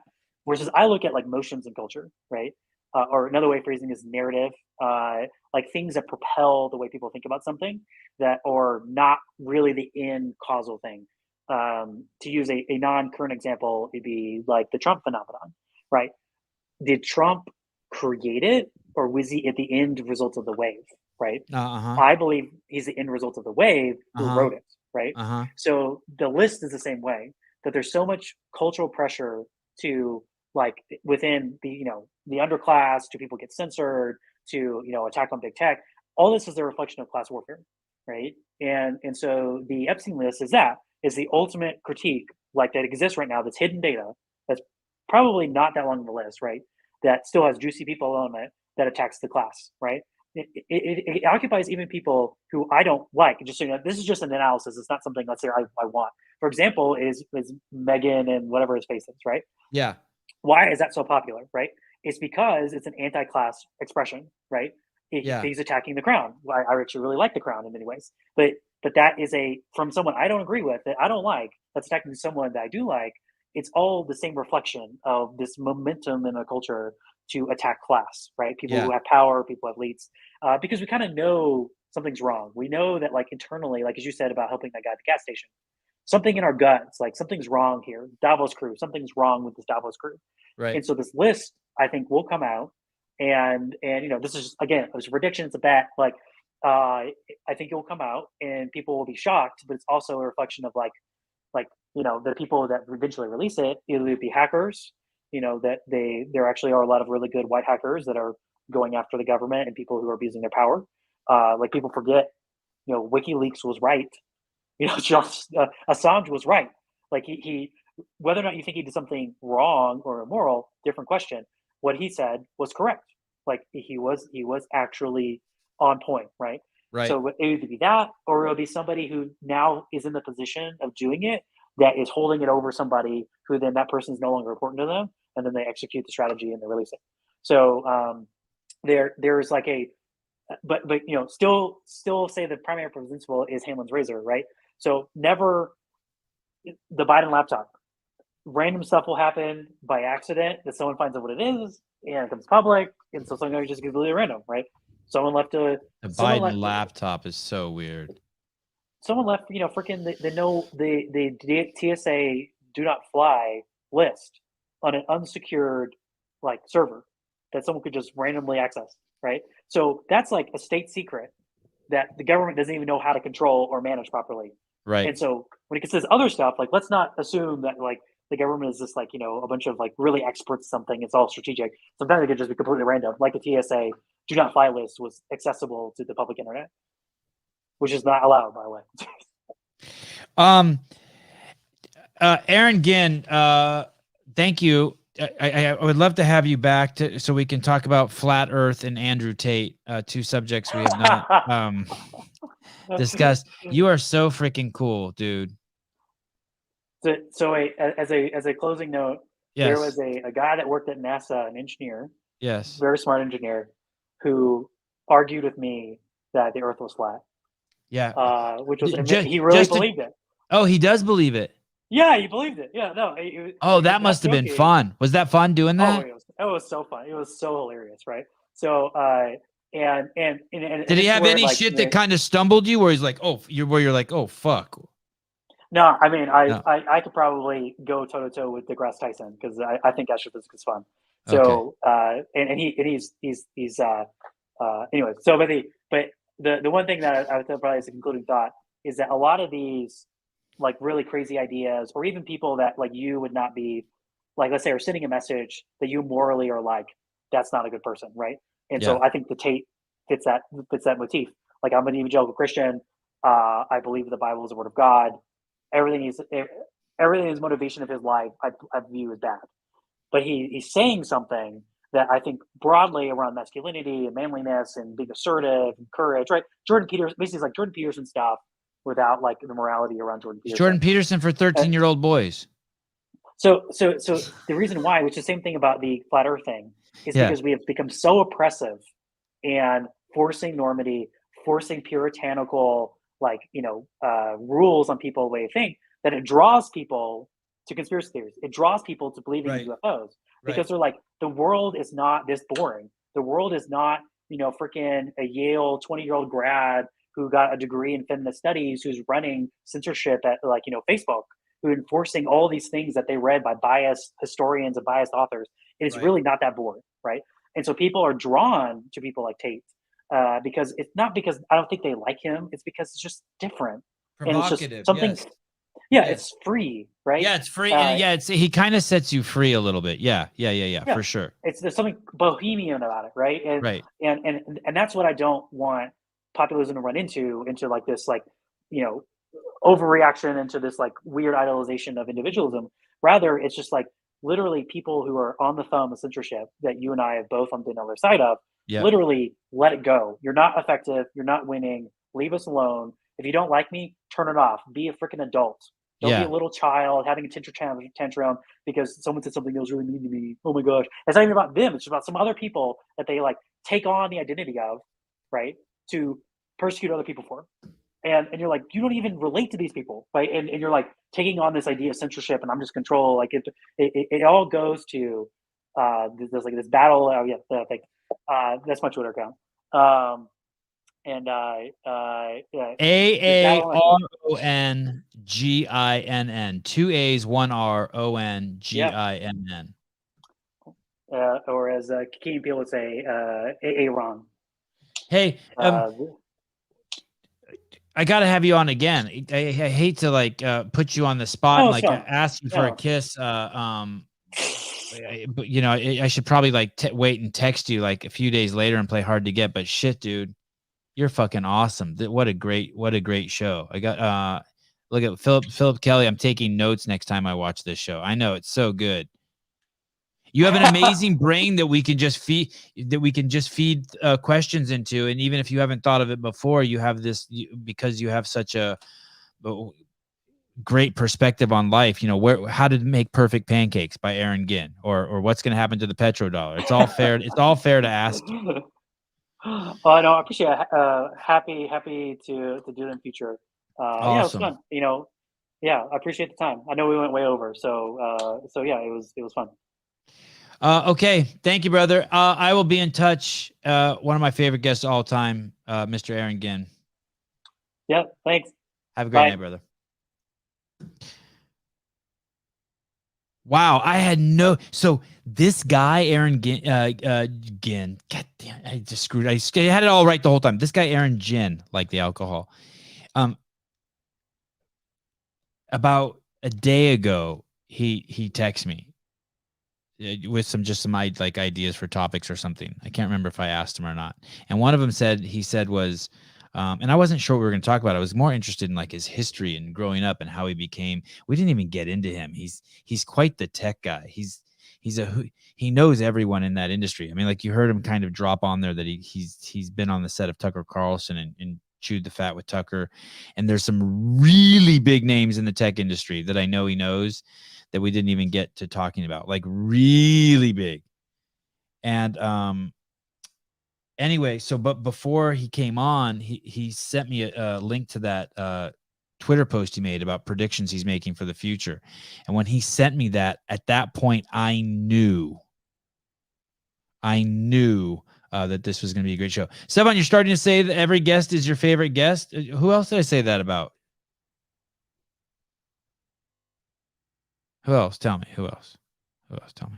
versus I look at like motions in culture, right? Or another way of phrasing is narrative, like things that propel the way people think about something that are not really the end causal thing. To use a non-current example, it'd be like the Trump phenomenon, right? Did Trump create it, or was he at the end result of the wave, right? I believe he's the end result of the wave who wrote it, right? So the list is the same way, that there's so much cultural pressure to like within the, the underclass, to people get censored, to, attack on big tech. All this is a reflection of class warfare, right? And so the Epstein list is the ultimate critique, like, that exists right now, that's hidden data, that's probably not that long of a list, right? That still has juicy people on it, that attacks the class, right? It occupies even people who I don't like. Just so you know, this is just an analysis. It's not something, let's say, I want. For example, is Megan and whatever his face is, right? Yeah. Why is that so popular, right? It's because it's an anti-class expression, right? He's attacking the crown. I actually really like the crown in many ways, but that is from someone I don't agree with, that I don't like, that's attacking someone that I do like. It's all the same reflection of this momentum in a culture to attack class, right? People who have power, people who have leads, because we kind of know something's wrong. We know that, like, internally, like as you said about helping that guy at the gas station, something in our guts, like, something's wrong here. Davos crew, something's wrong with this Davos crew. Right. And so this list, I think, will come out, and this is, again, it's a prediction, it's a bet. Like, I think it will come out, and people will be shocked, but it's also a reflection of like the people that eventually release it, either be hackers, that there actually are a lot of really good white hackers that are going after the government and people who are abusing their power. Like, people forget, WikiLeaks was right. Assange was right. Like, he whether or not you think he did something wrong or immoral, different question. What he said was correct. Like, he was actually on point, right? Right. So it would either be that, or it'll be somebody who now is in the position of doing it, that is holding it over somebody who then that person is no longer important to them, and then they execute the strategy and they release it. So there's like but still say the primary principle is Hamlin's razor, right? So never the Biden laptop. Random stuff will happen by accident, that someone finds out what it is, and it becomes public, and so something just completely random, right? Someone left the Biden laptop is so weird. Someone left, freaking the TSA do not fly list on an unsecured server that someone could just randomly access, right? So that's like a state secret that the government doesn't even know how to control or manage properly. Right. And so when it says other stuff, let's not assume that the government is just a bunch of really experts something. It's all strategic. Sometimes it could just be completely random. Like the TSA do not fly list was accessible to the public internet, which is not allowed, by the way. Arron Ginn, thank you. I would love to have you back so we can talk about flat Earth and Andrew Tate, two subjects we have not discussed. You are so freaking cool, dude. So as a closing note, yes. There was a guy that worked at NASA, an engineer, yes, very smart engineer, who argued with me that the Earth was flat. Yeah, which was he really believed it. Oh, he does believe it. Yeah, he believed it. Yeah, no. That must have been fun. Was that fun doing that? Oh, it was so fun. It was so hilarious, right? So, and did he have any shit that kind of stumbled you, where he's like, you're like, oh fuck? No, I mean, I could probably go toe to toe with DeGrasse Tyson, because I think astrophysics is fun. So, okay. And he's anyway. So, but the one thing that I would tell probably as a concluding thought is that a lot of these really crazy ideas, or even people that you would not be let's say, are sending a message that you morally are that's not a good person, right? And so I think the Tate fits that motif. I'm an evangelical Christian. I believe the Bible is the word of God. Everything his motivation of his life, I view as bad. But he's saying something that I think broadly around masculinity and manliness and being assertive and courage, right? Jordan Peterson, basically Jordan Peterson stuff, without the morality around Jordan Peterson. Jordan Peterson for 13-year-old boys. So the reason why, which is the same thing about the flat Earth thing, is because we have become so oppressive and forcing normity, forcing puritanical rules on people the way they think, that it draws people to conspiracy theories. It draws people to believing in UFOs, because they're the world is not this boring. The world is not freaking a Yale 20-year-old grad who got a degree in feminist studies, who's running censorship at Facebook, who enforcing all these things that they read by biased historians and biased authors. It is really not that boring, right? And so people are drawn to people like Tate, because it's not because I don't think they like him. It's because it's just different. Provocative, and it's just something. Yes. Yeah, it's free, right? Yeah, it's free. He kind of sets you free a little bit. Yeah, for sure. There's something bohemian about it, right? And that's what I don't want populism to run into like this, like, you know, overreaction into this like weird idolization of individualism. Rather, it's just like literally people who are on the thumb of censorship that you and I have both on the other side of. Yeah. Literally, let it go. You're not effective. You're not winning. Leave us alone. If you don't like me, turn it off. Be a freaking adult. Don't be a little child having a tantrum because someone said something that was really mean to me. Oh my gosh. It's not even about them. It's about some other people that they like take on the identity of, right, to persecute other people for. And you're like, you don't even relate to these people, right? And you're like taking on this idea of censorship and I'm just control. Like it all goes to there's like this battle. Oh yeah, I think that's my Twitter account. AARONGINN. 2 A's, 1 R, ONGINN. Or as Key and Peele would say, Aaron. Hey, I got to have you on again. I hate to like put you on the spot and like ask you for a kiss. But you know, I should probably like wait and text you like a few days later and play hard to get. But shit, dude, you're fucking awesome. What a great show. I got look at Philip Kelly. I'm taking notes next time I watch this show. I know it's so good. You have an amazing brain that we can just feed questions into, and even if you haven't thought of it before, you have this because you have such a great perspective on life. You know, how to make perfect pancakes by Arron Ginn, or what's going to happen to the petrodollar. It's all fair. It's all fair to ask you. Well, no, I appreciate it. Happy to do it in the future. Awesome. Yeah, it was fun. You know, yeah, I appreciate the time. I know we went way over, so yeah, it was fun. Okay. Thank you, brother. I will be in touch. One of my favorite guests of all time, Mr. Arron Ginn. Yeah. Thanks. Have a great night, brother. Wow. I had so this guy, Arron Ginn, Ginn, God damn, I just screwed. I had it all right the whole time. This guy, Arron Ginn, like the alcohol. About a day ago, he texted me with some like ideas for topics or something. I can't remember if I asked him or not. And one of them he said was, and I wasn't sure what we were going to talk about. I was more interested in like his history and growing up and how he became. We didn't even get into him. He's quite the tech guy. He knows everyone in that industry. I mean, like you heard him kind of drop on there that he's been on the set of Tucker Carlson and chewed the fat with Tucker. And there's some really big names in the tech industry that I know he knows that we didn't even get to talking about, like really big. And anyway, but before he came on, he sent me a link to that Twitter post he made about predictions he's making for the future. And when he sent me that, at that point, I knew that this was going to be a great show. Sevan, you're starting to say that every guest is your favorite guest. Who else did I say that about? Who else? Tell me. Who else? Tell me.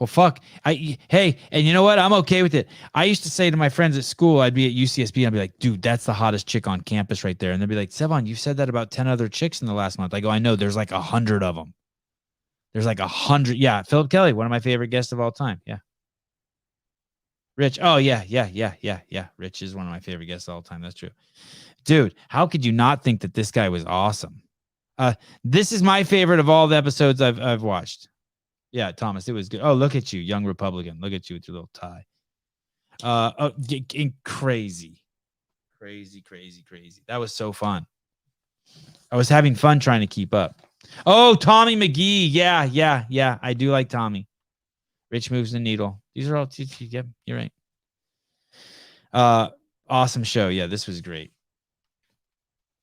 Well, fuck. Hey, and you know what? I'm okay with it. I used to say to my friends at school, I'd be at UCSB, and I'd be like, dude, that's the hottest chick on campus right there. And they'd be like, Sevan, you said that about 10 other chicks in the last month. I go, I know. There's like 100 of them. There's like 100. Yeah. Philip Kelly, one of my favorite guests of all time. Yeah. Rich. Oh, yeah. Rich is one of my favorite guests of all time. That's true. Dude, how could you not think that this guy was awesome? This is my favorite of all the episodes I've watched. Yeah, Thomas, it was good. Oh, look at you, young Republican. Look at you with your little tie. Crazy. That was so fun. I was having fun trying to keep up. Oh, Tommy McGee. Yeah. I do like Tommy. Rich moves the needle. These are all. Yeah, you're right. Awesome show. Yeah, this was great.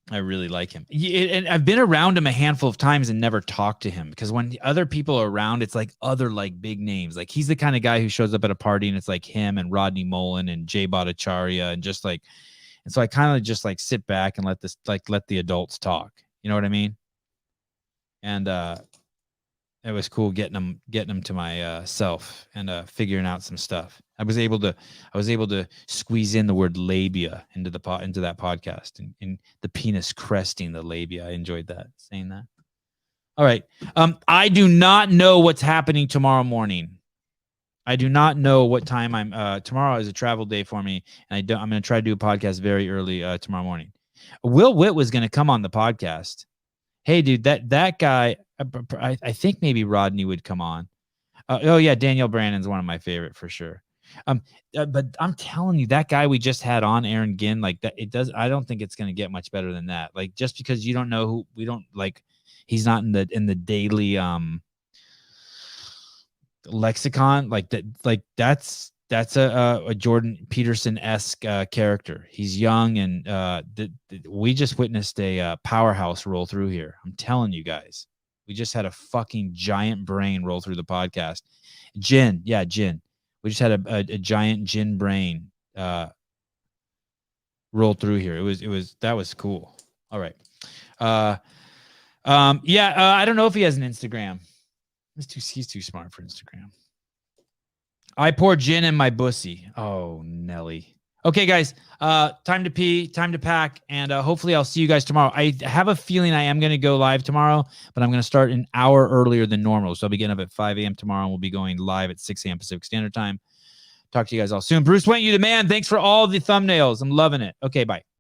I really like him. And I've been around him a handful of times and never talked to him because when other people are around, it's like other like big names. Like he's the kind of guy who shows up at a party and it's like him and Rodney Mullen and Jay Bhattacharya and just like, and so I kind of just like sit back and let the adults talk. You know what I mean? And it was cool getting them to my self and figuring out some stuff. I was able to squeeze in the word labia into that podcast, and the penis cresting the labia. I enjoyed saying that. All right. I do not know what's happening tomorrow morning. I do not know what time tomorrow is a travel day for me, and I'm going to try to do a podcast very early tomorrow morning. Will Witt was going to come on the podcast. Hey, dude, that guy, I think maybe Rodney would come on. Oh yeah, Daniel Brandon's one of my favorite for sure. But I'm telling you, that guy we just had on, Arron Ginn, like that, I don't think it's going to get much better than that. Like, just because you don't know he's not in the daily lexicon, like that, like that's a Jordan Peterson-esque character. He's young, and we just witnessed a powerhouse roll through here. I'm telling you guys, we just had a fucking giant brain roll through the podcast. Gin. We just had a giant gin brain roll through here. That was cool. All right. I don't know if he has an Instagram. He's too smart for Instagram. I pour gin in my bussy. Oh, Nelly. Okay, guys. Time to pee, time to pack, and hopefully I'll see you guys tomorrow. I have a feeling I am going to go live tomorrow, but I'm going to start an hour earlier than normal. So I'll be getting up at 5 a.m. tomorrow, and we'll be going live at 6 a.m. Pacific Standard Time. Talk to you guys all soon. Bruce Wayne, you the man. Thanks for all the thumbnails. I'm loving it. Okay, bye.